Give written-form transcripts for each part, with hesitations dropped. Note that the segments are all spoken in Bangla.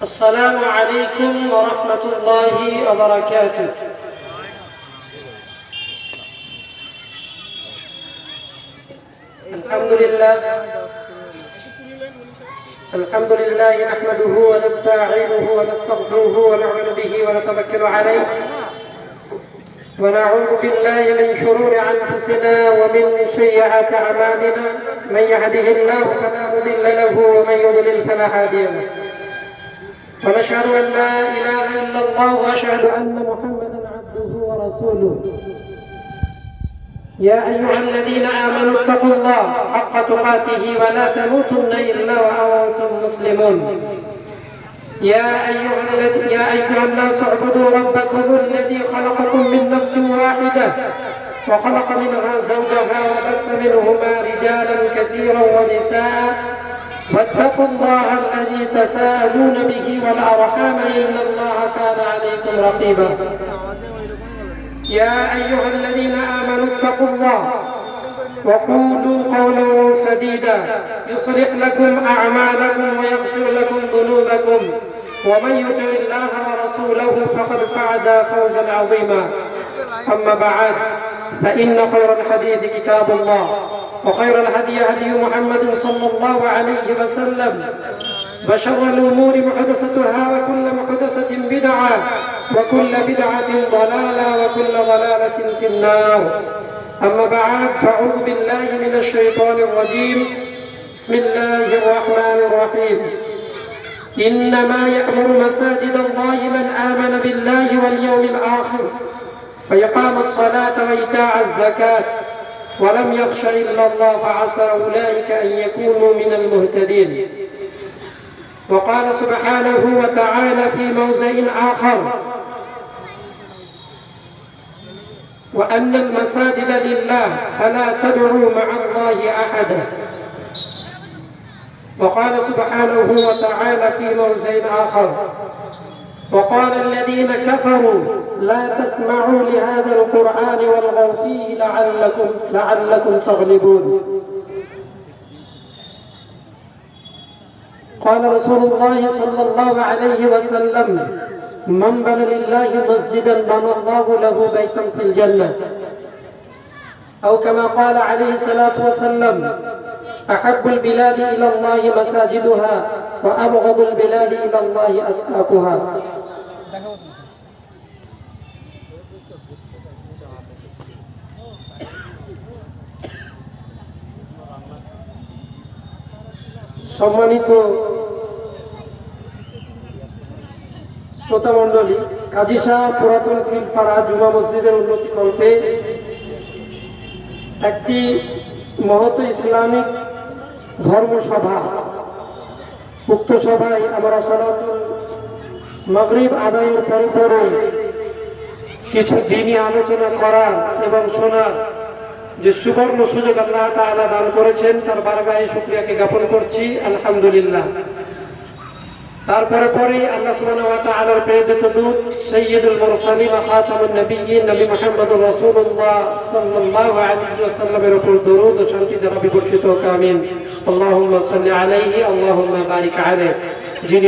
السلام عليكم ورحمة الله وبركاته. الحمد لله نحمده ونستعينه ونستغفره ونؤمن به ونتوكل عليه ونعوذ بالله من شرور أنفسنا ومن سيئات أعمالنا. من يهده الله فلا مضل له ومن يضلل فلا هادي له. ونشهد أن لا إله إلا الله وأشهد أن محمدا عبده ورسوله. يا أيها الذين آمنوا اتقوا الله حق تقاته ولا تموتن إلا وأنتم مسلمون. يا أيها الناس اعبدوا ربكم الذي خلقكم من نفس واحدة وخلق منها زوجها وبث منهما رجالا كثيرا ونساء واتقوا الله الذي تساءلون به والأرحام إن الله كان عليكم رقيبا. يا أيها الذين آمنوا اتقوا الله وقولوا قولا سديدا يصلح لكم أعمالكم ويغفر لكم ذنوبكم ومن يطع الله ورسوله فقد فاز فوزا عظيما. أما بعد فإن خير الحديث كتاب الله وخير الهدي هدي محمد صلى الله عليه وسلم وشر الأمور محدثتها وكل محدثة بدعة وكل بدعة ضلالة وكل ضلالة في النار. أما بعد فأعوذ بالله من الشيطان الرجيم. بسم الله الرحمن الرحيم. إنما يأمر مساجد الله من آمن بالله واليوم الآخر ويقام الصلاة وإيتاء الزكاة ولم يخش إلا الله فعسى أولئك أن يكونوا من المهتدين. وقال سبحانه وتعالى في موضع آخر وأن المساجد لله فلا تدعوا مع الله أحدا. وقال سبحانه وتعالى في موضع آخر وقال الذين كفروا لا تسمعوا لهذا القرآن والغوا فيه لعلكم تغلبون. قال رسول الله صلى الله عليه وسلم من بنى لله مسجدا بنى الله له بيتا في الجنة أو كما قال عليه الصلاة والسلام أحب البلاد إلى الله مساجدها وأبغض البلاد إلى الله أسواقها. সম্মানিত শ্রোতা মণ্ডলী, কাজী শাহ পুরাতন ফিল্ডপাড়া জুমা মসজিদের উন্নতি কল্পে একটি মহৎ ইসলামিক ধর্মসভা, উক্ত সভায় আমরা সালাতুল মাগরিব আদায়ের পরে কিছু দ্বীনি আলোচনা করার এবং শোনার যে সুবর্ণ সুযোগ আল্লাহ তাআলা দান করেছেন তার বারগাহে শুকরিয়াকে জ্ঞাপন করছি, আলহামদুলিল্লাহ। তারপরে আল্লাহ সুবহানাহু ওয়া তাআলার প্রেরিত দূত সাইয়্যিদুল মুরসালিন ওয়া খাতামুন নবিয়্যিন নবী মুহাম্মদুর রাসূলুল্লাহ সাল্লাল্লাহু আলাইহি ওয়াসাল্লামের উপর দরুদ ও শান্তি দ্বারা বিবর্ষিত হোক, আমিন। আল্লাহুম্মা সাল্লি আলাইহি আল্লাহুম্মা বারিক আলাইহি, যিনি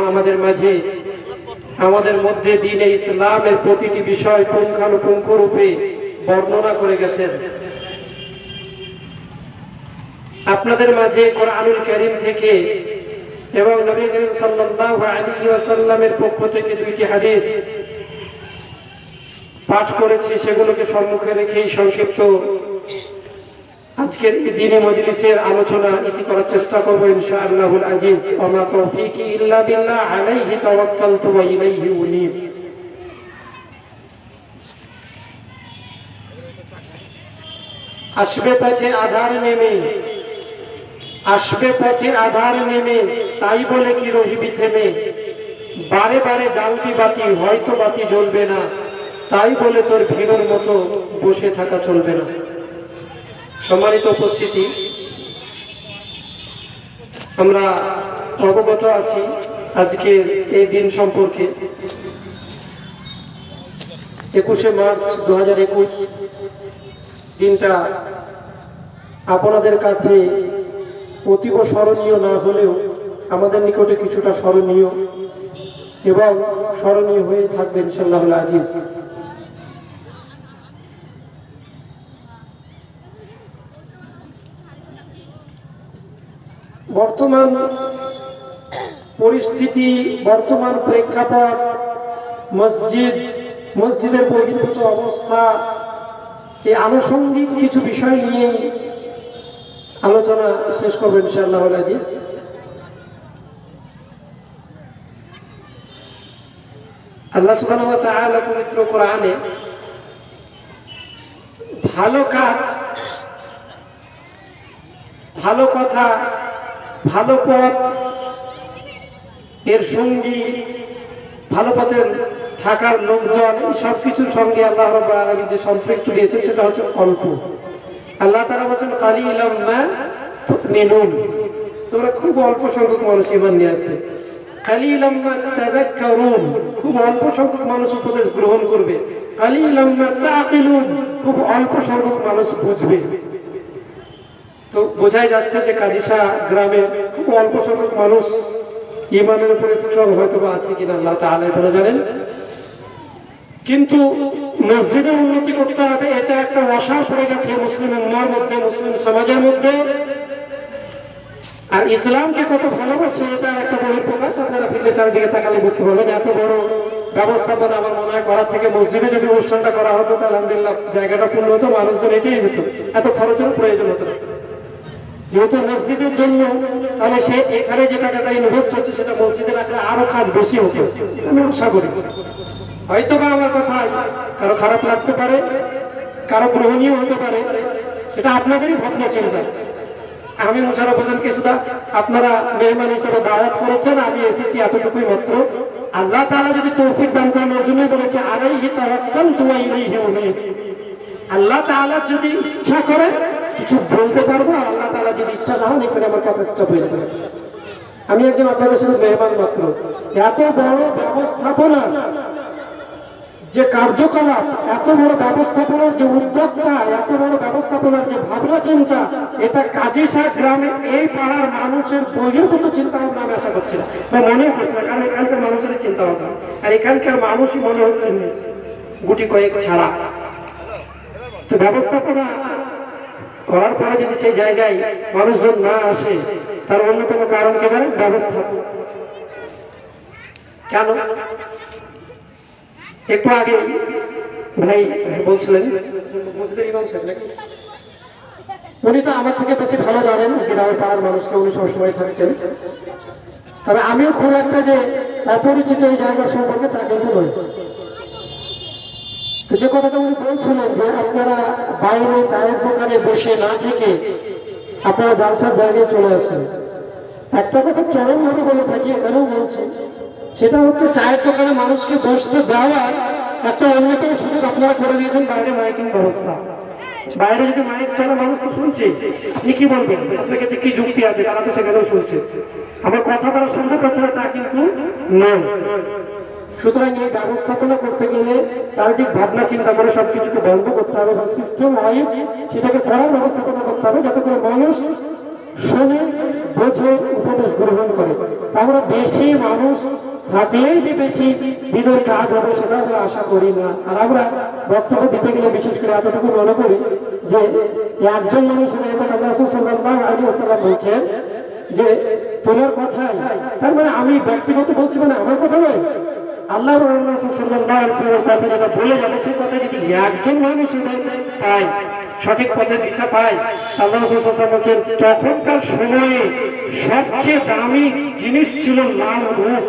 আমাদের মাঝে আমাদের মধ্যে দ্বীনে ইসলামের প্রতিটি বিষয় পুঙ্খানুপুঙ্খ রূপে বর্ণনা করে গেছেন। আপনাদের মাঝে কোরআনুল কারীম থেকে এবং নবী করিম সাল্লাল্লাহু আলাইহি ওয়াসাল্লামের পক্ষ থেকে দুইটি হাদিস পাঠ করেছি, সেগুলোকে সম্মুখে রেখেই সংক্ষিপ্ত আজকের এই দ্বীনি মজলিসের আলোচনা ইতি করার চেষ্টা করব ইনশাআল্লাহুল আজিজ। ওয়া মা তাওফীকি ইল্লা বিল্লাহ আলাইহি তাওয়াক্কালতু ওয়া ইলাইহি উনীব। আসবে পথে আধার নেমে তাই বলে কি রহিবি থেমে, বারে বারে জ্বালবি বাতি হয়তো বাতি জ্বলবে না, তাই বলে তোর ভীরুর মতো বসে থাকা চলবে না। সম্মানিত উপস্থিতি, আমরা অবগত আছি আজকের এই দিন সম্পর্কে। 21শে মার্চ 2021 দিনটা আপনাদের কাছে অতীব স্মরণীয় না হলেও আমাদের নিকটে কিছুটা স্মরণীয়। এবং স্মরণীয় হয়ে থাকবেন ইনশাআল্লাহ আজিজ। বর্তমান পরিস্থিতি, বর্তমান প্রেক্ষাপট, মসজিদের বহির্ভূত অবস্থা, এই আনুষঙ্গিক কিছু বিষয় নিয়ে আলোচনা শেষ করবেন ইনশাআল্লাহ আজিজ। আল্লাহ সুবহানাহু ওয়া তাআলা পবিত্র কোরআনে ভালো কাজ, ভালো কথা, ভালো পথ এর সঙ্গী, ভালো পথের থাকার লোকজন, এই সব কিছুর সঙ্গে আল্লাহ রাব্বুল আলামিন যে সম্পৃক্তি দিয়েছেন সেটা হচ্ছে অল্প। আল্লাহ তাআলা বলেছেন কালিলাম মা তুমিনুন, তোমরা খুব অল্প সংখ্যক মানুষ ঈমান নিয়ে আসবে। কালিলাম মা তাযাক্কারুন, খুব অল্প সংখ্যক মানুষ উপদেশ গ্রহণ করবে। কালিলাম মা তাআকিলুন, খুব অল্প সংখ্যক মানুষ বুঝবে। তো বোঝাই যাচ্ছে যে কাজিশা গ্রামে খুব অল্প সংখ্যক মানুষ ঈমানের উপরে স্ট্রং হয়তো বা আছে কিনা আল্লাহ তাআলা ভালো জানেন। কিন্তু মসজিদে উন্নতি করতে হবে, এটা একটা আশা পড়ে গেছে মুসলিম উম্মার মধ্যে, মুসলিম সমাজের মধ্যে। আর ইসলামকে কত ভালোবাসে এটা একটা বহিঃপ্রকাশ। আপনারা ফিরে চারিদিকে তাকালে বুঝতে পারবেন। এত বড় ব্যবস্থাপনা আমার মনে হয় করার থেকে মসজিদে যদি অনুষ্ঠানটা করা হতো তাহলে আলহামদুলিল্লাহ জায়গাটা পূর্ণ হতো, মানুষজন এটাই যেত, এত খরচেরও প্রয়োজন হতো না। যেহেতু মসজিদের জন্য, তাহলে সে এখানে যে টাকাটা ইনভেস্ট হচ্ছে সেটা মসজিদে রাখলে আরো কাজ বেশি হতো, আমি আশা করি। হয়তো বা আমার কথা কারো খারাপ লাগতে পারে, কারো গ্রহণীয় হতে পারে, সেটা আপনাদেরই ভাবনা চিন্তা। আমি মোশাররফ হোসেনকে শুধু আপনারা মেহমান হিসেবে দাওয়াত করেছেন, আমি এসেছি এতটুকুই মাত্র। আল্লাহ তাআলা যদি তৌফিক দান করেন, ওর জন্যই বলেছে আলাইহি তাওয়াক্কালতু ওয়া ইলাইহি উনীব। আল্লাহ তাআলা যদি ইচ্ছা করে কিছু বলতে পারবো, আর আল্লাহ তাআলা যদি ইচ্ছা না হয় এখানে আমার কথা স্টপ হয়ে যেতে পারে। আমি একজন আপনাদের শুধু মেহমান মাত্র। এত বড় ব্যবস্থাপনা যে কার্যকলাপ, এত বড় ব্যবস্থাপনার যে উদ্যোক্তা, এত বড় ব্যবস্থাপনার যে ভাবনা চিন্তা, এটা কাজিশা গ্রামে এই পাড়ার মানুষের বহির্ভূত চিন্তা ভাবনা আমি আশা করছি না, বা মনে করছি না। কারণ এখানকার মানুষের চিন্তা ভাবনা, আর এখানকার মানুষই মনে হচ্ছে গুটি কয়েক ছাড়া। তো ব্যবস্থাপনা করার পরে যদি সেই জায়গায় মানুষজন না আসে, তার অন্যতম কারণ কে জানেন? ব্যবস্থাপনা। কেন? একটু আগে ভাই বলছিলেন, উনি তো আমার থেকে বেশি ভালো জানেন গ্রামের পাড়ার মানুষকে, উনি সবসময় থাকছেন। তবে আমিও খুব একটা যে অপরিচিত এই জায়গা সম্পর্কে তা কিন্তু নয়। তো যে কথাটা উনি বলছিলেন যে আপনারা বাইরে চায়ের দোকানে বসে না থেকে আপনারা জালসার জায়গায় চলে আসেন, একটা কথা চরমভাবে বলে থাকি, এখানেও বলছি, সেটা হচ্ছে চায়ের দোকানে মানুষকে বসতে দেওয়ার একটা অন্যতম সুযোগ আপনারা করে দিয়েছেন বাইরে মাইকিং ব্যবস্থা। বাইরে যদি মাইক চলে মানুষ তো শুনছে, আপনি কি বলবেন? আপনার কাছে কি যুক্তি আছে? তারা তো সেখানেও শুনছে। আমার কথা তারা শুনতে পাচ্ছে না তা কিন্তু নয়। সুতরাং এই ব্যবস্থাপনা করতে গেলে চারিদিক ভাবনা চিন্তা করে সবকিছুকে বন্ধ করতে হবে এবং সিস্টেম ওয়াইজ সেটাকে করার ব্যবস্থাপনা করতে হবে, যাতে করে মানুষ শোনে, বোঝে, উপদেশ গ্রহণ করে। আমরা বেশি মানুষ থাকলেই যে বেশি দিনের কাজ হবে সেটা আমরা আশা করি না। আর আমরা বক্তব্য দিতে গেলে বিশেষ করে এতটুকু মনে করি যে একজন মানুষ রাসূল সাল্লাল্লাহু আলাইহি ওয়াসাল্লাম বলছেন যে তোমার কথাই, তার মানে আমি ব্যক্তিগত বলছি, মানে আমার কথা নয়, আল্লাহ রাসূল সাল্লাল্লাহু আলাইহি ওয়াসাল্লামের কথা যেটা বলে যাবে সেই কথা যদি একজন মানুষ পায়, সঠিক পথের দিশা পায়, আল্লাহ রাসূল সাল্লাল্লাহু আলাইহি ওয়াসাল্লাম বলছেন তখনকার সময়ে সবচেয়ে দামি জিনিস ছিল লাল উট।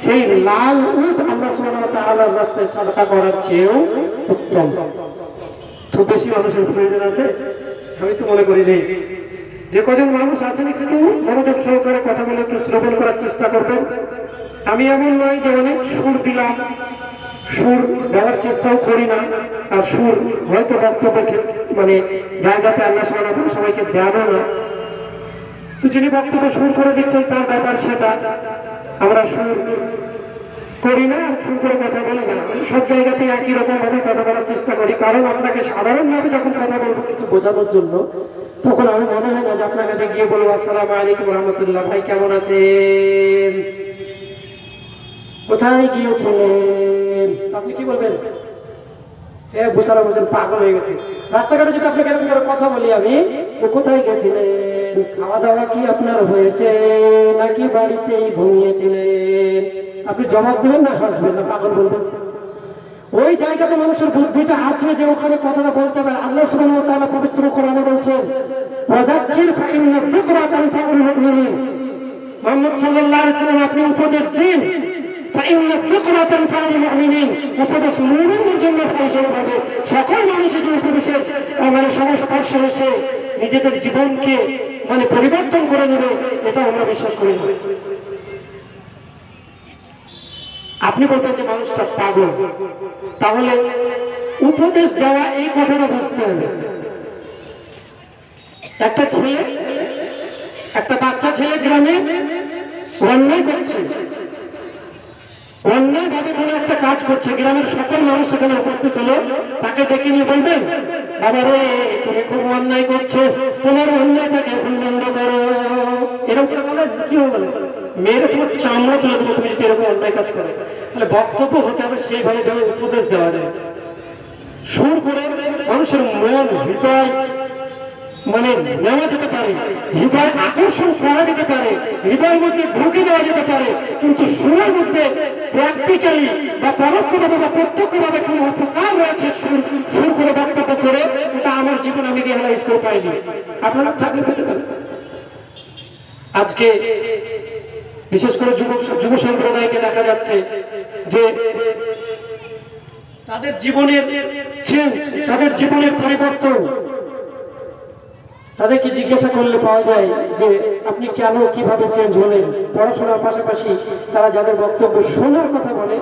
সেই লাল উট আল্লাহ সুবহানাহু ওয়া তাআলার রাস্তায় সাদকা করার চেয়েও উত্তম। খুব বেশি মানুষের প্রয়োজন আছে? আমি তো মনে করি নেই। যে কজন মানুষ আছেন একটু মনোযোগ সহকারে কথাগুলো একটু শ্রবণ করার চেষ্টা করবেন। আমি এমন নয় যে অনেক সুর দিলাম, সুর দেওয়ার চেষ্টাও করি না, আর সুর হয়তো বক্তব্যের মানে জায়গাতে আল্লাহ সুবহানাহু ওয়া তাআলা সবাইকে দেনও না। তো যিনি বক্তব্য সুর করে দিচ্ছেন তার ব্যাপার সেটা, আমরা সুর করি না আর সুর করে কথা বলি না। আমি সব জায়গাতেই একই রকম ভাবে কথা বলার চেষ্টা করি, কারণ আপনাকে সাধারণভাবে যখন কথা বলবো কিছু বোঝানোর জন্য, তখন আমি মনে হয় না যে আপনার কাছে গিয়ে বলবো আসসালামু আলাইকুম রহমতুল্লাহ, ভাই কেমন আছেন, কোথায় গিয়েছিলেন? আপনি কি বলবেন? বুঝারা বুঝেন, পাগল হয়ে গেছে। রাস্তাঘাটে যদি আপনাকে এরকম করে কথা বলি আমি, তো কোথায় গেছিলেন, খাওয়া দাওয়া কি আপনার হয়েছে, নাকি বাড়িতেই ঘুমিয়েছিলেন? আপনি জবাব দেবেন না হাসবেন না পাগল বলবেন? ওই জায়গাতে মানুষের বুদ্ধিটা আছে যে ওখানে কথাটা বলতে পারে। আল্লাহ সুবহানাহু ওয়া তাআলা পবিত্র কোরআনে বলছেন, ওয়াযাক্কির ফাইন্না যিকরা তানফাউল মুমিনিন। মুহাম্মদ সাল্লাল্লাহু আলাইহি ওয়াসাল্লাম, আপনি উপদেশ দিন। ফাইন্না যিকরা তানফাউল মুমিনিন, উপদেশ মুমিনদের জন্য ফলস্বরূপ হবে। সকল মানুষের যে উপদেশের সংস্পর্শে এসে নিজেদের জীবনকে পরিবর্তন করে নেবে, এটা আমরা বিশ্বাস করি না। আপনি বলবেন যে মানুষটা পাগল, তাহলে উপদেশ দেওয়া এই কথাটা বুঝতে হবে। একটা বাচ্চা ছেলে গ্রামে অন্যায় করছে, অন্যায় ভাবে কোনো একটা কাজ করছে, গ্রামের সকল মানুষ সেখানে উপস্থিত হলো, তাকে ডেকে নিয়ে বলবেন, বাবা রে তুমি খুব অন্যায় করছো, তোমার অন্যায়টাকে এখন বন্ধ করো। এরকম করে বলেন, কি বলে মেয়েরা তোমার চামড়া তুলে দেবো তুমি যদি এরকম অন্যায় কাজ করো। তাহলে বক্তব্য হতে হবে সেইভাবে যেন উপদেশ দেওয়া যায়, সুর করে মানুষের মন হৃদয় নেওয়া যেতে পারে, হৃদয় আকর্ষণ করা যেতে পারে, হৃদয়ের মধ্যে ঢুকে দেওয়া যেতে পারে, কিন্তু সুরের মধ্যে প্র্যাকটিক্যালি বা পরোক্ষভাবে বা প্রত্যক্ষভাবে কোনো উপকার রয়েছে সুর করে বক্তব্য করে, এটা আমার জীবন আমি রিয়েলাইজ করে পাইনি। আপনারা থাকলে পেতে পারেন। আজকে বিশেষ করে যুব সম্প্রদায়কে দেখা যাচ্ছে যে তাদের জীবনের চেঞ্জ, তাদের জীবনের পরিবর্তন, তাদেরকে জিজ্ঞাসা করলে পাওয়া যায় যে আপনি কেন কিভাবে চেঞ্জ হলেন। পড়াশোনার পাশাপাশি তারা যাদের বক্তব্য শোনার কথা বলে,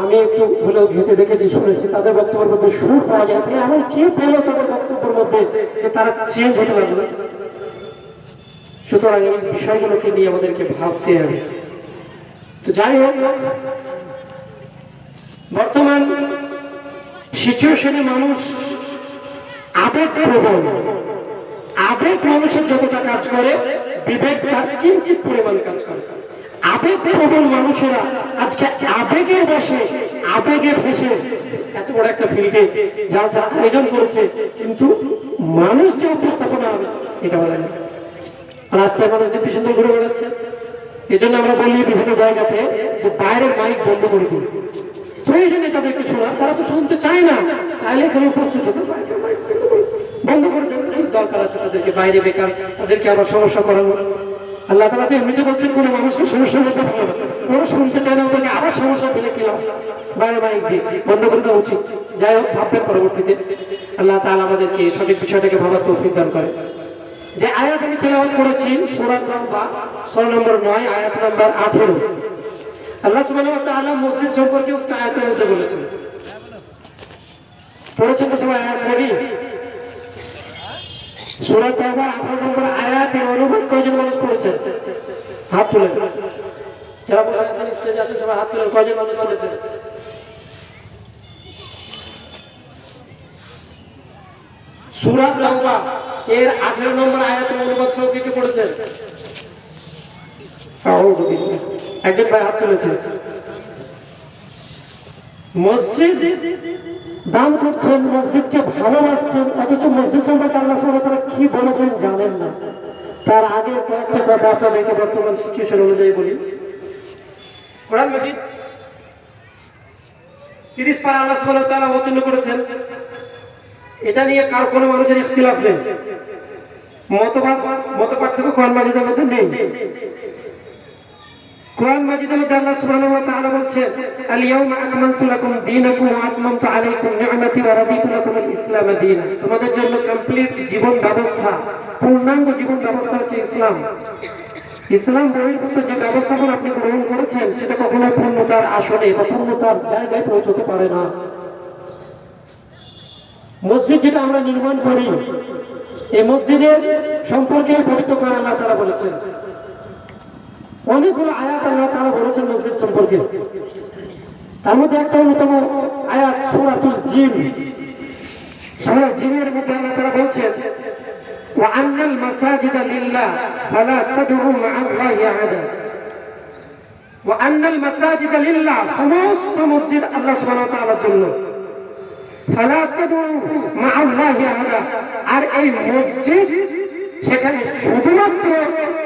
আমি একটু হলেও ঘেঁটে দেখেছি, শুনেছি, তাদের বক্তব্যের মধ্যে সুর পাওয়া যায়। তাহলে এমন কি পেলো তাদের বক্তব্যের মধ্যে যে তারা চেঞ্জ হতে লাগলো? সুতরাং এই বিষয়গুলোকে নিয়ে আমাদেরকে ভাবতে হবে। তো যাই হোক, বর্তমান সিচুয়েশনে মানুষ আবেগপ্রবণ, আবেগ মানুষের যতটা কাজ করে বিবেক তার কিঞ্চিত পরিমাণ কাজ করে। আবেগপ্রবণ মানুষেরা আজকে আবেগের বসে, আবেগে ফেসে এত বড় একটা ফিল্ডে যারা যারা আয়োজন করেছে, কিন্তু মানুষ যে উপস্থাপনা হবে এটা বলা যায়। রাস্তায় মানুষ যে সুন্দর ঘুরে বেড়াচ্ছে, এই জন্য আমরা বলি বিভিন্ন জায়গাতে যে বাইরের মাইক বন্ধ করে দিন, প্রয়োজনে তাদেরকে শোনা, তারা তো শুনতে চায় না, চাইলে এখানে উপস্থিত হতে বন্ধ করে দেন। কি দরকার আছে তাদেরকে বাইরে বেকার, তাদেরকে আবার সমস্যা করানো? আল্লাহ তাআলা তো এমনিতে বলছেন কোনো মানুষকে সমস্যার মধ্যে ফেলে না, তোরা শুনতে চায় না, ওদেরকে আবার সমস্যা ফেলে কি লাভ? বাইরে মাইক দিয়ে বন্ধ করে দেওয়া উচিত। যাই হোক, ভাববেন পরবর্তীতে। আল্লাহ তাআলা আমাদেরকে সঠিক বিষয়টাকে ভাবার তৌফিক দান করে। যে আয়াত আমি তেলাওয়াত করেছি সূরা তাওবা 6 নম্বর 9 আয়াত নম্বর 18, আল্লাহ সুবহানাহু ওয়া তাআলা মসজিদ সম্পর্কে উক্ত আয়াতের মধ্যে বলেছেন। পড়েছেন তো সবাই আয়াত নাকি? সূরা তাওবা 18 নম্বর আয়াতের অনুবাদ কয়জন মানুষ পড়েছেন? হাত তুলেন। যারা বসে আছেন স্টেজে আছেন সবাই হাত তুলেন। কয়জন মানুষ পড়েছেন? সূরা তাওবা এর 18 নম্বর আয়াতের অনুবাদ সহ কে কে পড়েছেন? আউযু বিল্লাহ। একজন ভাই হাত তুলেছেন। মসজিদ দান করছেন, মসজিদকে ভালোবাসছেন, অথচ মসজিদ সম্পর্কে আল্লাহ সুবহানাহু ওয়া তাআলা কি বলেছেন জানেন না। তার আগে কয়েকটা কথা আপনাদেরকে বর্তমান সিচুয়েশন অনুযায়ী বলি। কোরআন মাজিদ 30 পারা আল্লাহ সুবহানাহু ওয়া তাআলা অবতীর্ণ করেছেন। এটা নিয়ে কার কোনো মানুষের ইখতিলাফ নেই, মত পার্থক্য কোরআন মাজিদের মধ্যে নেই। কোরআন মাজিদের মধ্যে আল্লাহ সুবহানাহু ওয়া তাআলা বলছেন, আল ইয়াউমা আকমালতু লাকুম দীনাকুম ওয়া আতমামতু আলাইকুম নি'মাতি ওয়া রাদিতু লাকুম আল ইসলাম দীনা। তোমাদের জন্য কমপ্লিট জীবন ব্যবস্থা, পূর্ণাঙ্গ জীবন ব্যবস্থা হচ্ছে ইসলাম। ইসলাম বহির্ভূত যে ব্যবস্থাপনা আপনি গ্রহণ করেছেন সেটা কখনোই পূর্ণতার আসনে বা পূর্ণতার জায়গায় পৌঁছতে পারে না। মসজিদ যেটা আমরা নির্মাণ করি, এই মসজিদের সম্পর্কে পবিত্র কোরআন আল্লাহ তাআলা বলেছেন। অনেকগুলো আয়াত আল্লাহ তাআলা বলেছেন মসজিদ সম্পর্কে। তার মধ্যে একটা অন্যতম আয়াত সূরাতুল জিন, সূরা জিনের মধ্যে আল্লাহ তাআলা বলছেন, ওয়া আন্নাল মাসাজিদা লিল্লাহ ফালা তাদউ মা'আল্লাহি আহাদা। ওয়া আন্নাল মাসাজিদা লিল্লাহ, সমস্ত মসজিদ আল্লাহ সুবহানাহু ওয়া তাআলার জন্য। ফালা তাদউ মা আল্লাহি আহাদা, আর এই মসজিদ সেখানে শুধুমাত্র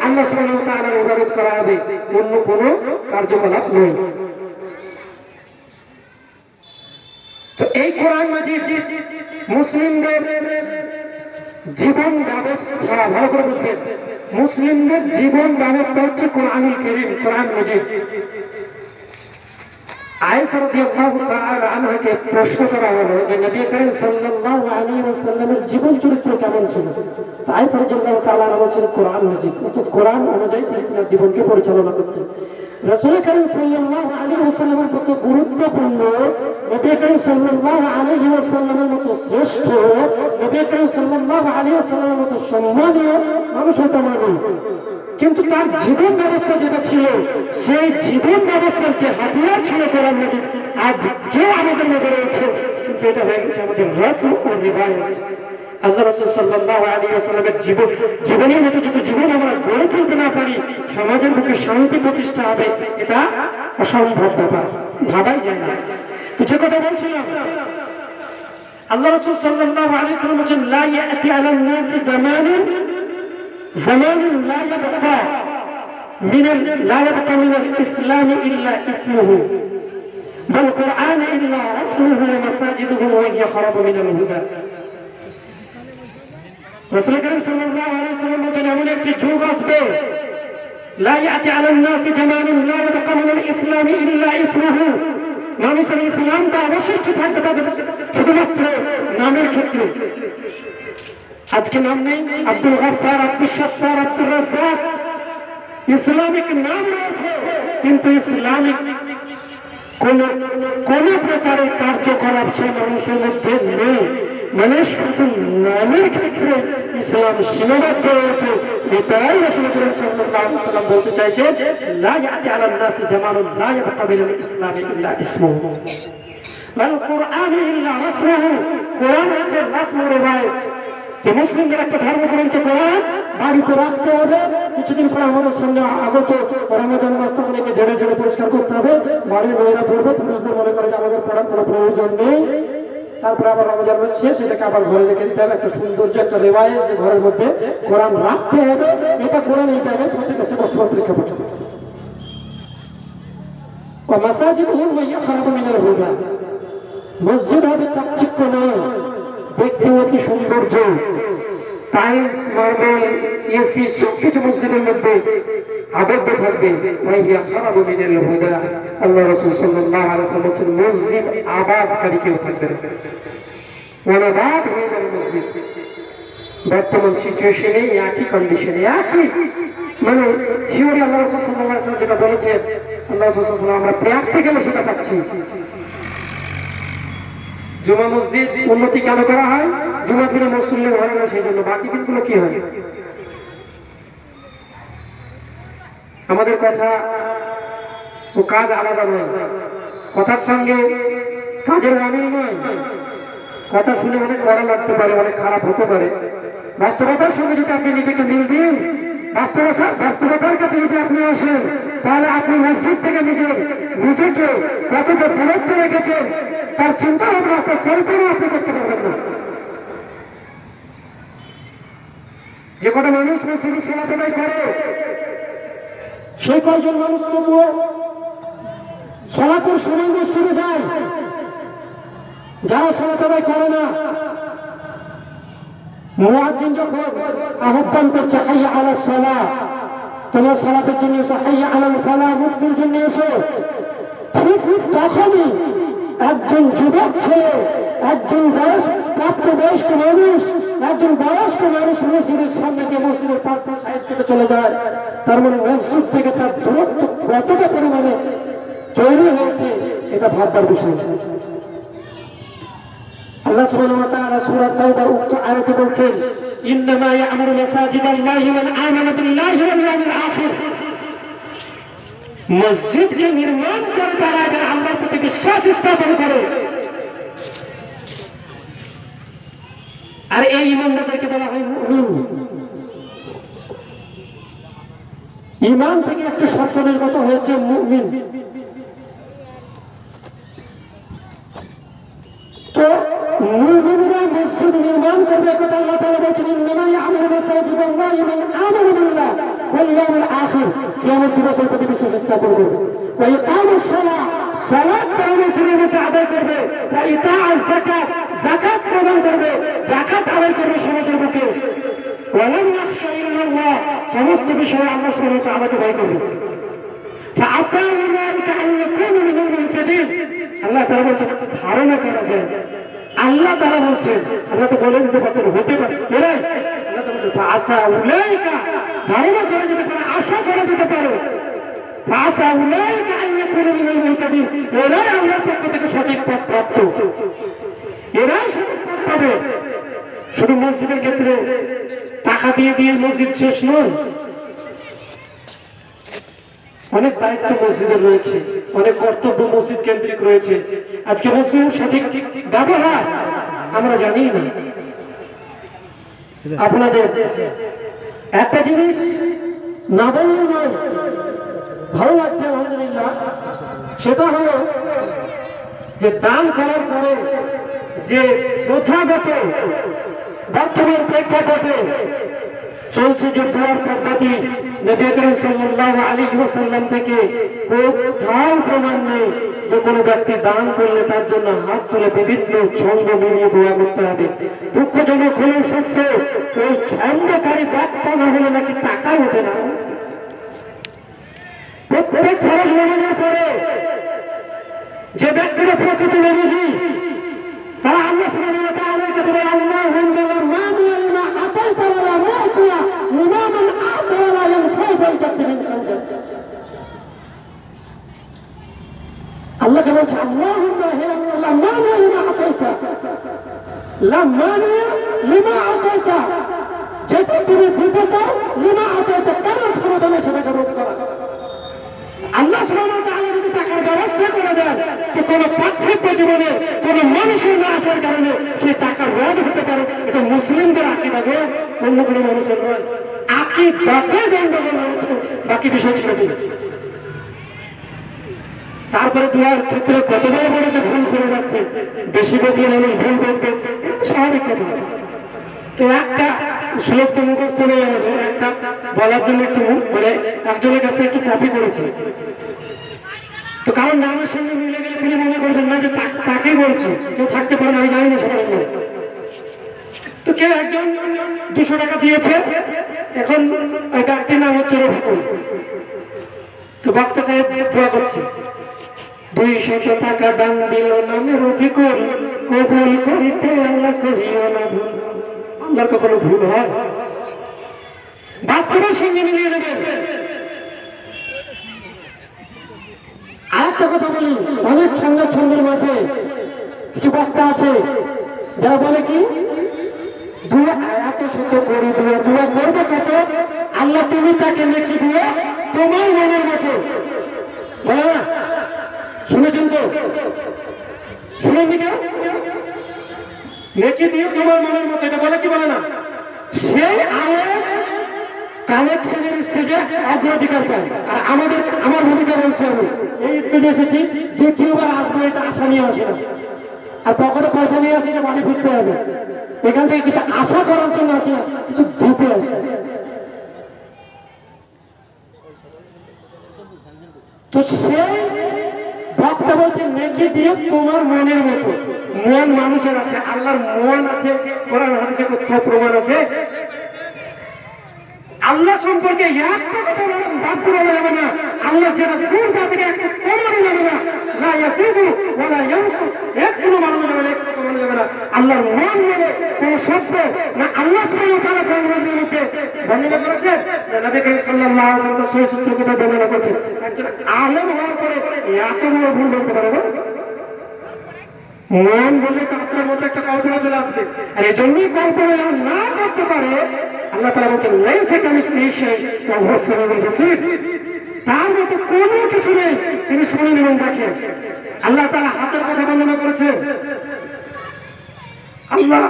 আল্লাহ সুবহানাহু ওয়া তাআলার ইবাদত করা হবে, অন্য কোনো কার্যকলাপ নয়। তো এই কোরআন মাজিদ মুসলিমদের জীবন ব্যবস্থা, ভালো করে বুঝবেন, মুসলিমদের জীবন ব্যবস্থা হচ্ছে কোরআনুল কারীম, কোরআন মাজিদ। আয়েশা রাদিয়াল্লাহু তাআলা আনহাকে প্রশ্ন করা হলো যে নবী করিম সাল্লাল্লাহু আলাইহি ওয়াসাল্লামের জীবন চরিত্র কেমন ছিল। তো আয়েশা রাদিয়াল্লাহু তাআলা বলেছেন কোরআন মাজিদ, অর্থাৎ কোরআন অনুযায়ী তিনি তার জীবনকে পরিচালনা করতেন। রাসূল করিম সাল্লাল্লাহু আলাইহি ওয়াসাল্লামের মতো গুরুত্বপূর্ণ, নবী করিম সাল্লাল্লাহু আলাইহি ওয়াসাল্লামের মতো শ্রেষ্ঠ, নবী করিম সাল্লাল্লাহু আলাইহি ওয়াসাল্লামের মতো সম্মানীয় মানুষ হতে পারে, কিন্তু তার জীবন ব্যবস্থা যেটা ছিল, সেই জীবন ব্যবস্থার যে হাতিয়ার ছিল কোরআন মাজিদ, আজকেও আমাদের মধ্যে রয়েছে, কিন্তু এটা হয়ে গেছে আমাদের রাসূল ও রিওয়ায়াত। আল্লাহ রাসূল সাল্লাল্লাহু আলাইহি ওয়াসাল্লামের জীবনের মতো যদি জীবন আমরা গড়ে তুলতে না পারি, সমাজের বুকে শান্তি প্রতিষ্ঠা হবে এটা অসম্ভব ব্যাপার, ভাবাই যায় না। তো যে কথা বলছিলাম, আল্লাহ রাসূল সাল্লাল্লাহু আলাইহি ওয়াসাল্লাম বলেন লা ইয়াতি আলান নাসি জামানুন লা ইয়াবকা মিনাল ইসলামি ইল্লা ইসমুহু ওয়াল কুরআন ইল্লা রাসমুহু ওয়া মাসাজিদুহু ওয়া হিয়া খারাবু মিনাল হুদা। রাসূল করিম সাল্লাল্লাহু আলাইহি ওয়াসাল্লাম বলেন এমন একটি যুগ আসবে, লা ইয়াতি আলান নাসি জামানুন লা ইয়াবকা মিনাল ইসলামি ইল্লা ইসমুহু, মানুষের ইসলামটা অবশিষ্ট থাকবে তাদের শুধুমাত্র নামের ক্ষেত্রে। আজকে নাম নেই, আব্দুল গফফার, আব্দুল সত্তার, আব্দুল রাজ্জাক, ইসলামিক নাম রয়েছে, কিন্তু ইসলামিক কোন প্রকারের কার্যকলাপ সেই মানুষের মধ্যে নেই। মানে শুধু নামের ক্ষেত্রে ইসলাম সীমাবদ্ধ হয়েছে। এটাই রাসূল করিম সাল্লাল্লাহু আলাইহি ওয়াসাল্লাম বলতে চাইছে, লা ইয়াতি আলান নাসি জামানুন লা ইয়াবকা মিনাল ইসলামি ইল্লা ইসমুহু ওয়াল কুরআন ইল্লা রাসমুহু। কোরআন হচ্ছে রাসম ও রিওয়ায়াত, যে মুসলিমদের একটা ধর্মগ্রন্থ কোরআন বাড়িতে রাখতে হবে। কিছুদিন পরে আমাদের সামনে আগত রমজান মাস, তখন একে ঝেড়ে ঝেড়ে পরিষ্কার করতে হবে, বাড়ির মেয়েরা পড়বে, পুরুষদের মনে করে যে আমাদের পড়ার কোনো প্রয়োজন নেই। তারপরে আবার রমজান মাস শেষ, এটাকে আবার ঘরে রেখে দিতে হবে। একটা সৌন্দর্য, একটা রেওয়ায়েত যে ঘরের মধ্যে কোরআন রাখতে হবে, এটা কোরআন এই জায়গায় পৌঁছে গেছে বর্তমান প্রেক্ষাপটে। মাসাজিদুহুম ওয়া হিয়া খারাবু মিনাল হুদা, মসজিদ হবে চাকচিক্য নয়, দেখতে অতি সৌন্দর্য, টাইলস, মার্বেল, এসি সবকিছু মসজিদের মধ্যে আবদ্ধ থাকবে। ওয়া হিয়া খারাবু মিনাল হুদা, আল্লাহ রাসূল সাল্লাল্লাহু আলাইহি ওয়াসাল্লাম বলেছেন মসজিদ আবাদকারী কেউ থাকবে না, অনাবাদ হয়ে যাবে মসজিদ। বর্তমান সিচুয়েশনে একই কন্ডিশনে, একই মানে থিওরি আল্লাহ রাসূল সাল্লাল্লাহু আলাইহি ওয়াসাল্লাম যেটা বলেছেন, আল্লাহ রাসূল সাল্লাল্লাহু আলাইহি ওয়াসাল্লাম আমরা প্র্যাকটিক্যালি সেটা পাচ্ছি। জুমা মসজিদ উন্নতি কেন করা হয়? জুমার দিনে মুসল্লি হয় না, সেই জন্য। বাকি দিনগুলো কি হয়? আমাদের কথা ও কাজ আলাদা নয়, কথার সঙ্গে কাজের অমিল নয়। কথা শুনে অনেক কড়া লাগতে পারে, অনেক খারাপ হতে পারে। বাস্তবতার সঙ্গে যদি আপনি নিজেকে মিল দিন, বাস্তবতার কাছে যদি আপনি আসেন, তাহলে আপনি মসজিদ থেকে নিজেকে কতটা দূরত্ব রেখেছেন তার চিন্তা ভাবনা, আপনার কল্পনা আপনি করতে পারবেন না। যে কটা মানুষ মসজিদে সালাত আদায় করে, সেই কয়জন মানুষ তবুও সালাতের সময় মসজিদে যায়। যারা সালাত আদায় করে না, মুয়াজ্জিন যখন আহ্বান করছে হাইয়া আলাস সালাহ, তোমরা সালাতের জন্য এসো, হাইয়া আলাল ফালাহ, মুক্তির জন্য এসো, ঠিক তখনই একজন যুবক ছেলে, একজন প্রাপ্তবয়স্ক মানুষ, একজন বয়স্ক মানুষ মসজিদের সামনে দিয়ে মসজিদের পাশ দিয়ে সাইড কেটে চলে যায়। তার মানে মসজিদ থেকে তার দূরত্ব কতটা পরিমাণে তৈরি হয়েছে, এটা ভাববার বিষয়। আল্লাহ সুবহানাহু ওয়া তাআলা সূরা তাওবার উক্ত আয়াতে বলছেন, ইন্নামা ইয়া'মুরু মাসাজিদাল্লাহি মান আমানা বিল্লাহি ওয়াল ইয়াউমিল আখির। মসজিদকে নির্মাণ করে তারা যারা আল্লাহর প্রতি বিশ্বাস স্থাপন করে, আর এই ইমানদারদেরকে বলা হয় মুমিন। ঈমান থেকে একটা শর্ত নির্গত হয়েছে মুমিন। তো মুমিনরা মসজিদ নির্মাণ করবে, কথা আল্লাহ তাআলা বলেছেন ইন্নামা ইয়া'মুরু মাসাজিদাল্লাহি মান আমানা বিল্লাহি ওয়াল ইয়াউমিল আখির, কিয়ামত দিবসের প্রতি বিশ্বাস স্থাপন করবে। ওয়া ইকামাস সালাহ, সালাত তারা মসজিদের মধ্যে আদায় করবে। ওয়া ইতাআজ যাকাত, যাকাত প্রদান করবে, যাকাত আদায় করবে সমাজের বুকে। ওয়া লাম ইয়াখশা ইল্লাল্লাহ, সমস্ত বিষয়ে আল্লাহ সুবহানাহু ওয়া তাআলাকে ভয় করবে। ফাআসা উলাইকা আন ইয়াকুনু মিনাল মুহতাদিন, আল্লাহ তাআলা বলছেন ধারণা করা যায়, আল্লাহ তাআলা বলছেন, আল্লাহ তো বলে দিতে পারতেন হতে পারে এরাই, আল্লাহ তাআলা বলছেন ফাআসা উলাইকা, ধারণা করা যেতে পারে, আশা করা যেতে পারে, ফাআসা উলাইকা আন ইয়াকুনু মিনাল মুহতাদিন, এরাই আল্লাহর পক্ষ থেকে সঠিক পথ প্রাপ্ত, এরাই সঠিক পথ পাবে। শুধু মসজিদের ক্ষেত্রে টাকা দিয়ে দিয়ে মসজিদ শেষ নয়, অনেক দায়িত্ব মসজিদের রয়েছে, অনেক কর্তব্য মসজিদ কেন্দ্রিক রয়েছে। আজকে মসজিদের সঠিক ব্যবহার আমরা জানি না। আপনাদের একটা জিনিস না বললেও নয়, ভালো লাগছে আলহামদুলিল্লাহ, সেটা হলো যে দান করার পরে যে প্রথাগত বর্তমান প্রেক্ষাপটে চলছে যে দোয়ার পদ্ধতি, নবী আকরাম সাল্লাল্লাহু আলাইহি ওয়াসাল্লাম থেকে কোথাও প্রমাণ নেই যে কোনো ব্যক্তি দান করলে তার জন্য হাত তুলে বিভিন্ন ছন্দ মিলিয়ে দোয়া করতে হবে। দুঃখজনক হলেও সত্য, ওই ছন্দকারী বক্তা না হলে নাকি টাকা ওঠে না। প্রত্যেক ফরজ নামাজের পরে যে ব্যক্তিরা প্রকৃত নামাজি, তারা আল্লাহ সুবহানাহু ওয়া তাআলার কাছে বলে আল্লাহুম্মা লা মানিয়া লিমা আতাইতা ওয়া লা মুতিয়া লিমা মান আ'তা ওয়া লা ইয়ানফা'ু যাল জাদ্দি মিনকাল জাদ্দ। আল্লাহকে বলছে আল্লাহুম্মা, হে আল্লাহ, লা মানিয়া লিমা আতাইতা, লা মানিয়া লিমা আতাইতা, যেটা তুমি দিতে চাও, লিমা আতাইতা, কারোর ক্ষমতা নেই সেটাকে রোধ করা। আল্লাহ সুবহানাহু ওয়া তাআলা যদি টাকার ব্যবস্থা করে দেন, তো কোনো পার্থক্য জীবনে কোনো মানুষের না আসার কারণে সেই টাকা রোধ হতে পারে। এটা মুসলিমদের আকীদা গো, অন্য কোনো মানুষের নয়। আকীদাতে গন্ডগোল রয়েছে, বাকি বিষয় ছেড়ে দিন। তারপরে দোয়ার ক্ষেত্রে কত বড় বড় যে ভুল করে যাচ্ছে, বেশি বকলে মানুষ ভুল করবে, এটা তো স্বাভাবিক কথা। তো একটা শ্লোক তো মুখস্থ নেই আমাদের, একটা বলার জন্য একটু মানে একজনের কাছে একটু কপি করেছি। তো কারণ নামের সঙ্গে মিলে গেলে তিনি মনে করবেন না যে তাকেই বলছি, কেউ থাকতে পারেন, আমি জানি না সবার নাম। তো কেউ একজন 200 টাকা দিয়েছে, এখন ওই ব্যক্তির নাম হচ্ছে রফিকুল। তো বক্তা সাহেব দোয়া করছে, 200 টাকা দান দিল নামে রফিকুল, কবুল করিতে আল্লাহ করিও না ভুল। আল্লাহর কখনো ভুল হয়? বাস্তবের সঙ্গে মিলিয়ে দেবেন। আরেকটা কথা বলি, অনেক ছন্দের মাঝে কিছু বক্তা আছে যারা বলে কি দুয়া এত শত করি, দুয়া করবে কত, আল্লাহ তুমি তাকে নেকি দিয়ে তোমার মনের মতো, বলে না? শুনেছেন তো? শুনেননি কেউ? নেকি দিয়ে তোমার মনের মতো, এটা বলে কি বলে না? সেই আলেম কালেকশনের স্টেজে অগ্রাধিকার পায়। আর আমার ভূমিকা বলছি, আমি এই স্টেজে এসেছি, দ্বিতীয়বার আসবো এটা আশা নিয়ে আসি না, আর পকেটে পয়সা নিয়ে আসি না, বাড়ি ফিরতে হবে। এখান থেকে কিছু আশা করার জন্য আসি না, কিছু দিতে আসি। তো সেই বক্তা বলছে নেকি দিয়ে তোমার মনের মতো। মন মানুষের আছে, আল্লাহর মন আছে, কোরআন হাদিসে কোথাও প্রমাণ আছে? আল্লাহ সম্পর্কে একটা কথা বাধ্য বলা যাবে না, আল্লাহ যেটা গুণ তা থেকে একটা কমানো যাবে না, লা ইয়াসিদু ওয়া লা ইয়ানকুস, একটু বাড়ানো যাবে না, একটু কমানো যাবে না। আল্লাহর মন বলে কোন শব্দ না আল্লাহ সুবহানাহু ওয়া তাআলা কোরআনের মধ্যে বর্ণনা করেছেন, নবী করিম সাল্লাল্লাহু আলাইহি ওয়াসাল্লাম সহিহ সূত্রের কথা বর্ণনা করেছেন। একজন আলেম হওয়ার পরে এত বড় ভুল বলতে পারে না? মন বললে তো আপনার মতো একটা কল্পনা চলে আসবে, আর এই জন্যই কল্পনা যেন না করতে পারে, আল্লাহ তাআলা বলছেন লাইসা কামিসলিহি শাইউন ওয়া হুয়াস সামিউল বাসীর, তার মতো কোনো কিছু নেই, তিনি শুনেন এবং দেখেন। আল্লাহ তাআলা হাতের কথা বর্ণনা করেছেন, আল্লাহ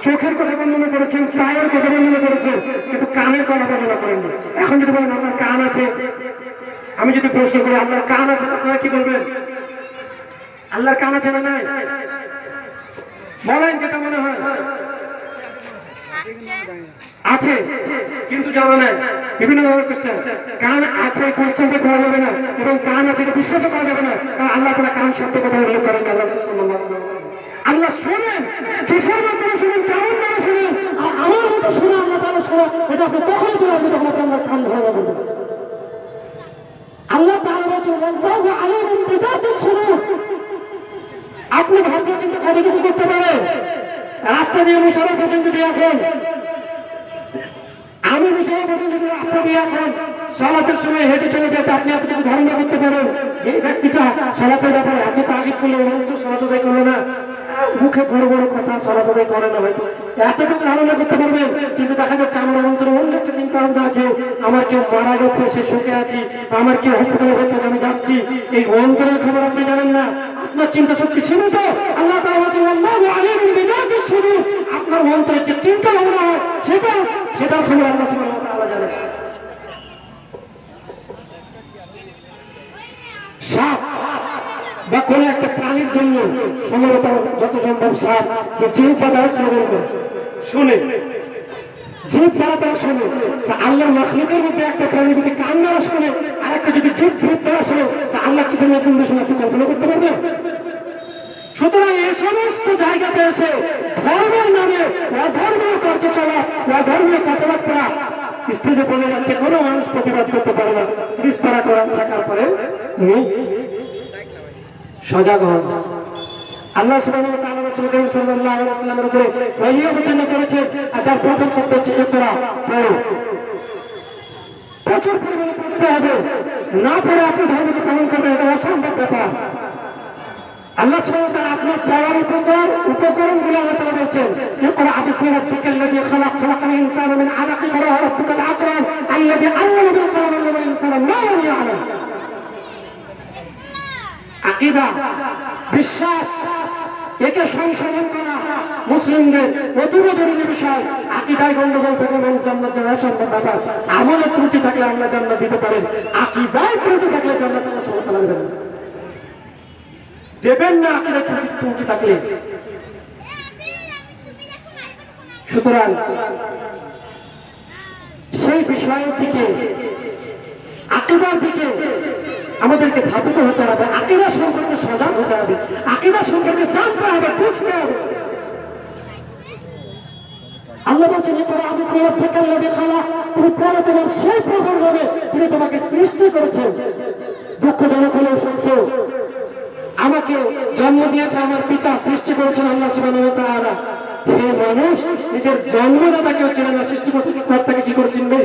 চোখের কথা বর্ণনা করেছেন, পায়ের কথা বর্ণনা করেছেন, কিন্তু কানের কথা বর্ণনা করেননি। এখন যদি বলেন আল্লাহর কান আছে, আমি যদি প্রশ্ন করি আল্লাহর কান আছে, আপনারা কি বলবেন? আল্লাহর কান আছে না নাই? বলেন যেটা মনে হয়। আছে কিন্তু জানা নাই। বিভিন্ন ধরনের কোশ্চেন। কান আছে কোশ্চেনটা করা যাবে না, এবং কান আছে এটা বিশ্বাস করা যাবে না, কারণ আল্লাহ তাআলা কান শব্দ কথা উল্লেখ করেন। আল্লাহ সাল্লাল্লাহু আলাইহি ওয়াসাল্লাম আল্লাহ শোনেন, কিসের মাধ্যমে শোনেন, কেমন ভাবে শোনেন, আর আমার মতো শোনা আল্লাহ তাআলা শোনা, এটা আপনি তখনই চলে আসবে যখন আপনি আমার কান ধারণা করবেন। আল্লাহ তাআলা বলেছেন আল্লাহু আলিমুন বিযাতিস সুদূর। আপনি ভাবনা চিন্তা কতটুকু করতে পারেন? রাস্তা দিয়ে মুশারফ হোসেন যদি এখন, আমি মুশারফ হোসেন যদি রাস্তা দিয়ে এখন সালাতের সময় হেঁটে চলে যেতে, আপনি এতটুকু ধারণা করতে পারেন যে এই ব্যক্তিটা সালাতের ব্যাপারে এত তাগিদ করলে সালাত আদায় করলো না, মুখে বড় বড় কথা, সালাত আদায় করে না, হয়তো এতটুকু ধারণা করতে পারবেন। কিন্তু দেখা যাচ্ছে আমার অন্তরে অন্য একটা চিন্তা ভাবনা আছে, আমার কেউ মারা গেছে, সে শোকে আছি, আমার কেউ হসপিটালে ভর্তি আছে, আমি যাচ্ছি, এই অন্তরের খবর আপনি জানেন না। আপনার চিন্তা শক্তি সীমিত। আল্লাহ তাআলা বলেন আল্লাহু আলিমুন বিযাতিস সুদূর। আপনার অন্তরে যে চিন্তা ভাবনা হয় সেটার খবর আল্লাহ সুবহানাহু ওয়া তাআলা জানেন। সাপ বা কোনো একটা প্রাণীর জন্য সম্ভবত যত সম্ভব সাপ যে জীব বা দ্বারা শ্রবণ করে শুনে, জীব দ্বারা তারা শোনে, তা আল্লাহর মাখলুকের মধ্যে একটা প্রাণী যদি কান দ্বারা শোনে আর একটা যদি জীব দ্বারা শোনে, তা আল্লাহ কিসের মাধ্যম দিয়ে শোনে আপনি কল্পনা করতে পারবেন? সুতরাং এই সমস্ত জায়গাতে এসে ধর্মের নামে অধর্মীয় কার্যকলাপ, অধর্মীয় কথাবার্তা স্টেজে বলে যাচ্ছে, কোনো মানুষ প্রতিবাদ করতে পারে না। 30 পারা কোরআন থাকার পরে সজাগ হন। আল্লাহ সুবহানাহু ওয়া তাআলা রাসূল কারীম সাল্লাল্লাহু আলাইহি ওয়াসাল্লামের উপরে ওহী অবতীর্ণ করেছেন, আর যার প্রথম শব্দ হচ্ছে ইকরা, পড়ো। প্রচুর পরিমাণে পড়তে হবে, না পড়ে আপনি ধর্মকে পালন করবেন, এটা অসম্ভব ব্যাপার। আল্লাহ সুবহানাহু ওয়া তাআলা আপনার পড়ার উপকরণগুলো আল্লাহ তাআলা বলছেন, ইকরা বিসমি রাব্বিকাল্লাযী খালাক, খালাকাল ইনসানা মিন আলাক, ইকরা ওয়া রাব্বুকাল আকরাম আল্লাযী আল্লামা বিল কলম, আল্লামাল ইনসানা মা লাম ইয়ালাম। আকীদা, বিশ্বাস, একে সংশোধন করা মুসলিমদের অতীব জরুরি বিষয়। আকীদায় গন্ডগোল থাকলে মানুষ জান্নাত যাওয়া অসম্ভব ব্যাপার। আমলে ত্রুটি থাকলে আল্লাহ জান্নাত দিতে পারেন, আকীদায় ত্রুটি থাকলে জান্নাত আল্লাহ সুবহানাহু ওয়া তাআলা দেবেন না, আকীদায় ত্রুটি থাকলে। সুতরাং সেই বিষয়ের দিকে, আকীদার দিকে আমাদেরকে ধাবিত হতে হবে, আকীদা সম্পর্কে সজাগ হতে হবে, আকীদা সম্পর্কে জানতে হবে, বুঝতে হবে। আল্লাহ বলছেন ইকরা বিসমি রাব্বিকাল্লাযী খালাক, তুমি পড়ো তোমার সেই প্রভুর নামে যিনি তোমাকে সৃষ্টি করেছেন। দুঃখজনক হলেও সত্য, আমাকে জন্ম দিয়েছে আমার পিতা, সৃষ্টি করেছেন আল্লাহ সুবহানাহু ওয়া তাআলা। হে মানুষ, নিজের জন্মদাতাকেও চেনে না, সৃষ্টিকর্তাকে কি করে চিনবে?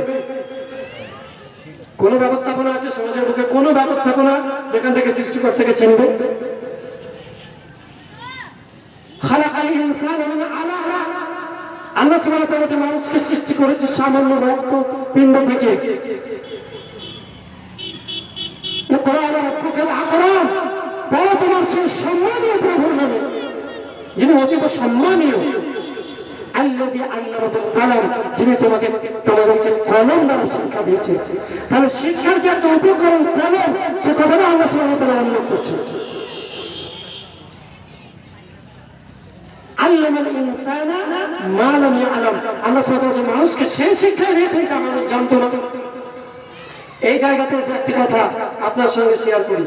কোন ব্যবস্থাপনা আছে সমাজের মুখে, কোন ব্যবস্থাপনা যেখান থেকে সৃষ্টিকর্তাকে চিনবে? খালাকাল ইনসানা মিন আলাক, আল্লাহ সুবহানাহু ওয়া তাআলা মানুষকে সৃষ্টি করেছে সামান্য রক্ত পিণ্ড থেকে। ইকরা ওয়া রাব্বুকাল আকরাম, পড়ো তোমার সেই সম্মানীয় প্রভুর নামে যিনি অতীব সম্মানীয়। আল্লাযী আল্লামা বিল কলম, যিনি তোমাদেরকে কলম দ্বারা শিক্ষা দিয়েছেন। তাহলে শিক্ষার যে একটা উপকরণ কলম, সে কথাটা আল্লাহ সুবহানাহু ওয়া তাআলা উল্লেখ করছেন। আল্লামাল ইনসানা মা লাম ইয়ালাম, আল্লাহ সুবহানাহু ওয়া তাআলা মানুষকে সেই শিক্ষা দিয়েছেন যা মানুষ জানতো না। এই জায়গাতে এসে একটি কথা আপনার সঙ্গে শেয়ার করি।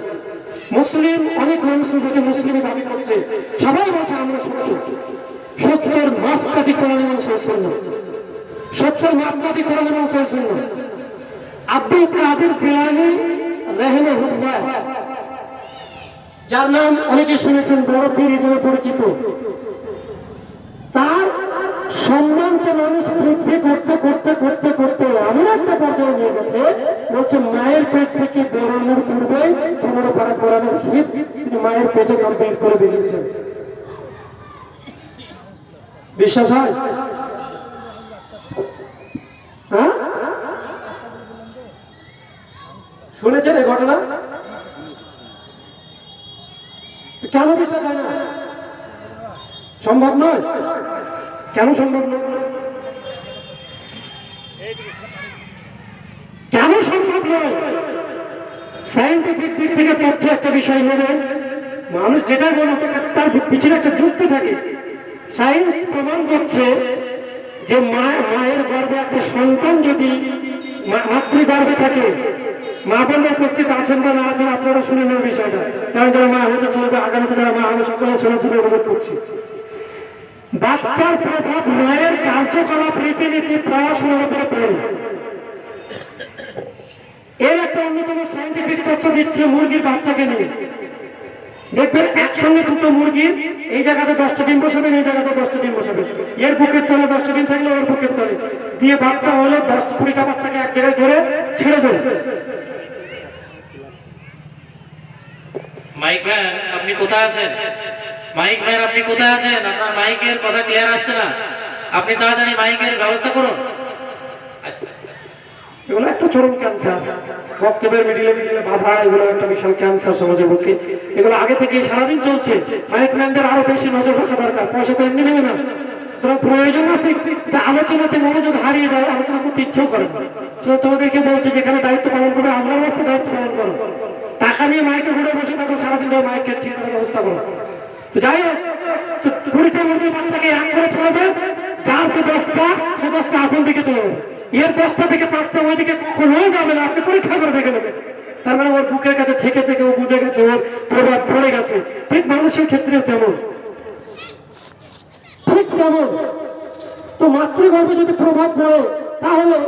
মুসলিম, অনেক মানুষ নিজেকে মুসলিমই দাবি করছে, সবাই বলছে আমরা সত্য। সত্যের মাপকাঠি কোরআন এবং সুন্নাহ, সত্যের মাপকাঠি কোরআন এবং সুন্নাহ। আব্দুল কাদের জিলানী রাহিমাহুল্লাহ, যার নাম অনেকে শুনেছেন, বড় পীর হিসেবে পরিচিত, তার সম্মানকে মানুষ বৃদ্ধি করতে করতে করতে করতে এমন একটা পর্যায়ে নিয়ে গেছে, বলছে মায়ের পেট থেকে বেরোনোর পূর্বে 15 পারা কোরআনের হিফজ তিনি মায়ের পেটে কমপ্লিট করে বেরিয়েছেন। বিশ্বাস হয়? হ্যাঁ, শুনেছেন এই ঘটনা? কেন বিশ্বাস হয় না? সম্ভব নয়। কেন সম্ভব নয়? কেন সম্ভব নয়? সায়েন্টিফিক দিক থেকে তথ্য একটা বিষয় নেবেন, মানুষ যেটাই বলুক তার পিছনে একটা যুক্তি থাকে। সায়েন্স প্রমাণ করছে যে মায়ের গর্ভে একটা সন্তান যদি মাতৃগর্ভে থাকে, মা বোনরা উপস্থিত আছেন বা না আছেন আপনারা শুনে নেন বিষয়টা, কারণ যারা মা হতে চলবে আগামীতে যারা মা হবে সকলে শোনার জন্য অনুরোধ করছি। বাচ্চার প্রভাব মায়ের কার্যকলাপ রীতিনীতি পড়াশোনার উপরে পড়ে। এর একটা অন্যতম সায়েন্টিফিক তথ্য দিচ্ছে মুরগির বাচ্চাকে নিয়ে। দেখবেন একসঙ্গে দুটো মুরগির এই জায়গাতে 10টা ডিম বসাবেন, এই জায়গাতে 10টা ডিম বসাবেন, এর বুকের তলে 10টা ডিম থাকলে ওর বুকের তলে দিয়ে বাচ্চা হলে 10-20টা বাচ্চাকে এক জায়গায় করে ছেড়ে দেন। মাইক ম্যান আপনি কোথায় আছেন? মাইক ম্যান আপনি কোথায় আছেন? আপনার মাইকের কথা ক্লিয়ার আসছে না, আপনি তাড়াতাড়ি মাইকের ব্যবস্থা করুন। এগুলো একটা চরম ক্যান্সার, বক্তব্যের মিডিলে বাধা, এগুলো একটা বিশাল ক্যান্সার সমাজের পক্ষে। এগুলো আগে থেকে সারাদিন চলছে। মাইক ম্যানদের আরো বেশি নজর রাখা দরকার, পয়সা তো এমনি নেবে না। সুতরাং প্রয়োজন মাফিক আলোচনাতে মনোযোগ হারিয়ে যায়, আলোচনা করতে ইচ্ছেও করে না। সুতরাং তোমাদেরকে বলছে যেখানে দায়িত্ব পালন করবে আল্লাহর রাস্তায় দায়িত্ব পালন করো। টাকা নিয়ে মাইকে ঘুরে বসে থাকো সারাদিন, ধরে মাইকে ঠিক করার ব্যবস্থা করো। তো যাই হোক, 20টা মুরগির বাচ্চাকে এক করে ছেড়ে দেন, যার যে 10টা সে 10টা আপন দিকে চলে যাবে, এর 10টা থেকে 5টা ওইদিকে কখনোই যাবে না। আপনি পরীক্ষা করে দেখে নেবেন। তার মানে ওর বুকের কাছে থেকে থেকে ও বুঝে গেছে ওর প্রভাব পড়ে গেছে। ঠিক মানুষের ক্ষেত্রেও তেমন, ঠিক তেমন। তো মাতৃগর্ভে যদি প্রভাব পড়ে তাহলে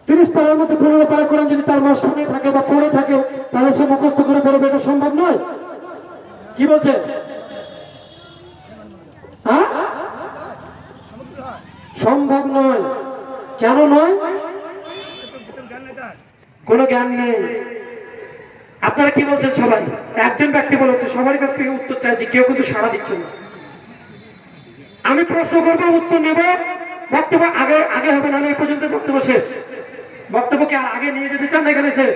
30 পারার মধ্যে 15 পারা কোরআন যদি তার মা শুনে থাকে বা পড়ে থাকে তাহলে সে মুখস্থ করে পড়বে, এটা সম্ভব নয়। কি বলছেন? হ্যাঁ, সম্ভব নয়। কেন নয়? কোনো জ্ঞান নেই। আপনারা কি বলছেন? সবাই, একজন ব্যক্তি বলেছে, সবার কাছ থেকে উত্তর চাইছি, কেউ কিন্তু সাড়া দিচ্ছেন না। আমি প্রশ্ন করবো, উত্তর নেব, বক্তব্য আগে আগে হবে, না এই পর্যন্ত বক্তব্য শেষ। বক্তব্যকে আর আগে নিয়ে যেতে চান না, এখানে শেষ।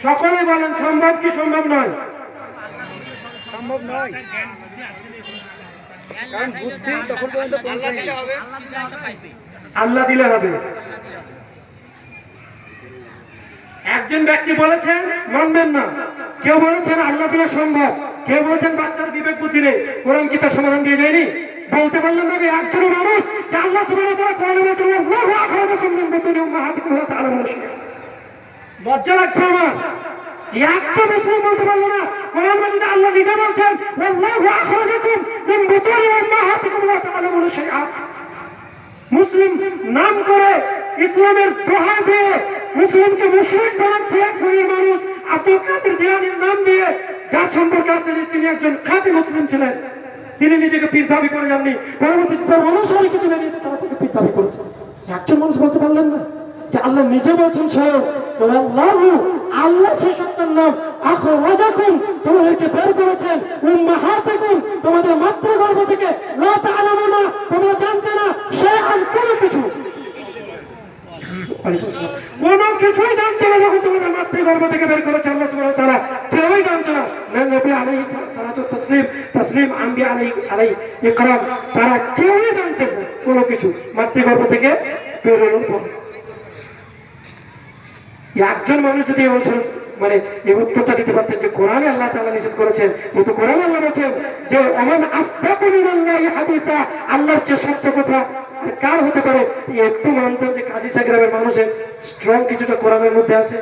সকলে বলেন সম্ভব কি সম্ভব নয়? সম্ভব নয়, কারণ বুদ্ধি তখন পর্যন্ত আল্লাহ দিলে হবে। একজন ব্যক্তি বলেছেন মানবেন না, কেউ বলেছেন আল্লাহ দিলে সম্ভব, কেউ বলেছেন বাচ্চার বিবেক বুদ্ধি নেই। কোরআন কি তার সমাধান দিয়ে যায়নি? বলতে পারলেন না একজনও মানুষ যে আল্লাহ সুবহানাহু ওয়া তাআলা কোরআনে বলেছেন আল্লাহু আখরাজাকুম মিন বুতুনি উম্মাহাতিকুম লা তা'লামুনা শাইআ। লজ্জা লাগছে আমার, একটা মুসলিম বলতে পারলো না কোরআন মাজিদে আল্লাহ নিজে বলছেন আল্লাহু আখরাজাকুম মিন বুতুনি উম্মাহাতিকুম লা তা'লামুনা শাইআ। মুসলিম নাম করে ইসলামের দোহাই দিয়ে মুসলিমকে মুশরিক বানাচ্ছে এক শ্রেণীর মানুষ আব্দুল কাদের জিলানীর নাম দিয়ে, যার সম্পর্কে আছে যে তিনি একজন খাঁটি মুসলিম ছিলেন। তিনি নিজেকে পীর দাবি করে যাননি, পরবর্তীতে তার অনুসারী কিছু বেরিয়েছে তারা তাকে পীর দাবি করেছে। একজন মানুষ বলতে পারলেন না যে আল্লাহ নিজে বলছেন স্বয়ং আল্লাহু, আল্লাহ সেই সত্তার নাম, আখরাজাকুম তোমাদেরকে বের করেছেন, উম্মাহাতিকুম তোমাদের মাতৃগর্ভ থেকে, লা তা'লামুনা তোমরা জানতে না, শাইআন কোনো কিছু, কোনো কিছুই জানতে না। যখন তোমাদের মাতৃগর্ভ থেকে বের করেছে আল্লাহ সুবহানাহু ওয়া তাআলা, কেউই জানতো না। নবী আলাইহিস সালাতু তাসলিম আম্বিয়া আলাইহি ইকরাম, তারা কেউই জানতেন না কোনো কিছু মাতৃগর্ভ থেকে বেরোনোর পর। একজন মানুষ যদি মানে এই উত্তরটা দিতে পারতেন যে কোরআনে আল্লাহ তাআলা নিষেধ করেছেন, যেহেতু কোরআনে আল্লাহ বলেছেন যে ওমান আসদাকু মিনাল্লাহি হাদিসা, আল্লাহর যে সত্য কথা আর কার হতে পারে, একটু মানতাম যে কাজী সাগরের মানুষের স্ট্রং কিছুটা কোরআনের মধ্যে আছে।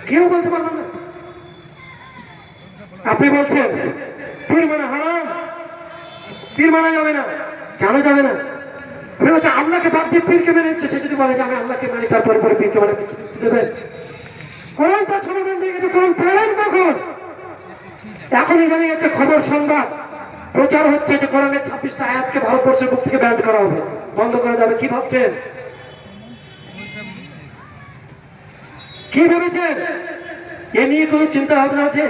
কেউ বলতে পারলাম না। আপনি বলছেন পীর মানা হারাম, পীর মানা যাবে না। কেন যাবে না? আপনি বলছেন আল্লাহকে বাদ দিয়ে পীরকে মেনে নিচ্ছে। সে যদি বলে যে আমি আল্লাহকে মানি তারপরে পরে পীরকে মানে, আপনি কি যুক্তি দেবেন? কোরআন তার সমাধান দিয়ে গেছে। কোরআন পড়েন কখন? এখন এখানে একটা খবর সংবাদ প্রচার হচ্ছে যে কোরআনের 26টা আয়াতকে ভারতবর্ষের বুক থেকে ব্যান করা হবে, বন্ধ করে যাবে। কি ভাবছেন? কি ভেবেছেন? এ নিয়ে কোনো চিন্তা ভাবনা আছে?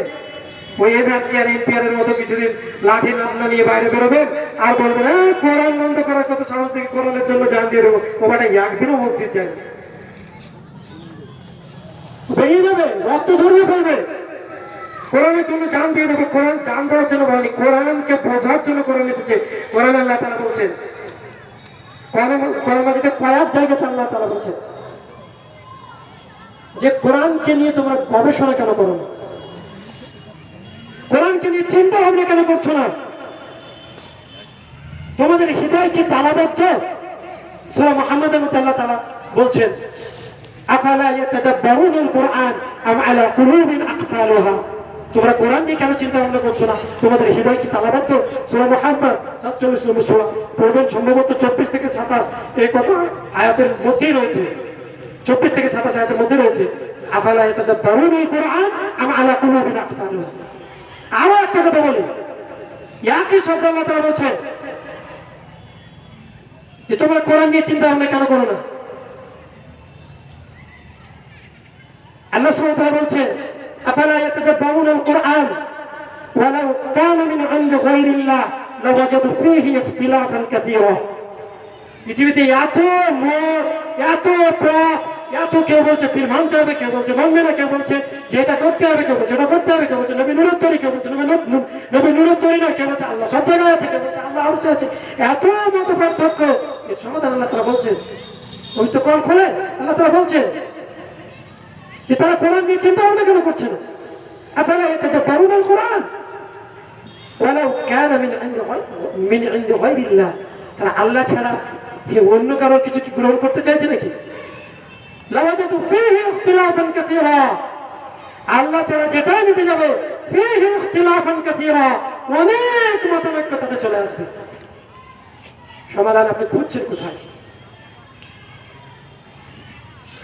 ওই এনআরসি আর এনপিআর এর মতো কিছুদিন লাঠি নামনা নিয়ে বাইরে বেরোবেন আর বলবেন হ্যাঁ কোরআন বন্ধ করার কত সাহস থেকে কোরআনের জন্য জান দিয়ে দেবো। ও বাটা একদিনও মসজিদ যায়নি, বেরিয়ে যাবে, রক্ত ঝরিয়ে ফেলবে। কোরআনের জন্য জান দিয়ে দেবো, কোরআন জান দেওয়ার জন্য বলেনি, কোরআনকে বোঝার জন্য কোরআন এসেছে। কোরআন আল্লাহ তাআলা বলছেন, কোরআন মাজিদে কয়েক জায়গাতে আল্লাহ তাআলা বলছেন যে কোরআনকে নিয়ে তোমরা গবেষণা কেন করো না, কোরআনকে নিয়ে চিন্তা ভাবনা কেন করছো না, তোমাদের হৃদয় কি তালাবদ্ধ? সূরা মুহাম্মাদের মধ্যে আল্লাহ তাআলা বলছেন, আফালা ইয়াতাদাব্বারুনাল কুরআন আম আলা কুলুবিন আকফালুহা, তোমরা কোরআন নিয়ে কেন চিন্তা ভাবনা করছো না, তোমাদের হৃদয় কি তালাবদ্ধ? সূরা মুহাম্মদ 47 নম্বর সূরা, পড়বেন সম্ভবত 24 থেকে 27 এই কথা আয়াতের মধ্যেই রয়েছে, 24 থেকে 27 আয়াতের মধ্যে রয়েছে, আফালা ইয়াতাদাব্বারুনাল কুরআন আম আলা কুলুবিন আকফালুহা। আরো একটা কথা বলি, একই শব্দ আল্লাহ তাআলা বলছেন যে তোমরা কোরআন নিয়ে চিন্তা ভাবনা কেন করো না। আল্লাহ সুবহানাহু ওয়া তাআলা বলছেন, আফালা ইয়াতাদাব্বারুনাল কুরআন ওয়ালাউ কানা মিন ইনদি গায়রিল্লাহ লাওয়াজাদু ফীহি ইখতিলাফান কাসীরা। পৃথিবীতে এত মত, এত পথ, এত কেউ বলছে পীর মানতে হবে, কেউ বলছে মানবে না, কেউ বলছে যে এটা করতে হবে, কেউ বলছে এটা করতে হবে, কেউ বলছে নবী নূরের তরি, কেউ বলছে নবী নূরের তরি না, কেউ বলছে আল্লাহ সব জায়গায় আছে, কেউ বলছে আল্লাহ আরশে আছে। এত মত পার্থক্য, এর সমাধান আল্লাহ তাআলা বলছেন, পবিত্র কোরআন খোলে আল্লাহ তাআলা বলছেন যে তারা কোরআন নিয়ে চিন্তা ভাবনা কেন করছে না। আফালা ইয়াতাদাব্বারুনাল কুরআন ওয়ালাউ কানা মিন ইনদি গায়রিল্লাহ, তারা আল্লাহ ছাড়া অন্য কারো কিছু কি গ্রহণ করতে চাইছে নাকি? লাওয়াজাদু ফীহি ইখতিলাফান কাসীরা, আল্লাহ ছাড়া যেটাই নিতে যাবে ফীহি ইখতিলাফান কাসীরা, অনেক মতানৈক্য তাতে চলে আসবে। সমাধান আপনি খুঁজছেন কোথায়?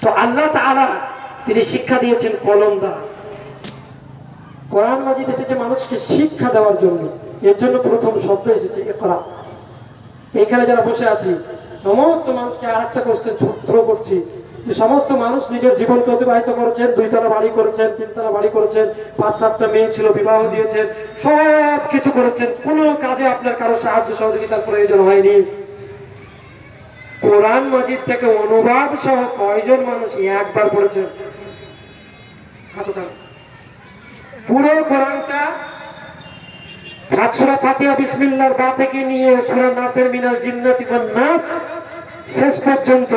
তো আল্লাহ তাআলা তিনি শিক্ষা দিয়েছেন কলম দ্বারা। কোরআন মাজিদ এসেছে মানুষকে শিক্ষা দেওয়ার জন্য, এর জন্য প্রথম শব্দ এসেছে ইকরা। এখানে যারা বসে আছি সমস্ত মানুষকে আর একটা কোশ্চেন থ্রো করছি, যে সমস্ত মানুষ নিজের জীবনকে অতিবাহিত করেছেন, 2 তলা বাড়ি করেছেন, 3 তলা বাড়ি করেছেন, 5-7টা মেয়ে ছিল বিবাহ দিয়েছেন, সব কিছু করেছেন, কোনো কাজে আপনার কারো সাহায্য সহযোগিতার প্রয়োজন হয়নি। কোরআন মাজিদ থেকে অনুবাদ সহ কয়জন মানুষ একবার পড়েছেন? হাত ওঠান। পুরো কোরআনটা সূরা ফাতিহা বিসমিল্লাহর বা থেকে নিয়ে সূরা নাসের মিনাল জিন্নাতি ওয়ান নাস শেষ পর্যন্ত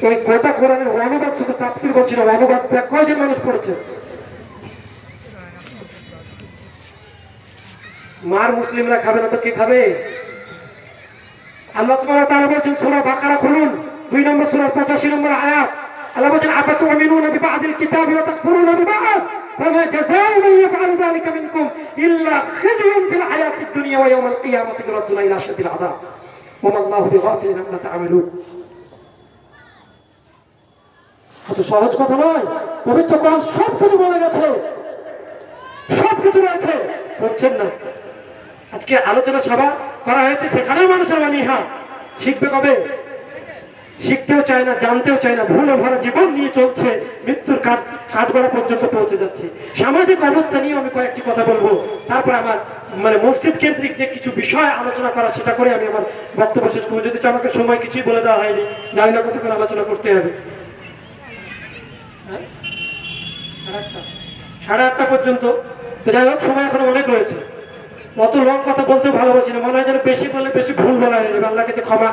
এই গোটা কোরআনের অনুবাদ, শুধু তাফসীর বলছি না, অনুবাদটা কয়জন মানুষ পড়েছে? মার মুসলিমরা খাবে না তো কে খাবে? আল্লাহ সুবহানাহু ওয়া তাআলা বলেন সূরা বাকারা খুলুন, 2 নম্বর সূরার 85 নম্বর আয়াত। আল্লাহ বলেন আফাতুমিনুনা বিবাদিল কিতাবি ওয়া তাকফুরুনা বিবাদ ফামা জাযাউ মান ইয়াফআলু যালিকা মিনকুম ইল্লা খিজয়ুন ফিল হায়াতিদ দুনিয়া ওয়া ইয়াওমাল কিয়ামাতি ইউরাদ্দুনা ইলা আশাদ্দিল আযাব ওয়া মাল্লাহু বিগাফিলিন আম্মা তা'মালুন। এত সহজ কথা নয়, পবিত্র কোরআন সব কিছু বলে গেছে, সব কিছু রয়েছে, পড়ছেন না। আজকে আলোচনা সভা করা হয়েছে, সেখানেও মানুষের অনীহা, শিখবে কবে? শিখতেও চায় না, জানতেও চায় না, ভুলে ভরা জীবন নিয়ে চলছে, মৃত্যুর কাঠগড়া পর্যন্ত পৌঁছে যাচ্ছে। সামাজিক অবস্থা নিয়ে আমি কয়েকটি কথা বলবো, তারপর আমার মসজিদ কেন্দ্রিক যে কিছু বিষয় আলোচনা করা সেটা করে আমি আমার বক্তব্য শেষ করবো। যদি আমাকে সময় কিছুই বলে দেওয়া হয়নি, জানি না কতক্ষণ আলোচনা করতে হবে। 8:30 পর্যন্ত। তো যাই হোক, সময় এখনো অনেক রয়েছে। অত লং কথা বলতে ভালোবাসি না, মনে হয় যেন বেশি বললে বেশি ভুল বলা হয়ে যাবে, আল্লাহকে যে ক্ষমা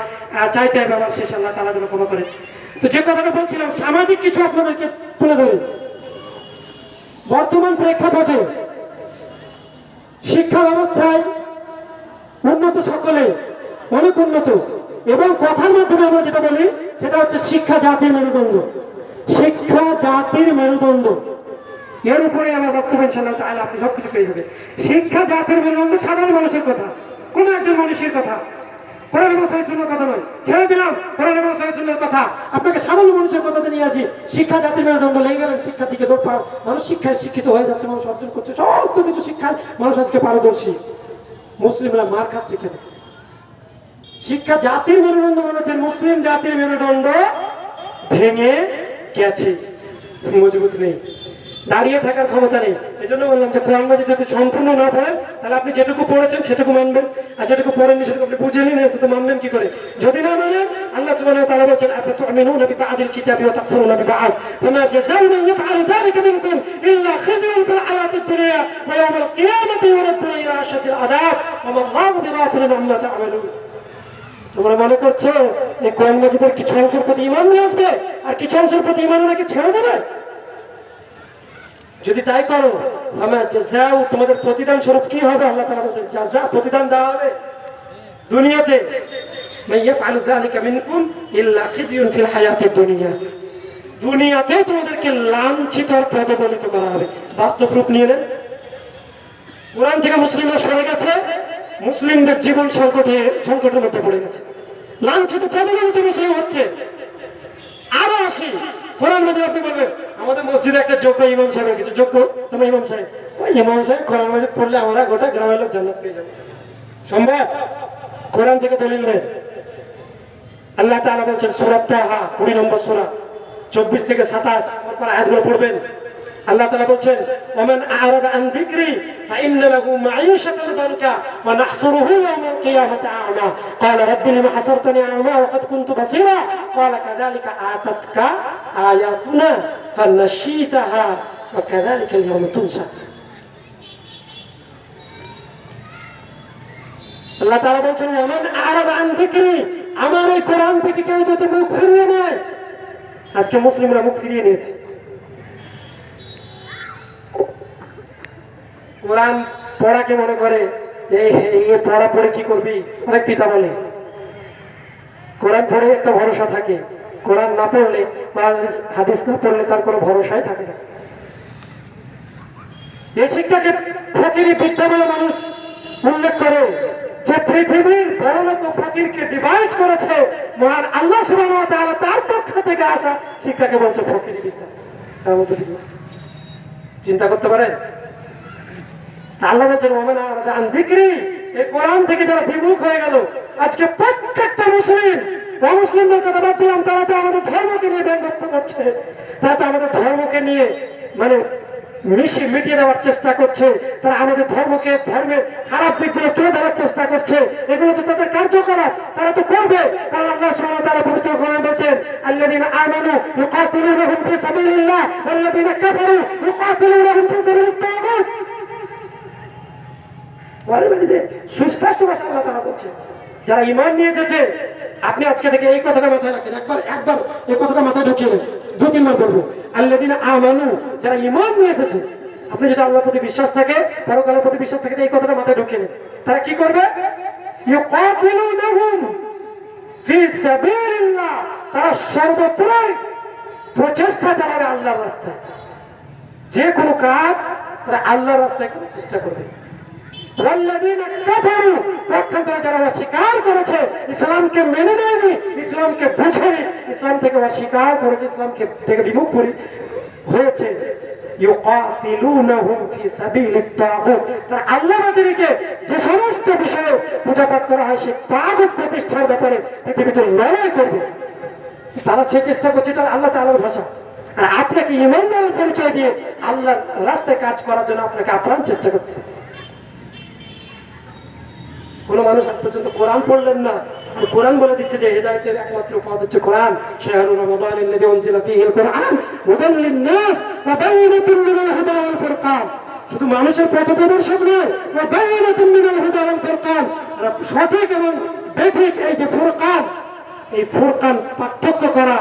চাইতে হবে আমার শেষ, আল্লাহ তাআলা যেন ক্ষমা করেন। তো যে কথাটা বলছিলাম, সামাজিক কিছু আপনাদেরকে তুলে ধরি। বর্তমান প্রেক্ষাপটে শিক্ষা ব্যবস্থায় উন্নত, সকলে অনেক উন্নত, এবং কথার মাধ্যমে আমরা যেটা বলি সেটা হচ্ছে শিক্ষা জাতির মেরুদণ্ড। শিক্ষা জাতির মেরুদণ্ড, এর উপরে আমার বক্তব্য ইনশাআল্লাহ তাআলা আপনি সবকিছু পেয়ে যাবেন। শিক্ষা জাতির মেরুদণ্ড সাধারণ মানুষের কথা, কোন একজন মানুষের কথা, কোরআন এবং সহিহ সুন্নাহর কথা নয়। ছেড়ে দিলাম কোরআন এবং সহিহ সুন্নাহর কথা, আপনাকে সাধারণ মানুষের কথাতে নিয়ে আসি। শিক্ষা জাতির মেরুদণ্ড, লেগে গেলেন শিক্ষার দিকে দৌড় পাড়, মানুষ শিক্ষায় শিক্ষিত হয়ে যাচ্ছে, মানুষ অর্জন করছে, সমস্ত কিছু শিক্ষায় মানুষ আজকে পারদর্শী। মুসলিমরা মার খাচ্ছে কেন? শিক্ষা জাতির মেরুদণ্ড বলেছেন, মুসলিম জাতির মেরুদণ্ড ভেঙে গেছে, মজবুত নেই। দাঁড়িয়ে থাকার ক্ষমতা নেই। এই জন্য বললাম যে কোরআন মাজিদ যদি সম্পূর্ণ না পড়েন তাহলে আপনি যেটুকু পড়েছেন সেটুকু মানবেন, আর যেটুকু পড়েননি সেটুকু আপনি বুঝে নিন, তো মানবেন কি করে? যদি না মানেন, আল্লাহ সুবহানাহু ওয়া তাআলা বলেছেন আফাতুমিনুনা বিবা'দিল কিতাবি ওয়া তাকফুরুনা বিবা'দ ফামা জাযাউ মান ইয়াফআলু যালিকা মিনকুম ইল্লা খিzyun ফিল হায়াতিদ দুনিয়া ওয়া ইয়াওমাল কিয়ামাতি ইউরাদুনা ইলা আশাদ্দিল আযাব ওয়া মা আল্লাহু বিগাফিলিন আম্মা তা'মালুন। তোমরা মনে করছো এই কোরআন মাজিদের কিছু অংশের প্রতি ঈমান নিয়ে আসবে আর কিছু অংশের প্রতি ঈমান নাকি ছেড়ে দেবে? যদি তাই করো, আমার জাযাউ তোমাদের প্রতিদান স্বরূপ কি হবে? আল্লাহ তাআলা বলেন জাযা প্রতিদান দেওয়া হবে দুনিয়াতে, মাইয়াফআলু যালিকা মিনকুম ইল্লা খিzyun ফিল হায়াতিদ দুনিয়া, দুনিয়াতে তোমাদেরকে লাঞ্ছিত আর পদদলিত করা হবে। বাস্তব রূপ নিয়ে নেন। কোরআন থেকে মুসলিমরা সরে গেছে, মুসলিমদের জীবন সংকটের মধ্যে পড়ে গেছে, লাঞ্ছিত পদদলিত মুসলিম হচ্ছে। আরো আসি কোরআন মাজিদ, আপনি বলবেন আমাদের মসজিদে একটা যোগ্য ইমাম সাহেব, কিছু যোগ্য তোমার ইমাম সাহেব, ওই ইমাম সাহেব কোরআন মাজিদ পড়লে আমরা গোটা গ্রামের লোক জান্নাত পেয়ে যাবো। সম্ভব? কোরআন থেকে দলিল নেই। আল্লাহ তাআলা বলছেন সূরা তাহা 20 নম্বর সূরা 24 থেকে 27 পর আয়াতগুলো পড়বেন। আল্লাহ তাআলা বলছেন ওমান আ'রাদা আন যিকরি ফাইন্না লাহু মাঈশাতান দানকা ওয়া নাহশুরুহু ইয়াওমাল কিয়ামাতি আ'মা ক্বালা রাব্বি লিমা হাসারতানি আ'মা ওয়া কাদ কুনতু বাসীরা ক্বালা কাযালিকা আতাতকা আয়াতুনা ফানাসীতাহা ওয়া কাযালিকা আল-ইয়াওমা তুনসা। আল্লাহ তাআলা বলছেন ওমান আ'রাদা আন যিকরি, আমার এই কোরআন থেকে কেউ যদি মুখ ফিরিয়ে নেয়, আজকে মুসলিমরা মুখ ফিরিয়ে নিয়েছে। কোরআন পড়াকে মনে করে যে এই পড়া পড়ে কি করবি, অনেক পিতা বলে। কোরআন পড়ে একটা ভরসা থাকে, কোরআন না পড়লে, কোরআন হাদিস না পড়লে তার কোনো ভরসাই থাকে না। এই শিক্ষাকে ফকিরি বিদ্যা বলে মানুষ উল্লেখ করে, যে পৃথিবীর বড় লোক ফকিরকে ডিভাইড করেছে মহান আল্লাহ সুবহানাহু ওয়া তাআলা, তার পক্ষ থেকে আসা শিক্ষাকে বলছে ফকিরি বিদ্যা। চিন্তা করতে পারেন? আল্লাহ বলছেন ওমান আ'রাদা আন যিকরি, এই কোরআন থেকে যারা বিমুখ হয়ে গেল, আজকে প্রত্যেকটা মুসলিম অমুসলিমদের কথা বাদ দিলাম, তারা তো আমাদের ধর্মকে নিয়ে ব্যঙ্গত্ব করছে, তারা তো আমাদের ধর্মকে নিয়ে মানে মিটিয়ে দেওয়ার চেষ্টা করছে, তারা আমাদের ধর্মকে, ধর্মের খারাপ দিকগুলো তুলে ধরার চেষ্টা করছে। এগুলো তো তাদের কার্যকলাপ, তারা তো করবে, কারণ আল্লাহ সুবহানাহু ওয়া তাআলা পবিত্র কোরআনে বলছেন আল্লাযীনা আমানু ইউকাতিলুনাহুম ফি সাবিলিল্লাহ ওয়াল্লাযীনা কাফারু ইউকাতিলুনাহুম ফি সাবিলিত তাগুত। সুস্পষ্ট ভাষা আল্লাহ তাআলা বলছে যারা ঈমান নিয়ে এসেছে, আপনি আজকে থেকে এই কথাটা মাথায় রাখেন, একবার এই কথাটা মাথায় ঢুকিয়ে নেন, 2-3 বার বলবো আল্লাযীনা আমানু, যারা ঈমান নিয়ে এসেছে। আপনি যদি আল্লাহর প্রতি বিশ্বাস থাকে, পরকালের প্রতি বিশ্বাস থাকে, এই কথাটা মাথায় ঢুকিয়ে নেন। তারা কি করবে? ইউকাতিলুনাহুম ফি সাবিলিল্লাহ, তারা সর্বপ্রকার প্রচেষ্টা চালাবে আল্লাহর রাস্তায়, যে কোনো কাজ তারা আল্লাহর রাস্তায় করার চেষ্টা করবে। ওয়াল্লাযীনা কাফারু, পক্ষান্তরে যারা অস্বীকার করেছে, ইসলামকে মেনে নেয়নি, ইসলামকে বুঝেনি, ইসলাম থেকে অস্বীকার করেছে, ইসলামকে থেকে বিমুখ হয়েছে, ইউকাতিলুনাহুম ফি সাবিলিত তাগুত, তারা আল্লাহবাদীকে যে সমস্ত বিষয়ে পূজাপাঠ করা হয় সেই তাগুত প্রতিষ্ঠার ব্যাপারে পৃথিবীতে লড়াই করবে। তারা সে চেষ্টা করছে, এটা আল্লাহ তাআলার ভাষা। আর আপনাকে ঈমানদারের পরিচয় দিয়ে আল্লাহর রাস্তায় কাজ করার জন্য আপনাকে আপ্রাণ চেষ্টা করতে হবে। কোন মানুষ আজ পর্যন্ত কোরআন পড়লেন না, আর কোরআন বলে দিচ্ছে যে হেদায়েতের একমাত্র পথ হচ্ছে কোরআন। শাহরু রমাদানিল্লাযী উনজিলা ফীহিল কুরআন হুদাল লিন-নাস ওয়া বায়িনাতুন মিনাল হুদা ওয়াল ফুরকান, শুধু মানুষের পথপ্রদর্শক নয়, ওয়া বায়িনাতুন মিনাল হুদা ওয়াল ফুরকান, সঠিক এবং বেঠিক এই যে ফুরকান, এই ফুরকান পার্থক্য করা,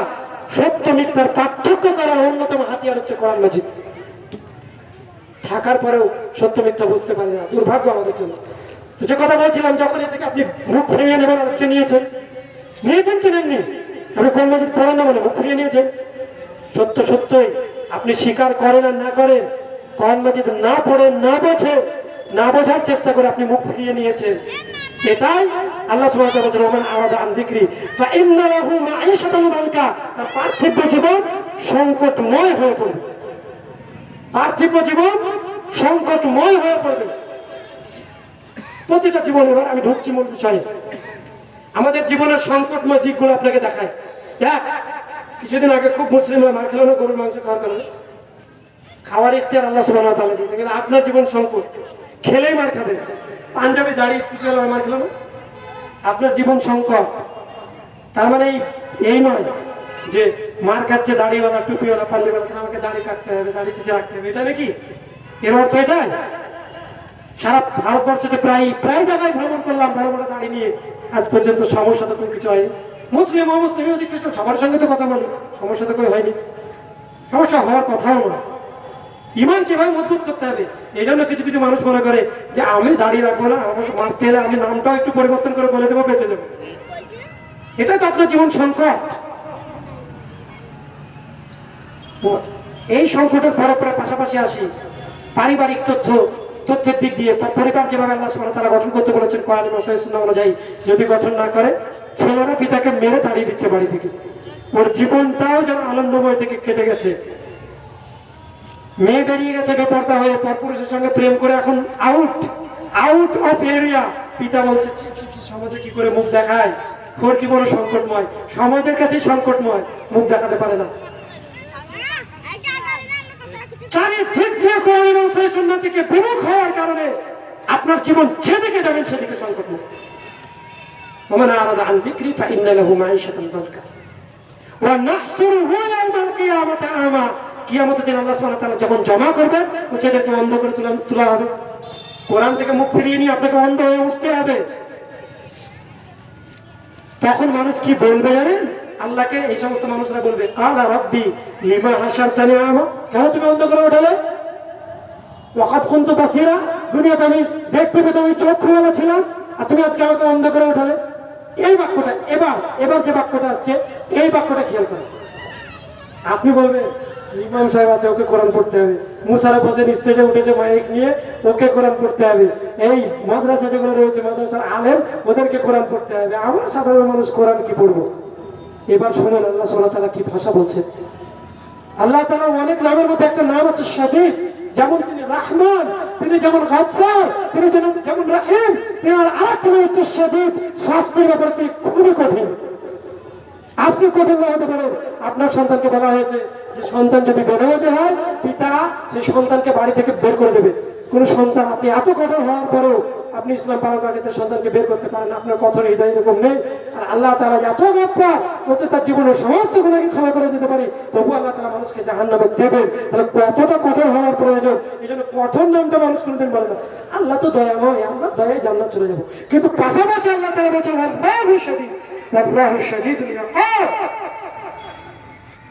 সত্য মিথ্যার পার্থক্য করার অন্যতম হাতিয়ার হচ্ছে কোরআন মাজিদ। থাকার পরেও সত্য মিথ্যা বুঝতে পারে না, দুর্ভাগ্য আমাদের জন্য। তো যে কথা বলছিলাম, যখন এ থেকে আপনি মুখ ফিরিয়ে নেবেন, আজকে নিয়েছেন কি নেননি? আপনি কোরআন মাজিদ পড়েন না বলে মুখ ফিরিয়ে নিয়েছেন। সত্য সত্যই আপনি স্বীকার করেন আর না করেন, কোরআন মাজিদ না পড়েন, না বোঝে, না বোঝার চেষ্টা করে আপনি মুখ ফিরিয়ে নিয়েছেন। এটাই আল্লাহ সুবহানাহু ওয়া তাআলা বলেন ওমান আ'রাদা আন যিকরি ফাইন্না লাহু মাঈশাতান দানকা, তার পার্থিব জীবন সংকটময় হয়ে পড়বে, পার্থিব জীবন সংকটময় হয়ে পড়বে। প্রতিটা জীবন, এবার আমি ঢুকছি মূল বিষয়ে। আমাদের জীবনের সংকটময় দিকগুলো আপনাকে দেখায়। কিছুদিন আগে খুব মুসলিমরা মার খেল না গরুর মাংস খাওয়ার কারণে, খাওয়ার ইখতিয়ার আল্লাহ সুবহানাহু ওয়া তাআলা দিয়েছে, কিন্তু আপনার জীবন সংকট, খেলেই মার খাবেন। পাঞ্জাবি দাড়ি টুপিওয়ালা মার খেলো না, আপনার জীবন সংকট। তার মানে এই নয় যে মার খাচ্ছে দাড়িওয়ালা টুপিওয়ালা পাঞ্জাবিওয়ালা, আমাকে দাড়ি কাটতে হবে, দাড়ি চুচে রাখতে হবে, এটা নাকি এর অর্থ এটাই? সারা ভারতবর্ষতে প্রায় জায়গায় ভ্রমণ করলাম বড় বড় দাড়ি নিয়ে, আজ পর্যন্ত সমস্যা তো কোনো কিছু হয়নি। মুসলিম অমুসলিম ইহুদি খ্রিস্টান সবার সঙ্গে তো কথা বলি, সমস্যা তো কোনো হয়নি, সমস্যা হওয়ার কথাও নয়। ইমান কিভাবে মজবুত করতে হবে, এই জন্য কিছু কিছু মানুষ মনে করে যে আমি দাঁড়িয়ে রাখবো না, আমাকে মারতে হলে আমি নামটাও একটু পরিবর্তন করে বলে দেবো, বেঁচে দেবো। এটা তো আপনার জীবন সংকট। এই সংকটের পরে পাশাপাশি আসি পারিবারিক তথ্যের দিক দিয়ে। পরিবার যেভাবে আল্লাহ সুবহানাহু ওয়া তাআলা গঠন করতে বলেছেন কোরআন এবং সহিহ সুন্নাহ অনুযায়ী, যদি গঠন না করে ছেলেরা পিতাকে মেরে তাড়িয়ে দিচ্ছে বাড়ি থেকে, ওর জীবনটাও যেন আনন্দময় থেকে কেটে গেছে। মেয়ে বেরিয়ে গেছে বেপরদা হয়ে, পরপুরুষের সঙ্গে প্রেম করে এখন আউট অফ এরিয়া। পিতা বলছে সমাজে কি করে মুখ দেখায়, ওর জীবনও সংকটময়, সমাজের কাছে সংকটময়, মুখ দেখাতে পারে না। চারিদিক দিয়ে কোরআন এবং সহিহ সুন্নাহ থেকে বিমুখ হওয়ার কারণে আপনার জীবন যেদিকে যাবেন সেদিকে সংকটময়। ওমান আরাদা আন যিকরি ফাইন্না লাহু মাঈশাতান দানকা ওয়া নাহশুরুহু ইয়াওমাল কিয়ামাতি আমা। কিয়ামতের দিন আল্লাহ সুবহানাহু ওয়া তাআলা যখন জমা করবেন, ছেলেকে অন্ধ করে তোলা হবে। কোরআন থেকে মুখ ফিরিয়ে নিয়ে আপনাকে অন্ধ হয়ে উঠতে হবে। তখন মানুষ কি বলবে জানেন? আল্লাহকে এই সমস্ত মানুষরা বলবে, কালা রাব্বি লিমা হাশারতানি আমা, কেন তুমি অন্ধ করে ওঠালে? ওয়াকাদ কুনতু বাসীরা, দুনিয়াতে আমি দেখতে পেতাম, আমি চক্ষুওয়ালা ছিলাম, আর তুমি আজকে আমাকে অন্ধ করে ওঠালে। এই বাক্যটা এবার যে বাক্যটা আসছে, এই বাক্যটা খেয়াল করো। আপনি বলবেন ইমাম সাহেব আছে, ওকে কোরআন পড়তে হবে। মুশারফ হোসেন স্টেজে উঠেছে মাইক নিয়ে, ওকে কোরআন পড়তে হবে। এই মাদ্রাসা যেগুলো রয়েছে, মাদ্রাসার আলেম, ওদেরকে কোরআন পড়তে হবে। আমরা সাধারণ মানুষ কোরআন কি পড়বো? এবার শুনুন আল্লাহ সুবহানাহু ওয়া তাআলা কি ভাষা বলছেন। আল্লাহ তাআলার অনেক নামের মধ্যে একটা নাম আছে শাদীদ। যেমন তিনি রহমান, তিনি যেমন গফফার, তিনি যেমন রহিম, তিনি আরেকটা নাম হচ্ছে শাদীদ। শাস্তির ব্যাপারে তিনি খুবই কঠিন। আপনি কঠিন না হতে পারেন। আপনার সন্তানকে বলা হয়েছে যে সন্তান যদি বেনামাজি হয়, পিতা সেই সন্তানকে বাড়ি থেকে বের করে দেবে। কোন সন্তান, আপনি এত কঠোর হওয়ার পরেও আপনি ইসলাম পালন করতে সন্তানকে বের করতে পারেন না, আপনার কঠোর হৃদয় এরকম নেই। আর আল্লাহ তাআলা এত গফফার হচ্ছে, তার জীবনের সমস্ত গুনাহকে ক্ষমা করে দিতে পারি, তবু আল্লাহ তাআলা মানুষকে জাহান্নামে দেবেন। তাহলে কতটা কঠোর হওয়ার প্রয়োজন। এই জন্য কঠোর নামটা মানুষ কোনোদিন বলে না। আল্লাহ তো দয়াময়, আল্লাহ দয়ায় জান্নাত চলে যাবো। কিন্তু পাশাপাশি আল্লাহ তাআলা বলছেন আল্লাহু শাদীদ, আল্লাহু শাদীদুল ইকাব।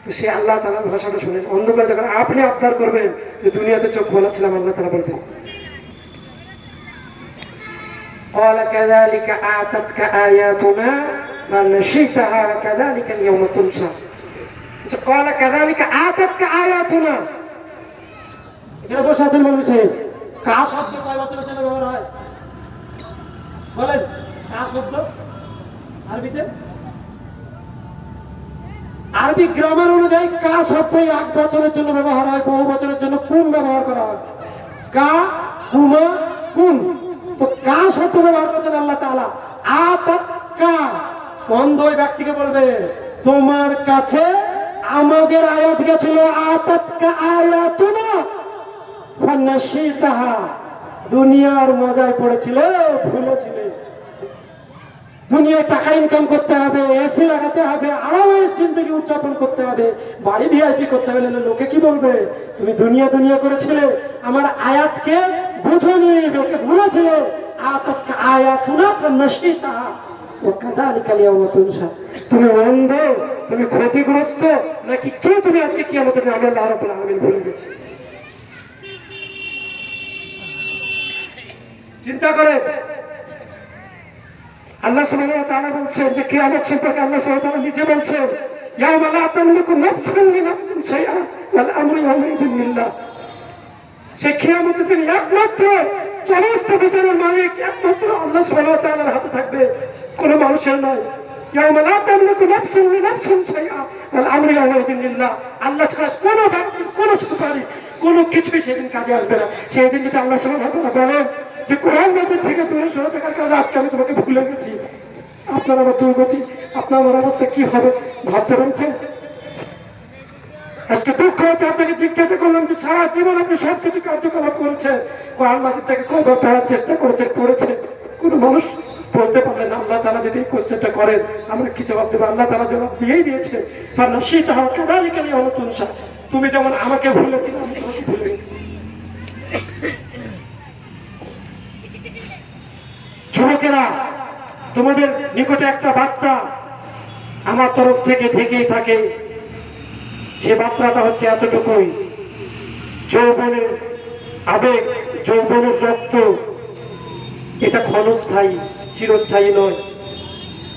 তো সে আল্লাহ তাআলার ভাষাটা শুনেন। অন্ধকার যখন আপনি আবদার করবেন যে দুনিয়াতে চোখ খোলা ছিলাম, আল্লাহ তাআলা বলবেন قال كذلك آتتك آياتنا فنسيتها وكذلك اليوم تنسى। قال كذلك آتتك آياتنا, এখানে বসে আছেন বলছে কা শব্দ কয় বছরের জন্য ব্যবহার হয় বলেন? কা শব্দ আরবিতে, আরবি গ্রামার অনুযায়ী কা শব্দ 1 বছরের জন্য ব্যবহার হয়, বহু বছরের জন্য কুন ব্যবহার করা হয়। কা, কুমা, কুন। তো কা শব্দ ব্যবহার করছেন আল্লাহ তাআলা। আতাতকা, অন্ধ ব্যক্তিকে বলবেন তোমার কাছে আমাদের আয়াত গেছিল। আতাতকা আয়াতুনা ফানাসিতাহা, দুনিয়ার মজায় পড়েছিলে, ভুলেছিলে। দুনিয়ায় টাকা ইনকাম করতে হবে, এসি লাগাতে হবে, আরামায়েশ জিন্দেগি উদযাপন করতে হবে, বাড়ি ভিআইপি করতে হবে, না লোকে কি বলবে? তুমি দুনিয়া করেছিলে, আমার আয়াতকে বুঝোনি, ওকে ভুলেছিলে। আতাতকা আয়াতুনা ফানাসিতাহা ওয়া কাযালিকা আল-ইয়াওমা তুনসা। তুমি অন্ধ, তুমি ক্ষতিগ্রস্ত, নাকি কি তুমি আজকে কিয়ামতের দিন আমি আল্লাহ রাব্বুল আলামিন ভুলে গেছি? চিন্তা করে আল্লাহ সুবহানাহু ওয়া তাআলা বলছেন যে কিয়ামত সম্পর্কে আল্লাহ সুবহানাহু ওয়া তাআলা নিজে বলছেন, ইয়াওমা লা তামলিকু নাফসুন লিনাফসিন শাইআ ওয়াল আমরু ইয়াওমাইযিন লিল্লাহ। সেই কিয়ামতের দিন একমাত্র সমস্ত বিচারের মালিক একমাত্র আল্লাহ সুবহানাহু ওয়া তাআলার হাতে থাকবে, কোনো মানুষের নয়। ইয়াওমা লা তামলিকু নাফসুন লিনাফসিন শাইআ ওয়াল আমরু ইয়াওমাইযিন লিল্লাহ। আল্লাহ ছাড়া কোনো ব্যক্তির কোনো সুপারিশ, কোনো কিছুই সেদিন কাজে আসবে না। সেই দিন যদি আল্লাহ সুবহানাহু ওয়া তাআলা বলেন যে কোরআন মাজিদ থেকে দূরে সরে থাকার কারণে আজকে আমি তোমাকে ভুলে গেছি, আপনার আমার দুর্গতি, আপনার আমার অবস্থা কি হবে ভাবতে পেরেছেন? আজকে দুঃখ হচ্ছে, আপনাকে জিজ্ঞাসা করলাম যে সারা জীবন আপনি সবকিছু কার্যকলাপ করেছেন, কোরআন মাজিদটাকে কয়বার পড়ার চেষ্টা করেছেন, পড়েছেন, কোনো মানুষ বলতে পারলেন না। আল্লাহ তাআলা যদি এই কোশ্চেনটা করেন আমরা কি জবাব দেবো? আল্লাহ তাআলা জবাব দিয়েই দিয়েছেন, ফানাসিতা ওয়া কাযালিকা ইয়াউমা তুনসা। তুমি যেমন আমাকে ভুলেছিলে আমি তোমাকে ভুলে গেছি। যুবকেরা, তোমাদের নিকটে একটা বার্তা আমার তরফ থেকে থেকেই থাকে। সে বার্তাটা হচ্ছে এতটুকুই, যৌবনের আবেগ, যৌবনের রক্ত এটা ক্ষণস্থায়ী, চিরস্থায়ী নয়।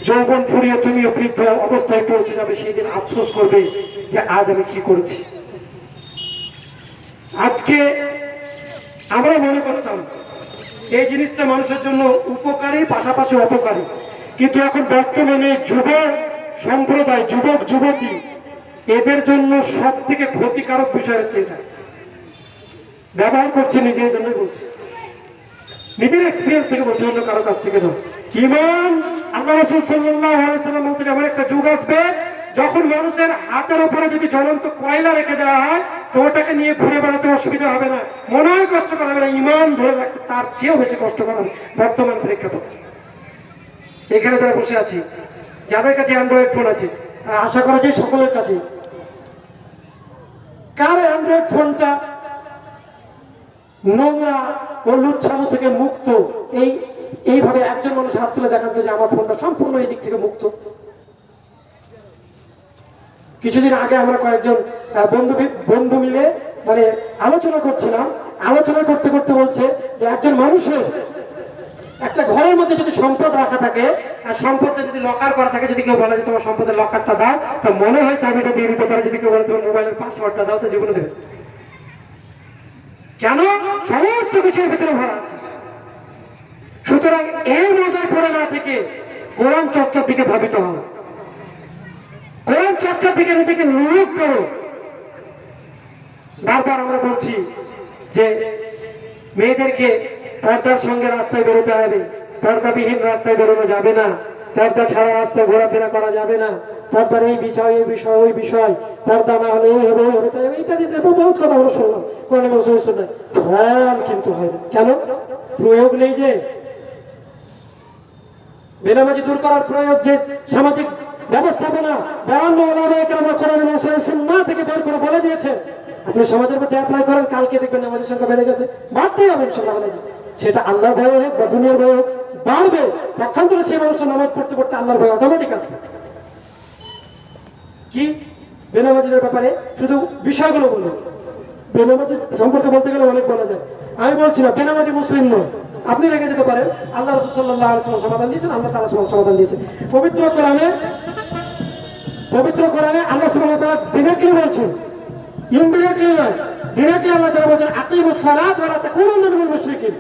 যৌবন ফুরিয়ে তুমিও বৃদ্ধ অবস্থায় পৌঁছে যাবে, সেই দিন আফসোস করবে যে আজ আমি কি করেছি। আজকে আমরা মনে করতাম এই জিনিসটা মানুষের জন্য উপকারী, পাশাপাশি অপকারী, কিন্তু এখন বর্তমানে যুব সম্প্রদায়, যুবক যুবতী, এদের জন্য সব থেকে ক্ষতিকারক বিষয় হচ্ছে এটা। ব্যবহার করছে নিজের জন্যই বলছি, নিজের এক্সপিরিয়েন্স থেকে বলছি, অন্য কারো কাছ থেকে নয়। ইমান, আল্লাহ রাসূল সাল্লাল্লাহু আলাইহি সাল্লাম বলতেন এমন একটা যুগ আসবে যখন মানুষের হাতের উপরে যদি জ্বলন্ত কয়লা রেখে দেওয়া হয় তো ওটাকে নিয়ে ঘুরে বেড়াতে অসুবিধা হবে না, মনে হয় কষ্ট করা হবে না, ইমান ধরে রাখতে তার চেয়েও বেশি কষ্ট করা হবে বর্তমান প্রেক্ষাপট। এখানে যারা বসে আছি, যাদের কাছে অ্যান্ড্রয়েড ফোন আছে, আশা করা যায় সকলের কাছে, কার অ্যান্ড্রয়েড ফোনটা নোংরা ও লুচ্ছামো থেকে মুক্ত? এইভাবে একজন মানুষ হাত তুলে দেখান তো যে আমার ফোনটা সম্পূর্ণ এই দিক থেকে মুক্ত। কিছুদিন আগে আমরা কয়েকজন বন্ধু মিলে মানে আলোচনা করছিলাম, আলোচনা করতে করতে বলছে যে একজন মানুষের একটা ঘরের মধ্যে যদি সম্পদ রাখা থাকে আর সম্পদটা যদি লকার করা থাকে, যদি কেউ বলে যে তোমার সম্পদের লকারটা দাও, তো মনে হয় চাবিটা দিয়ে দিতে পারে। যদি কেউ বলে তোমার মোবাইলের পাসওয়ার্ডটা দাও, তো জীবনে দেবে। কেন? সমস্ত কিছুর ভিতরে ভরা আছে। সুতরাং এই মজায় পড়ে না থেকে কোরআন চর্চার দিকে ধাবিত হও, কোরআন চর্চার দিকে নিজেকে নিয়োগ করো। বারবার আমরা বলছি যে মেয়েদেরকে পর্দার সঙ্গে রাস্তায় বেরোতে হবে, পর্দাবিহীন রাস্তায় বেরোনো যাবে না, পর্দা ছাড়া রাস্তায় ঘোরাফেরা করা যাবে না, পর্দার এই বিষয়, এই বিষয়, ওই বিষয়, পর্দা না হলে এই হবে, ওই হবে, তাই ইত্যাদি বহুত কথা আমরা শুনলাম। কোরআনে বলছে ফল কিন্তু হয় না। কেন? প্রয়োগ নেই। যে বেনামাজি দূর করার প্রয়োগ, যে সামাজিক ব্যবস্থাপনা, বায়ান্ন ওলামায়ে কেরাম কোরআন এবং সুন্নাহ থেকে বের করে বলে দিয়েছে, আপনি সমাজের মধ্যে অ্যাপ্লাই করেন, কালকে দেখবেন নামাজের সংখ্যা বেড়ে গেছে, বাড়তেই হবে ইনশাআল্লাহ। সেটা আল্লাহর ভয় হোক বা দুনিয়ার ভয় হোক, বাড়বে। পক্ষান্তরে সেই মানুষটা নামাজ পড়তে পড়তে আল্লাহর ভয় অটোমেটিক আসবে। কি বেনামাজিদের ব্যাপারে শুধু বিষয়গুলো বলুন, বেনামাজি সম্পর্কে বলতে গেলে অনেক বলা যায়। আমি বলছি না বেনামাজি মুসলিম নয়, আপনি রেখে যেতে পারেন। আল্লাহ রাসূল সাল্লাল্লাহু আলাইহি ওয়াসাল্লাম সমাধান দিয়েছেন, আল্লাহ তাআলা সমাধান দিয়েছেন। পবিত্র কোরআনে আল্লাহ সুবহানাহু ওয়া তাআলা ডিরেক্টলি বলছেন, ইনডিরেক্টলি নয়, ডিরেক্টলি আল্লাহ তাআলা বলছেন আকিমুস সালাত ওয়া লা তাকুনুনা মিনাল মুশরিকিন।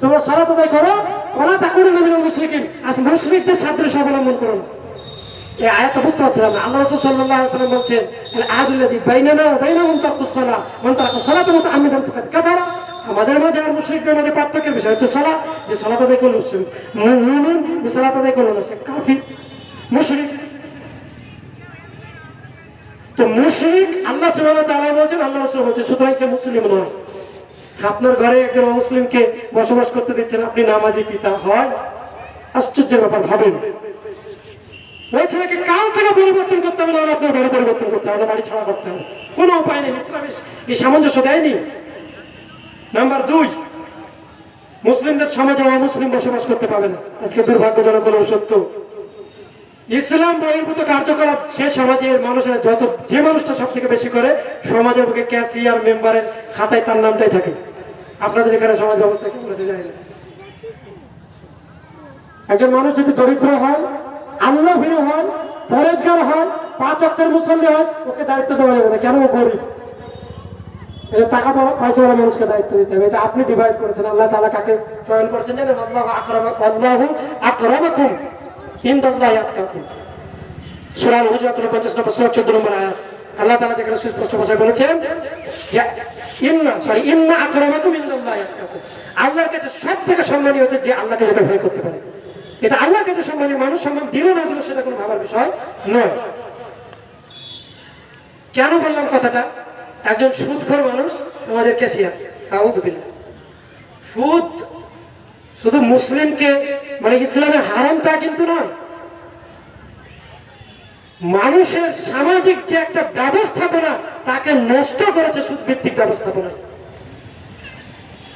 তোমরা সালাত আদায় করো, ওয়া লা তাকুনুনা মিনাল মুশরিকিন, আর মুশরিকদের সাদৃশ্য অবলম্বন করো না। এই আয়াতটা বুঝতে পারছিলাম না। আল্লাহ রাসূল সাল্লাল্লাহু আলাইহি ওয়াসাল্লাম বলছেন আল আহাদুল্লাযী বাইনানা ওয়া বাইনাহুম তারকুস সালাহ মান তারাকা সালাতা মুতাআম্মিদান ফাকাদ কাফারা। আমাদের মাঝে আর মুশরিকদের মাঝে পার্থক্যের বিষয় হচ্ছে সালাত। যে সালাত আদায় করলো সে মুমিন, যে সালাত আদায় করলো না সে কাফির, মুশরিক। তো মুশরিক আল্লাহ সুবহানাহু ওয়া তাআলা বলেছেন, আল্লাহ রাসূল বলেছেন, সুতরাং সে মুসলিম নয়। আপনার ঘরে একজন অমুসলিমকে বসবাস করতে দিচ্ছেন, আপনি নামাজি পিতা হয়, আশ্চর্যের ব্যাপার। ভাবেন ওই ছেলেকে কাল থেকে পরিবর্তন করতে হবে, না আপনার ঘরে পরিবর্তন করতে হবে, বাড়ি ছাড়া করতে হবে, কোনো উপায় নেই। ইসলাম এই সামঞ্জস্য দেয়নি। নাম্বার 2, মুসলিমদের সমাজে অমুসলিম বসবাস করতে পাবে না। আজকে দুর্ভাগ্যজনক হলেও সত্য, ইসলাম বহির্ভূত কার্যকলাপ সে সমাজের মানুষের যে মানুষটা সব থেকে বেশি করে, সমাজের বুকে ক্যাশিয়ার মেম্বারের খাতায় তার নামটাই থাকে। আপনাদের এখানে সমাজ ব্যবস্থা কেমন আছে জানি না। একজন মানুষ যদি দরিদ্র হয়, আল্লাহ ভীরু হয়, পরেজগার হয়, 5 ওয়াক্তের মুসল্লি হয়, ওকে দায়িত্ব দেওয়া যাবে না। কেন? ও গরিব। এটা টাকা পয়সাওয়ালা মানুষকে দায়িত্ব দিতে হবে। এটা আপনি ডিভাইড করেছেন। আল্লাহ তাআলা কাকে চয়ন করেছেন জানেন? আল্লাহু আকরামাকুম ইনদাল্লাহি আতকাকুম। সূরা আল-হুজুরাত 50 নম্বর সূরা 14 নম্বর আয়াত। আল্লাহ তাআলা যেখানে সুস্পষ্ট ভাষায় বলেছেন যে ইন্না আকরামাকুম ইনদাল্লাহি আতকাকুম। আল্লাহর কাছে সবথেকে সম্মানীয় হচ্ছে যে আল্লাহকে যত ভয় করতে পারে। এটা আল্লাহর কাছে সম্মানীয়। মানুষ সম্মান দিল না দিল সেটা কোনো ভাবার বিষয় নয়। কেন বললাম কথাটা? একজন সুদখোর মানুষ সমাজের ক্যাশিয়ার, আউযুবিল্লাহ। সুদ শুধু মুসলিমকে মানে ইসলামে হারাম তা কিন্তু নয়, মানুষের সামাজিক যে একটা ব্যবস্থাপনা তাকে নষ্ট করেছে সুদ ভিত্তিক ব্যবস্থাপনায়,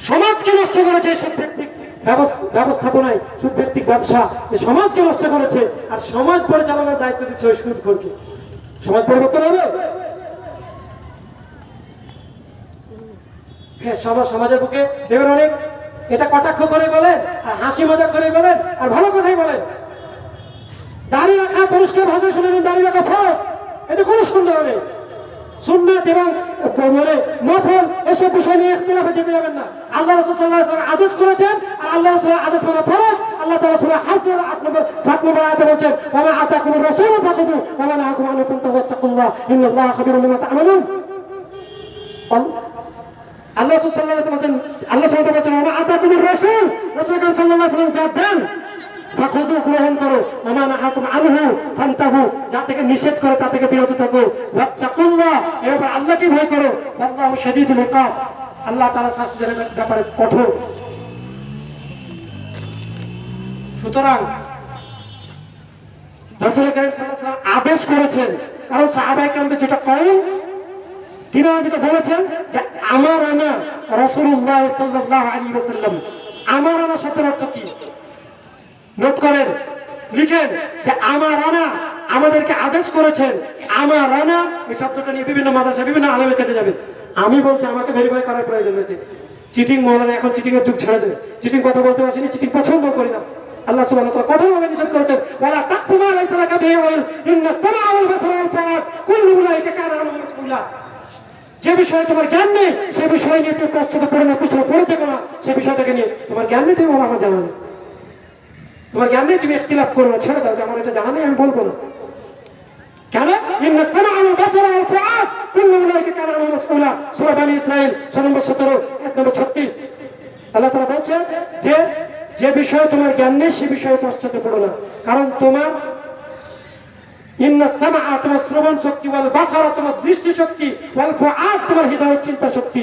সমাজকে নষ্ট করেছে সুদ ভিত্তিক ব্যবস্থাপনায়, সুদ ভিত্তিক ব্যবসা যে সমাজকে নষ্ট করেছে, আর সমাজ পরিচালনার দায়িত্ব দিচ্ছে ওই সুদখোরকে। সমাজ পরিবর্তন হবে? হ্যাঁ, সমাজের বুকে দেখবেন অনেক এটা কটাক্ষ করে বলেন, আর হাসি মজাক করে বলেন, আর ভালো কথাই বলেন। দাড়ি রাখা, পরিষ্কার ভাষা শুনেন, দাড়ি রাখা ফরজ, এতে কোনো সন্দেহ নেই। সুন্নাত এবং মানে নফল এসব বিষয় নিয়ে ইখতিলাফে যেতে যাবেন না। আল্লাহ রাসূল সাল্লাল্লাহু আলাইহি ওয়াসাল্লাম আদেশ করেছেন, আর আল্লাহ রাসূলের আদেশ মানা ফরজ। আল্লাহ তাআলা সূরা হাসর 7 নম্বর আয়াতে বলেন, ওয়া মা আতাকুমুর রাসূলু ফাখুযু ওয়া মা নাহাকুম আনহু ফান্তাহু ওয়াত্তাকুল্লাহ ইন্নাল্লাহা খাবীরুম বিমা তা'মালুন। আল্লাহ রাসূল সাল্লাল্লাহু আলাইহি ওয়াসাল্লাম বলেন, আল্লাহ সুবহানাহু ওয়া তাআলা ওয়া মা আতাকুমুর রাসূল, রাসূল সাল্লাল্লাহু আলাইহি ওয়াসাল্লাম যা দেন ফাখুযু গ্রহণ করো, ওয়া মা নাহাকুম আনহু ফান্তাহু যা থেকে নিষেধ করে তা থেকে বিরত থাকো, ওয়াত্তাকুল্লাহ এবার আল্লাহকে ভয় করো, আল্লাহু শাদীদুল ইকাব আল্লাহ তাআলা শাস্তির ব্যাপারে কঠোর। সুতরাং রাসূল কারীম সাল্লাল্লাহু আলাইহি ওয়াসাল্লাম আদেশ করেছেন, কারণ সাহাবায়ে কেরামদের যেটা কওম, তিনারা যেটা বলেছেন যে আমার আনা রাসূলুল্লাহ সাল্লাল্লাহু আলাইহি ওয়াসাল্লাম। আমার আনা শব্দের অর্থ কি? নোট করেন, লিখেন যে আমার আনা আমাদেরকে আদেশ করেছেন। আমার আনা এই শব্দটা নিয়ে বিভিন্ন মাদ্রাসা বিভিন্ন আলেমের কাছে যাবেন। আমি বলছি আমাকে ভেরিফাই করার প্রয়োজন রয়েছে। চিটিং মৌলানা এখন চিটিং এর যুগ ছেড়ে দেন, চিটিং কথা বলতে আসেনি, চিটিং পছন্দ করি না। আল্লাহ সুবহানাহু ওয়া তাআলা কঠোরভাবে নিষেধ করেছেন, ওয়ালা তাকফু মা লাইসা লাকা বিহি ইলম ইন্নাস সামআ ওয়াল বাসারা ওয়াল ফুআদ কুল্লু উলাইকা কানা আনহু মাসউলা। যে বিষয়ে তোমার জ্ঞান নেই সে বিষয় নিয়ে তুমি পশ্চাতে পড়ে না, পিছনে পড়ে থেকো না। সেই বিষয়টাকে নিয়ে তোমার জ্ঞান নেই, তুমি বলো আমার জানা নেই। তোমার জ্ঞান নেই, তুমি ইখতিলাফ করো না, ছেড়ে দাও যে আমার এটা জানা নেই, আমি বলবো না। কেন? ইন্নাস সামআ ওয়াল বাসারা ওয়াল ফুআদ কুল্লু উলাইকা কানা আনহু মাসউলা। সূরা বনী ইসরাঈল 6 নম্বর 17 1 নম্বর 36 আল্লাহ তাআলা বলেছেন যে যে বিষয়ে তোমার জ্ঞান নেই সে বিষয়ে পশ্চাতে পড়ো না, কারণ তোমার ইন্নাস সামআ তোমার শ্রবণ শক্তি, ওয়াল বাসারা তোমার দৃষ্টি শক্তি, ওয়াল ফুআদ তোমার হৃদয়ের চিন্তা শক্তি,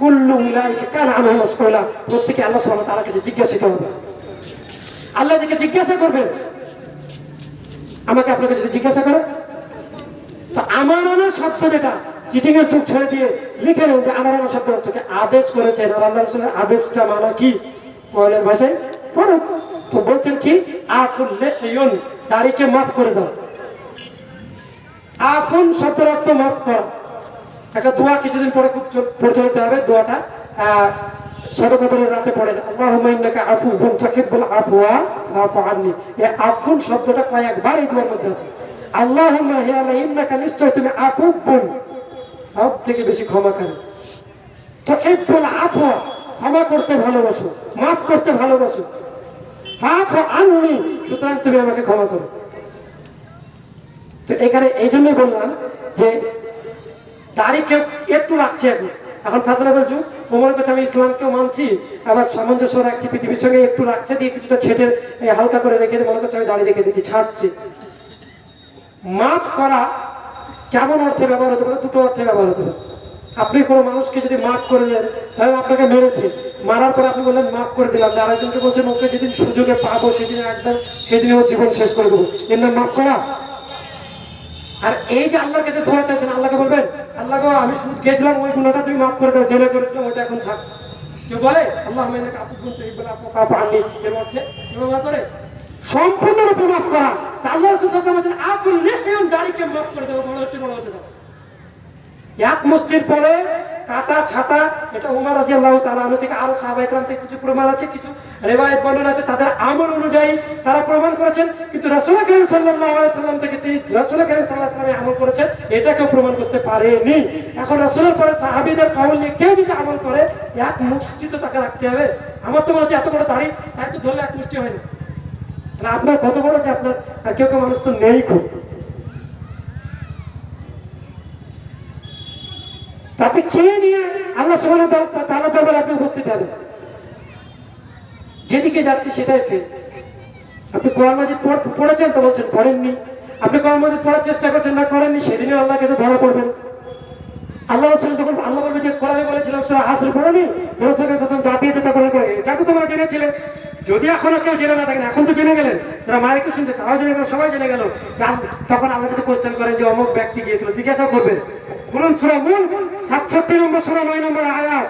কুল্লু উলাইকা কানা আনহু মাসউলা। প্রত্যেকে আল্লাহ সুবহানাহু ওয়া তাআলার কাছে জিজ্ঞাসিত হবে। আল্লাহ দিকে জিজ্ঞাসা করবেন, আমাকে আপনাকে যদি জিজ্ঞাসা করে তো আমার আনা শব্দ যেটা চিটিং এর যুগ ছেড়ে দিয়ে লিখে নেন যে আমার আনা শব্দ অর্থকে আদেশ করেছেন, আর আল্লাহ রাসূলের আদেশটা মানা কি কোরআনের ভাষায় ফরজ। তো বলছেন কি আফুল লিহিয়ুন দাড়িকে মাফ করে দাও। আফুন শব্দের অর্থ মাফ করা। একটা দোয়া কিছুদিন পরে খুব প্রচলিত হবে, দোয়াটা শবে কদরের রাতে পড়েন, আল্লাহুম্মা ইন্নাকা আফুউন তুহিব্বুল আফওয়া ফাফু আননি। এই আফুন শব্দটা কয়েকবার এই দোয়ার মধ্যে আছে। আল্লাহুম্মা হে আল্লাহ, ইন্নাকা নিশ্চয় তুমি আফুউন সব থেকে বেশি ক্ষমাকারী, তুহিব্বুল আফওয়া ক্ষমা করতে ভালোবাসো, মাফ করতে ভালোবাসো, ফাফু আননি সুতরাং তুমি আমাকে ক্ষমা করো। তো এখানে এই জন্যই বললাম যে দাড়িকে একটু রাখছে এখন ফ্যাশনেবল যুগ, ও মনে করছে আমি ইসলামকেও মানছি, আবার সামঞ্জস্য রাখছি পৃথিবীর সঙ্গে, একটু রাখছে দিয়ে কিছুটা ছেটে হালকা করে রেখে দিয়ে মনে করছে আমি দাড়ি রেখে দিচ্ছি, ছাড়ছি। মাফ করা কেমন অর্থে ব্যবহার হতে পারে? দুটো অর্থে ব্যবহার হতে পারে। আপনি কোনো মানুষকে যদি মাফ করে দেন, তাহলে আপনাকে মেরেছে, মারার পরে আপনি বললেন মাফ করে দিলাম, আরেকজনকে বলছেন ওকে যেদিন সুযোগে পাবো সেদিন একদম সেদিনই ওর জীবন শেষ করে দেবো, এর নাম মাফ করা? আর এই যে আল্লাহর কাছে দোয়া চাইছেন, আল্লাহকে বলবেন আল্লাহ গো আমি সুদ খেয়েছিলাম, ওই গুণাটা তুমি মাফ করে দাও, জেনে করেছিলাম ওইটা এখন থাক। কেউ বলে আল্লাহুম্মা ইন্নাকা আফুউন তুহিব্বুল আফওয়া ফাফু আননি, এর অর্থে ব্যবহার করে সম্পূর্ণরূপে মাফ করা। তা আল্লাহ রাসূল সাল্লাল্লাহু আলাইহি ওয়াসাল্লাম বলেন আফুল লিহিয়ুন দাড়িকে মাফ করে দেবো, বড় হচ্ছে বড় হতে দাও। এক মুষ্টির পরে কাটা ছাটা, এটা ওমর রাদিয়াল্লাহু তাআলা আনহু থেকে আরো সাহাবায়ে কেরাম থেকে কিছু প্রমাণ আছে, কিছু রিওয়ায়াত বর্ণনা আছে, তাদের আমল অনুযায়ী তারা প্রমাণ করেছেন। কিন্তু রাসূল কারীম সাল্লাল্লাহু আলাইহি সাল্লাম থেকে তিনি রাসূল কারীম সাল্লাল্লাহু আলাইহি সাল্লাম আমল করেছেন, এটা কেউ প্রমাণ করতে পারেনি। এখন রাসূলের পরে সাহাবীদের কওল নিয়ে কেউ যদি আমল করে এক মুষ্টি তো তাকে রাখতে হবে। আমার তো মনে হচ্ছে এত বড় দাড়ি তাই তো ধরলে এক মুষ্টি হয় না। আপনার কত বড় যে আপনার, আর কেউ কেউ মানুষ তো নেই খুব। আপনি কে নিয়ে আল্লাহ সুবহানাহু ওয়া তাআলা দরবারে আপনি উপস্থিত হবেন? যেদিকে যাচ্ছে সেটাই ফেল। আপনি কোরআন মাজিদ পড়েছেন তো বলছেন পড়েননি, আপনি কোরআন মাজিদ পড়ার চেষ্টা করছেন না, করেননি, সেদিনই আল্লাহর কাছে ধরা পড়বেন। আল্লাহ রাসূল যখন আল্লাহ বলবে যে কোরআনে বলেছিলাম সূরা আসর পড়নি, রাসূল সাল্লাল্লাহু আলাইহি ওয়াসাল্লাম যা দিয়েছে তা গ্রহণ করে, এটা তো তোমরা জেনেছিলে। যদি এখনো কেউ জেনে না থাকেন, এখন তো জেনে গেলেন, যারা মাইকে শুনছে তারাও জেনে গেল, সবাই জেনে গেল। তখন আল্লাহ যদি কোশ্চেন করেন যে অমুক ব্যক্তি গিয়েছিল, জিজ্ঞাসা করবেন। কোরআন সূরা মুলক 67 নম্বর সূরা 9 নম্বর আয়াত,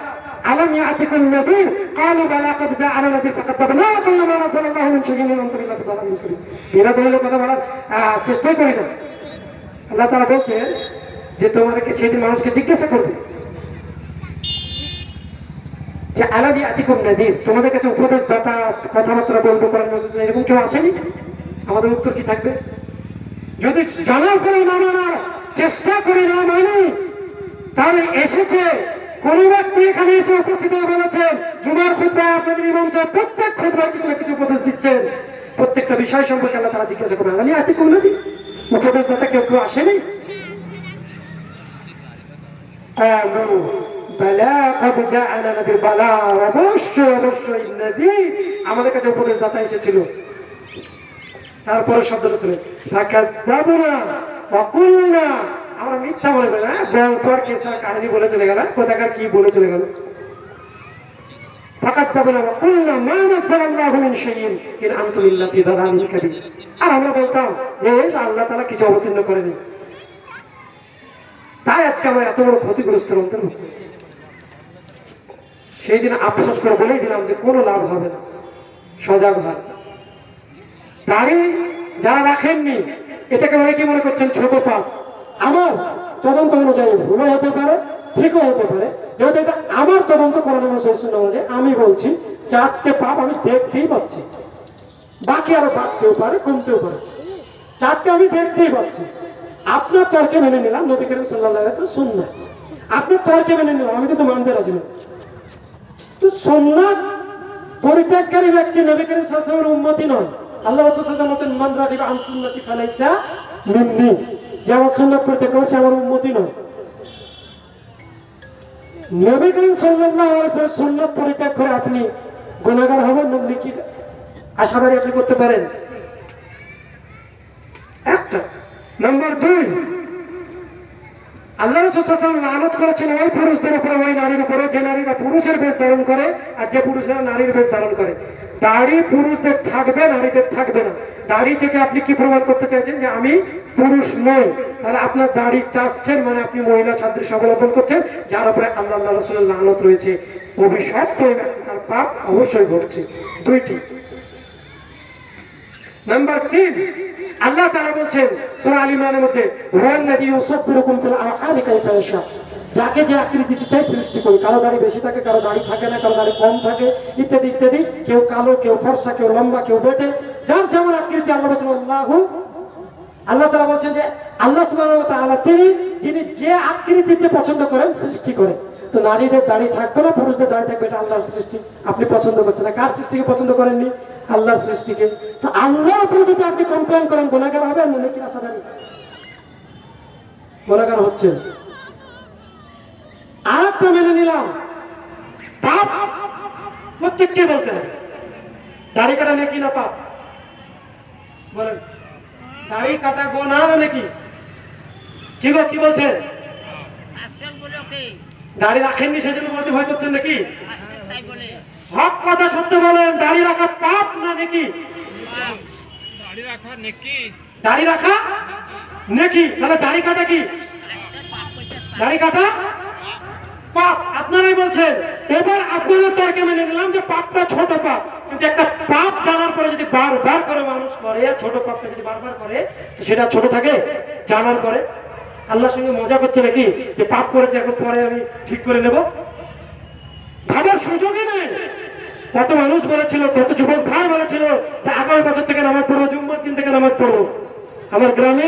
আলাম ইয়াতিকুম নাযীর ক্বালু বালা ক্বাদ জাআনা নাযীর ফাকাদ্দাবনা ওয়া কুল্লু মা নাযালাল্লাহু মিন শাইইন ইন আনতুম ইল্লা ফি দালালিন কাবীর। বিরাজনের কথা বলার চেষ্টাই করি না। আল্লাহ তাআলা বলছে যে তোমাদেরকে সেদিন মানুষকে জিজ্ঞাসা করবে যে আলাম ইয়াতিকুম নাযীর, তোমাদের কাছে উপদেশদাতা কথাবার্তা বলবে কোরআন মাজিদ, এরকম কেউ আসেনি? আমাদের উত্তর কি থাকবে? যদি জানার পরে না মানার চেষ্টা করি, না মানি, তাহলে এসেছে কোন ব্যক্তি এখানে এসে উপস্থিত হয়ে বলেছেন জুমার খুতবায় আপনাদের ইমাম সাহেব প্রত্যেক খুতবায় কিছু না কিছু উপদেশ দিচ্ছেন, প্রত্যেকটা বিষয় সম্পর্কে আল্লাহ তাআলা জিজ্ঞাসা করবেন আলাম ইয়াতিকুম নাযীর, উপদেশদাতা কেউ কেউ আসেনি? ক্বালু বালা ক্বাদ জাআনা নাযীর, বালা অবশ্যই নাযীর, আমাদের কাছে উপদেশদাতা এসেছিল। তারপরে শব্দটা ছিল ফাকাদ্দাবনা ওয়া কুলনা, আমরা মিথ্যা বলে গেল, গল্প আর কেসার কাহিনী বলে চলে গেল, কোথাকার কি বলে চলে গেল। ফাকাদ্দাবনা ওয়া কুলনা মা নাযালাল্লাহু মিন শাইইন ইন আনতুম ইল্লা ফি দালালিন কাবীর। আর আমরা বলতাম যে আল্লাহ তাআলা কিছু অবতীর্ণ করেনি, তাই আজকে আমরা এত বড় ক্ষতিগ্রস্তের অন্তর্ভুক্ত হয়েছি। সেই দিন আফসোস করে বলেই দিলাম যে কোনো লাভ হবে না, সজাগ হন। দাড়ি যারা রাখেননি, এটাকে অনেকে মনে করছেন ছোট পাপ। আমার তদন্ত অনুযায়ী ভুলও হতে পারে, ঠিকও হতে পারে, যেহেতু এটা আমার তদন্ত করানো অনুযায়ী আমি বলছি 4টে পাপ আমি দেখতেই পাচ্ছি, বাকি আরো বাড়তেও পারে, কমতেও পারে, 4টে আমি দেখতেই পাচ্ছি। আপনার তর্কে মেনে নিলাম নবী করিম সাল্লাল্লাহু আলাইহি ওয়াসাল্লাম সুন্নাহ, আপনার তর্কে মেনে নিলাম, আমি কিন্তু মানতে রাজি না। তো সুন্নাহ পরিত্যাগকারী ব্যক্তি নবী করিম সাল্লাল্লাহু আলাইহি ওয়াসাল্লামের উম্মতি নয়। আল্লাহ রাসূল সাল্লাল্লাহু আলাইহি ওয়াসাল্লাম বলেন মান রাগিবা আন সুন্নতি ফালাইসা মিন্নি, যে আমার সুন্নাত পরিত্যাগ করে সে আমার উম্মতি নয়। নবী করিম সাল্লাল্লাহু আলাইহি ওয়াসাল্লাম সুন্নাত পরিত্যাগ করে আপনি গুনাহগার হবেন না নেকির আশাদারি আপনি করতে পারেন? একটা। নাম্বার 2, আল্লাহ রাসূল সাল্লাল্লাহু আলাইহি ওয়াসাল্লাম লানত করেছেন ওই পুরুষদের উপরে, ওই নারীর উপরে যে নারীরা পুরুষের বেশ ধারণ করে আর যে পুরুষেরা নারীর বেশ ধারণ করে। দাড়ি পুরুষদের থাকবে, নারীদের থাকবে না। দাড়ি চেয়ে আপনি কি প্রমাণ করতে চাইছেন যে আমি পুরুষ নই? তাহলে আপনার দাড়ি চাচ্ছেন মানে আপনি মহিলা সাদৃশ্য অবলম্বন করছেন, যার উপরে আল্লাহ রাসূলের লানত রয়েছে, অভিশপ্ত ওই ব্যক্তি, তার পাপ অবশ্যই ঘটছে। 2টি। নাম্বার 3, আল্লাহ তাআলা বলছেন সূরা আল ইমরানের মধ্যে ওয়াল্লাযী ইউসাব্বিরুকুম ফিল আরহামি কাইফা ইয়াশা, যাকে যে আকৃতি দিতে চাই সৃষ্টি করি। কারো দাড়ি বেশি থাকে, কারো দাড়ি থাকে না, কারো দাড়ি কম থাকে, ইত্যাদি ইত্যাদি। কেউ কালো, কেউ ফর্সা, কেউ লম্বা, কেউ বেটে, যার যেমন আকৃতি। আল্লাহ বলছেন আল্লাহ তাআলা বলছেন যে আল্লাহ সুবহানাহু ওয়া তাআলা তিনি যিনি যে আকৃতিতে পছন্দ করেন সৃষ্টি করেন। তো নারীদের দাড়ি থাকবে না, পুরুষদের দাড়ি থাকবে, এটা আল্লাহর সৃষ্টি, আপনি পছন্দ করছেন না। কার সৃষ্টিকে পছন্দ করেননি? আল্লাহর সৃষ্টিকে। তো আল্লাহর উপরে যদি আপনি কমপ্লেন করেন, গুনাহগার হবেন না নাকি আশাদারি? গুনাহগার হচ্ছেন। আরেকটা মেনে নিলাম, পাপ প্রত্যেককে বলতে হবে। দাড়ি কাটা নাকি না পাপ? বলেন, দাড়ি কাটা গুনাহ না নাকি? কি গো, কি বলছেন? দাড়ি রাখেননি সেজন্য বলতে ভয় করছেন নাকি? হক কথা সত্য বলেন, দাড়ি রাখা পাপ না নাকি? দাড়ি রাখা নেকি? তাহলে দাড়ি কাটা কি? দাড়ি কাটা পাপ, আপনারাই বলছেন। এবার আপনাদের তর্কে মেনে নিলাম যে পাপটা ছোট পাপ, কিন্তু একটা পাপ জানার পরে যদি বারবার করে মানুষ করে, ছোট পাপটা যদি বারবার করে, তো সেটা ছোট থাকে জানার পরে? আল্লাহর সঙ্গে মজা করছে নাকি যে পাপ করেছে এখন পরে আমি ঠিক করে নেব? ভাবার সুযোগই নেই। কত মানুষ বলেছিল, কত যুবক ভাই বলেছিল যে আগামী বছর থেকে নামাজ পড়বো, জুম্মার দিন থেকে নামাজ পড়বো। আমার গ্রামে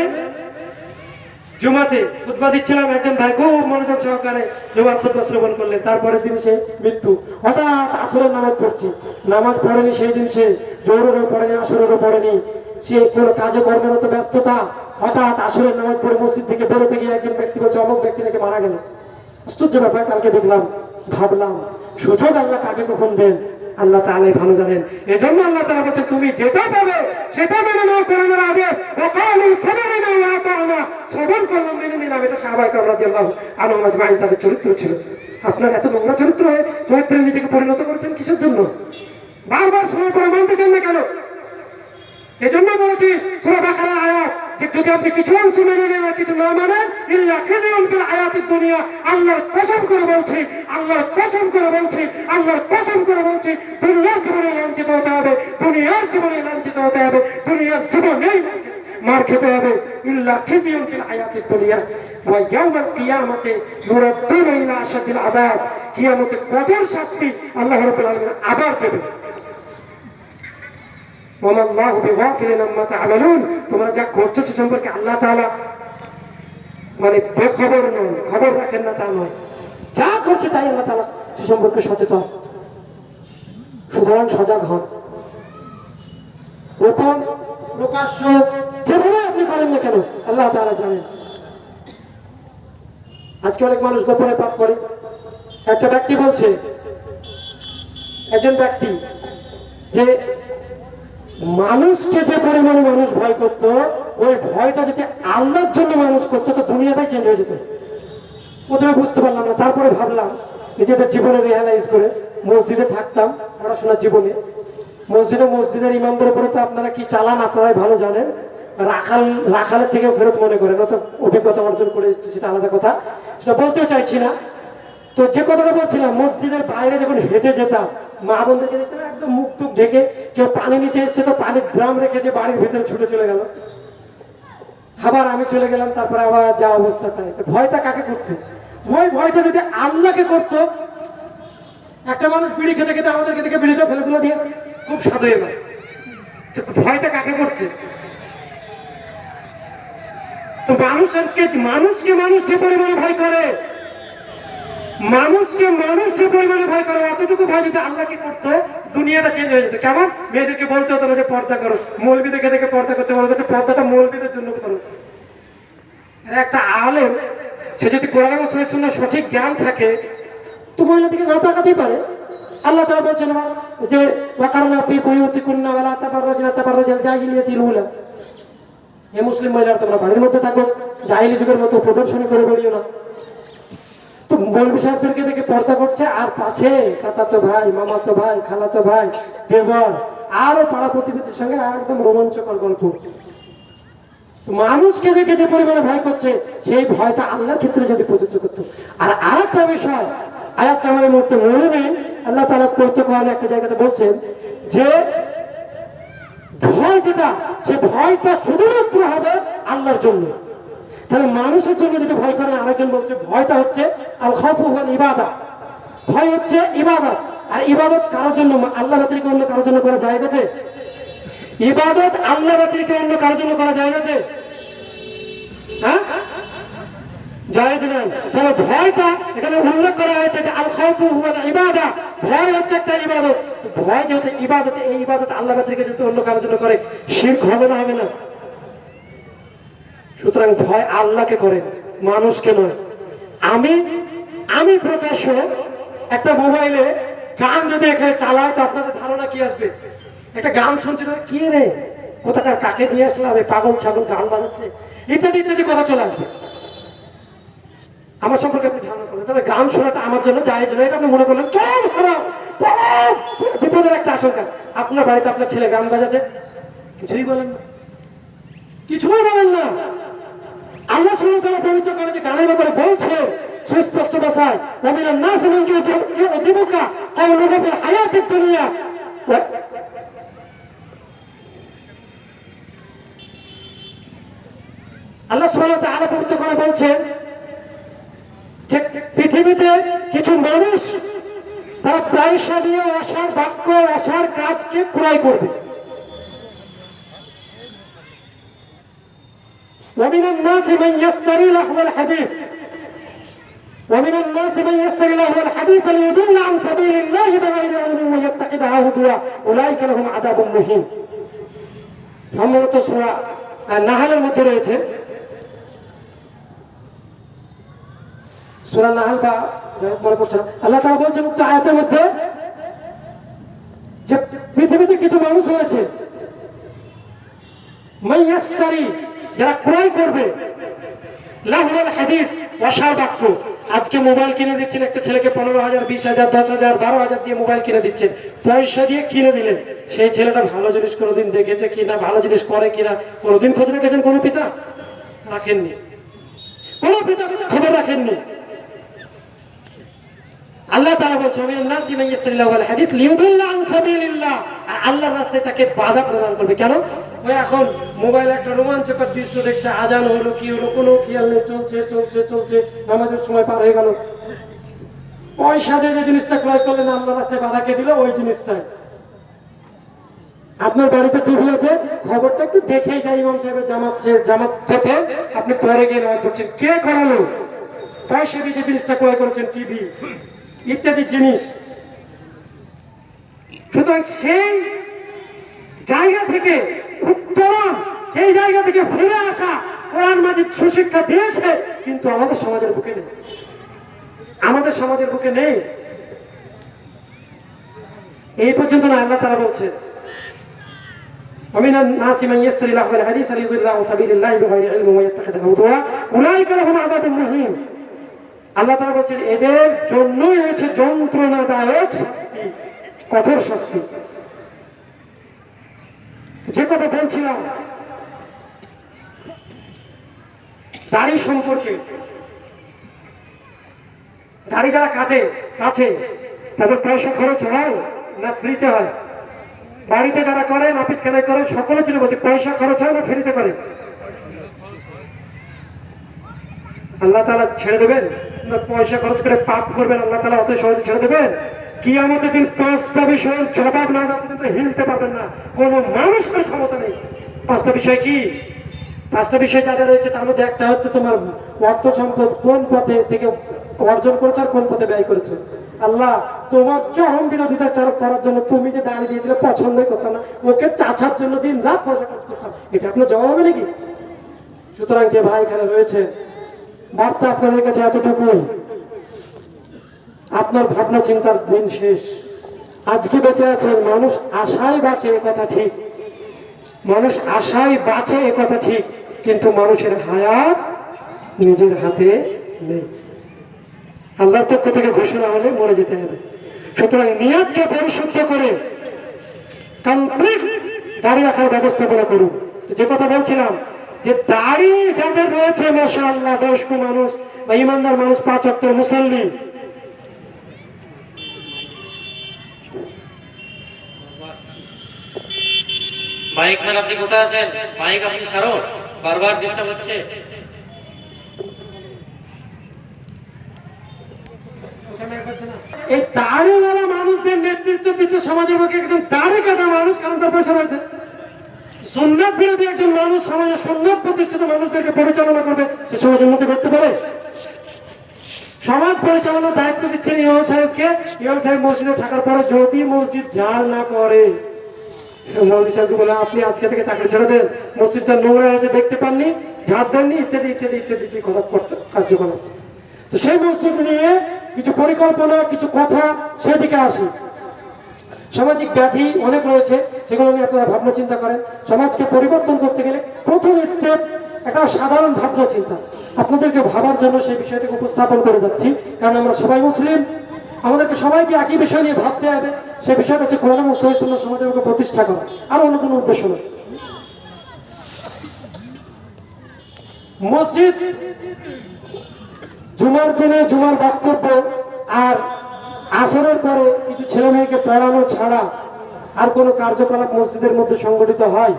জুমাতে খুতবা দিচ্ছিলাম, একজন ভাই খুব মনোযোগ সহকারে জুমার খুতবা শ্রবণ করলেন। তারপরের দিন সে মৃত্যু। হঠাৎ আসরের নামাজ পড়ছি, নামাজ পড়েনি সেই দিন, সে জোহরেরও পড়েনি, আসরেরও পড়েনি, সে কোনো কাজে কর্মরত ব্যস্ততা। হঠাৎ আসরের নামাজ পড়ে মসজিদ থেকে বেরোতে গিয়ে একজন ব্যক্তি বলছে অমুক ব্যক্তি নাকি মারা গেল। আশ্চর্য ব্যাপার, কালকে দেখলাম, ভাবলাম সুযোগ আল্লাহ কাকে কখন দেন আল্লাহ তাআলাই ভালো জানেন। এজন্য আল্লাহ তাআলা বলেন তুমি যেটা পাবে সেটা মেনে নাও, কোরআনের আদেশ। ওয়াকালু সামি'না ওয়া আতা'না, শ্রবণ করলাম মেনে নিলাম। এটা সাহাবায়ে কেরাম রাদিয়াল্লাহু আনহুম আজমাইন তাদের চরিত্র ছিল। আপনার এত নোংরা চরিত্রে নিজেকে পরিণত করেছেন কিসের জন্য? বারবার শোনার পরে মানতে চান না কেন? এজন্য বলেছি সূরা বাকারার আয়াত, যে যদি আপনি কিছু অংশ মেনে নেন আর কিছু না মানেন, ইল্লা খিজিউন ফিল হায়াতিদ দুনিয়া, আল্লাহর কসম করে বলছি, আল্লাহর কসম করে বলছি, আল্লাহর কসম করে বলছি, দুনিয়ার জীবনে লাঞ্ছিত হতে হবে, দুনিয়ার জীবনে লাঞ্ছিত হতে হবে, দুনিয়ার জীবনেই মার খেতে হবে। ইল্লা খিজিউন ফিল হায়াতিদ দুনিয়া ওয়া ইয়াউমাল কিয়ামাতি ইউরাদ্দুনা ইলা আশাদ্দিল আযাব, কিয়ামতে কঠোর শাস্তি আল্লাহ রাব্বুল আলামিন আবার দেবেন। ওয়ামাল্লাহু বিগাফিলিন আম্মা তা'মালুন, তোমরা যা করছো সে সম্পর্কে আল্লাহ তাআলা মানে বেখবর নন, খবর রাখেন না তা নয়। যা করছে তাই আল্লাহ তাআলা সে সম্পর্কে সচেতন। সুতরাং সজাগ হন। গোপন প্রকাশ্য যেভাবে আপনি করেন না কেন আল্লাহ তাআলা জানেন। আজকে অনেক মানুষ গোপনে পাপ করে। একটা ব্যক্তি বলছে, একজন ব্যক্তি যে মানুষকে যে পরিমাণে মানুষ ভয় করত, ওই ভয়টা যদি আল্লাহর জন্য মানুষ করতো তো দুনিয়াটাই চেঞ্জ হয়ে যেত। প্রথমে বুঝতে পারলাম না, তারপরে ভাবলাম নিজেদের জীবনে রিয়ালাইজ করে, মসজিদে থাকতাম পড়াশোনার জীবনে, মসজিদের ইমামদের উপরে তো আপনারা কি চালান আপনারাই ভালো জানেন। রাখালের থেকেও ফেরত মনে করেন, অত অভিজ্ঞতা অর্জন করে এসেছি, সেটা আলাদা কথা, সেটা বলতেও চাইছি না। তো যে কথাটা বলছিলাম, মসজিদের বাইরে যখন হেঁটে যেতাম, মা বোনদেরকে দেখতাম একদম মুখ টুক ঢেকে, কেউ পানি নিতে এসছে তো পানির ড্রাম রেখে দিয়ে বাড়ির ভিতরে ছুটে চলে গেল, আবার আমি চলে গেলাম, তারপরে আবার যা অবস্থা তাই। ভয়টা কাকে করছে? ভয়টা যদি আল্লাহকে করতো, একটা মানুষ বিড়ি খেতে খেতে আমাদেরকে দেখে বিড়িটা ফেলে তুলে দিয়ে খুব সাধু, এবার ভয়টা কাকে করছে? তো মানুষকে মানুষ যে পরিমাণে ভয় করে, মানুষকে মানুষ যে পরিমাণে ভয় করে, অতটুকু ভয় যদি আল্লাহকে করতো দুনিয়াটা চেঞ্জ হয়ে যেত। কেমন? মেয়েদেরকে বলতে হতো না যে পর্দা করো, মৌলবি দেখে পর্দা করতে, মনে করছে পর্দাটা মৌলবিদের জন্য করো। একটা আলেম সে যদি কোরআন এবং সুন্নাহর সঠিক জ্ঞান থাকে তো মহিলা দিকে না তাকাতেই পারে। আল্লাহ তাআলা বলছেন যে ওয়াকারনা ফি বুয়ুতিকুন্না ওয়ালা তাবাররাজনা তাবাররুজাল জাহিলিয়াতিল উলা, হে মুসলিম মহিলারা তোমরা বাড়ির মধ্যে থাকো, জাহিলি যুগের মতো প্রদর্শনী করে বেরিও না। তো মৌলবি সাহেবদেরকে দেখে পর্দা করছে, আর পাশে চাচাতো ভাই, মামাতো ভাই, খালাতো ভাই, দেবর, আরো পাড়া প্রতিবেশীর সঙ্গে একদম রোমাঞ্চকর গল্প। তো মানুষকে দেখে যে পরিমাণে ভয় করছে, সেই ভয়টা আল্লাহর ক্ষেত্রে যদি প্রযোজ্য করতো। আর আরেকটা বিষয়, আয়াতটা আমার মুহূর্তে মনে নেই, আল্লাহ তাআলা পড়তে কোরআনে একটা জায়গাতে বলছেন যে ভয় যেটা, সে ভয়টা শুধুমাত্র হবে আল্লাহর জন্য। তাহলে মানুষের জন্য যদি ভয় করেন, আরেকজন বলছে ভয়টা হচ্ছে আল খাউফু ওয়াল ইবাদা, ভয় হচ্ছে ইবাদত। আর ইবাদত কারোর জন্য? আল্লাহ ব্যতিরিক্ত অন্য কারোর জন্য করা জায়েজ আছে? ইবাদত আল্লাহ ব্যতিরিক্ত অন্য কারোর জন্য করা জায়েজ আছে? হ্যাঁ, জায়েজ নাই। তাহলে ভয়টা এখানে উল্লেখ করা হয়েছে যে আল খাউফু ওয়াল ইবাদা, ভয় হচ্ছে একটা ইবাদত। তো ভয় যেহেতু ইবাদত, এই ইবাদত আল্লাহ ব্যতিরিক্ত যদি অন্য কারোর জন্য করে, শিরক হবে না? হবে না? সুতরাং ভয় আল্লাহকে করেন, মানুষকে নয়। আমি প্রকাশ্য একটা মোবাইলে গান যদি এখানে চালাই তো আপনাদের ধারণা কি আসবে? একটা গান শুনছি, কি রে কোথাকার কাকে নিয়ে আসলাম, পাগল ছাগল গান বাজাচ্ছে, ইত্যাদি ইত্যাদি কথা চলে আসবে। আমার সম্পর্কে আপনি ধারণা করলেন, তাহলে গান শোনাটা আমার জন্য জায়েজ নয়, এটা আপনি মনে করলেন চল হারাম, বিপদের একটা আশঙ্কা। আপনার বাড়িতে আপনার ছেলে গান বাজাচ্ছে, কিছুই বলেন না, কিছুই বলেন না। আল্লাহ সুবহানাহু ওয়া তাআলা পবিত্র কোরআনে গানের ব্যাপারে বলছেন সুস্পষ্ট ভাষায়, ওয়া মিনান নাসি মান ইউযিবুকা কাওলুহু ফিল হায়াতিদ দুনিয়া। আল্লাহ সুবহানাহু ওয়া তাআলা পবিত্র কোরআনে বলছেন যে পৃথিবীতে কিছু মানুষ তারা পয়সা দিয়ে অসার বাক্য, অসার কাজকে ক্রয় করবে। ومن الناس من يشتري لهو الحديث ليضل عن سبيل الله بغير علم ويتخذها هزوا أولئك لهم عذاب مهين। সম্ভবত সূরা নাহলের মধ্যে রয়েছে, সূরা নাহল বা মনে পড়ছে না। আল্লাহ তাআলা বলছেন উক্ত আয়াতের মধ্যে মানুষ হয়েছে মাইয়াস্তারি, যারা ক্রয় করবে লাহুল হাদিস ওয়াসার বাক্য। আজকে মোবাইল কিনে দিচ্ছেন একটা ছেলেকে 15,000, 20,000, 10,000, 12,000 দিয়ে মোবাইল কিনে দিচ্ছেন, পয়সা দিয়ে কিনে দিলেন। সেই ছেলেটা ভালো জিনিস কোনোদিন দেখেছে কিনা, ভালো জিনিস করে কিনা কোনোদিন খোঁজ রেখেছেন? কোনো পিতা রাখেননি, কোনো পিতা খবর রাখেননি। আল্লাহ তাআলা বলছেন নাসি মান ইস্তারিল্লাহু আল হাদিস লিউদিল্লা আন সাবিলিল্লাহ, আর আল্লাহর রাস্তায় তাকে বাধা প্রদান করবে। কেন? ওই এখন মোবাইল একটা রোমাঞ্চকর দৃশ্য দেখছে, আজান হলো কি হলো কোনো খেয়াল নেই, চলছে চলছে চলছে, নামাজের সময় পার হয়ে গেল। পয়সা দিয়ে যে জিনিসটা ক্রয় করলেন আল্লাহর রাস্তায় বাধা কে দিল? ওই জিনিসটাই। আপনার বাড়িতে টিভি আছে, খবরটা একটু দেখেই যায়, ইমাম সাহেবের জামাত শেষ, জামাত থেকে আপনি পরে গিয়ে নামাজ পড়ছেন, কে করালো? পয়সা দিয়ে যে জিনিসটা ক্রয় করেছেন, টিভি ইত্যাদি জিনিস। সুতরাং সেই জায়গা থেকে উত্তরণ, সেই জায়গা থেকে ফিরে আসা কোরআন মাজিদ সুশিক্ষা দিয়েছে, কিন্তু আমাদের সমাজের বুকে নেই, আমাদের সমাজের বুকে নেই। এই পর্যন্ত না, আল্লাহ তাআলা বলছেন ومن الناس من يشتري لهو الحديث ليضل عن سبيل الله بغير علم ويتخذه هزوا اولئك لهم عذاب مهين। আল্লাহ তাআলা বলছেন এদের জন্যই হয়েছে যন্ত্রণাদায়ক শাস্তি, কঠোর শাস্তি। যে কথা বলছিলাম দাড়ি সম্পর্কে, দাড়ি যারা কাটে চাচ্ছে তাদের পয়সা খরচ হয় না ফ্রিতে হয়? বাড়িতে যারা করে, নাপিতখানায় করে, সকলের জন্য বলছে পয়সা খরচ হয় না ফ্রিতে করে? আল্লাহ তাআলা ছেড়ে দেবেন? পয়সা খরচ করে পাপ করবেন, আল্লাহ তাআলা অত সহজে ছেড়ে দেবেন? কিয়ামতের দিন 5টা বিষয়ের জবাব না দেওয়া পর্যন্ত হিলতে পারবেন না, কোনো মানুষের ক্ষমতা নেই। 5টা বিষয় কি? 5টা বিষয় যাদের রয়েছে তার মধ্যে একটা হচ্ছে তোমার অর্থ সম্পদ কোন পথে থেকে অর্জন করেছো আর কোন পথে ব্যয় করেছো। আল্লাহ তোমার চরম বিরোধিতা করার জন্য তুমি যে দাঁড়িয়ে দিয়েছিলে পছন্দই করতাম না, ওকে চাচার জন্য দিন রাত পয়সা খরচ করতাম, এটা আপনার জবাব হবে নাকি? সুতরাং যে ভাই এখানে রয়েছে, বার্তা আপনাদের কাছে এতটুকুই, আপনার ভাবনা চিন্তার দিন শেষ। আজকে বেঁচে আছেন, মানুষ আশায় বাঁচে এ কথা ঠিক, মানুষ আশায় বাঁচে এ কথা ঠিক, কিন্তু মানুষের হায়াত নিজের হাতে নেই, আল্লাহর পক্ষ থেকে ঘোষণা হলে মরে যেতে হবে। সুতরাং নিয়তকে পরিশুদ্ধ করে কমপ্লিট দাড়ি রাখার ব্যবস্থাপনা করুন। যে কথা বলছিলাম যে দাড়ি যাদের রয়েছে মাশাআল্লাহ, বয়স্ক মানুষ বা ইমানদার মানুষ, 5 ওয়াক্তের মুসল্লি, মাইক ম্যান আপনি কোথায় আছেন? মাইক আপনি ছাড়ো, বারবার ডিস্টার্ব হচ্ছে। এই দাড়িওয়ালা মানুষদের নেতৃত্ব দিচ্ছে সমাজের পক্ষে একজন দাড়ি কাটা মানুষ, কারণ তার পয়সা রয়েছে। সুন্নাত বিরোধী একজন মানুষ সমাজে সুন্নাত প্রতিষ্ঠিত মানুষদেরকে পরিচালনা করবে, সে সমাজ উন্নতি করতে পারে? সমাজ পরিচালনার দায়িত্ব দিচ্ছেন ইমাম সাহেবকে। ইমাম সাহেব মসজিদে থাকার পরে যদি মসজিদ ঝাড় না করে, মৌলভী সাহেবকে বলে আপনি আজকে থেকে চাকরি ছেড়ে দেন, মসজিদটা নোংরা হয়েছে দেখতে পাননি, ঝাড় দেননি, ইত্যাদি ইত্যাদি ইত্যাদি কার্যকলাপ। তো সেই মসজিদ নিয়ে কিছু পরিকল্পনা, কিছু কথা, সেদিকে আসি। সামাজিক ব্যাধি অনেক রয়েছে, সেগুলো নিয়ে আপনারা ভাবনা চিন্তা করেন। সমাজকে পরিবর্তন করতে গেলে প্রথম স্টেপ একটা সাধারণ ভাবনা চিন্তা, আপনাদেরকে ভাবার জন্য সেই বিষয়টাকে উপস্থাপন করে যাচ্ছি। কারণ আমরা সবাই মুসলিম, আমাদেরকে সবাইকে একই বিষয় নিয়ে ভাবতে হবে। সে বিষয়টা হচ্ছে কোরআন এবং সহিহ সুন্নাহ সমাজের প্রতিষ্ঠা করা, আর অন্য কোনো উদ্দেশ্য নয়। মসজিদ জুমার দিনে জুমার বক্তব্য আর আসরের পরে কিছু ছেলে মেয়েকে পড়ানো ছাড়া আর কোনো কার্যকলাপ মসজিদের মধ্যে সংগঠিত হয়?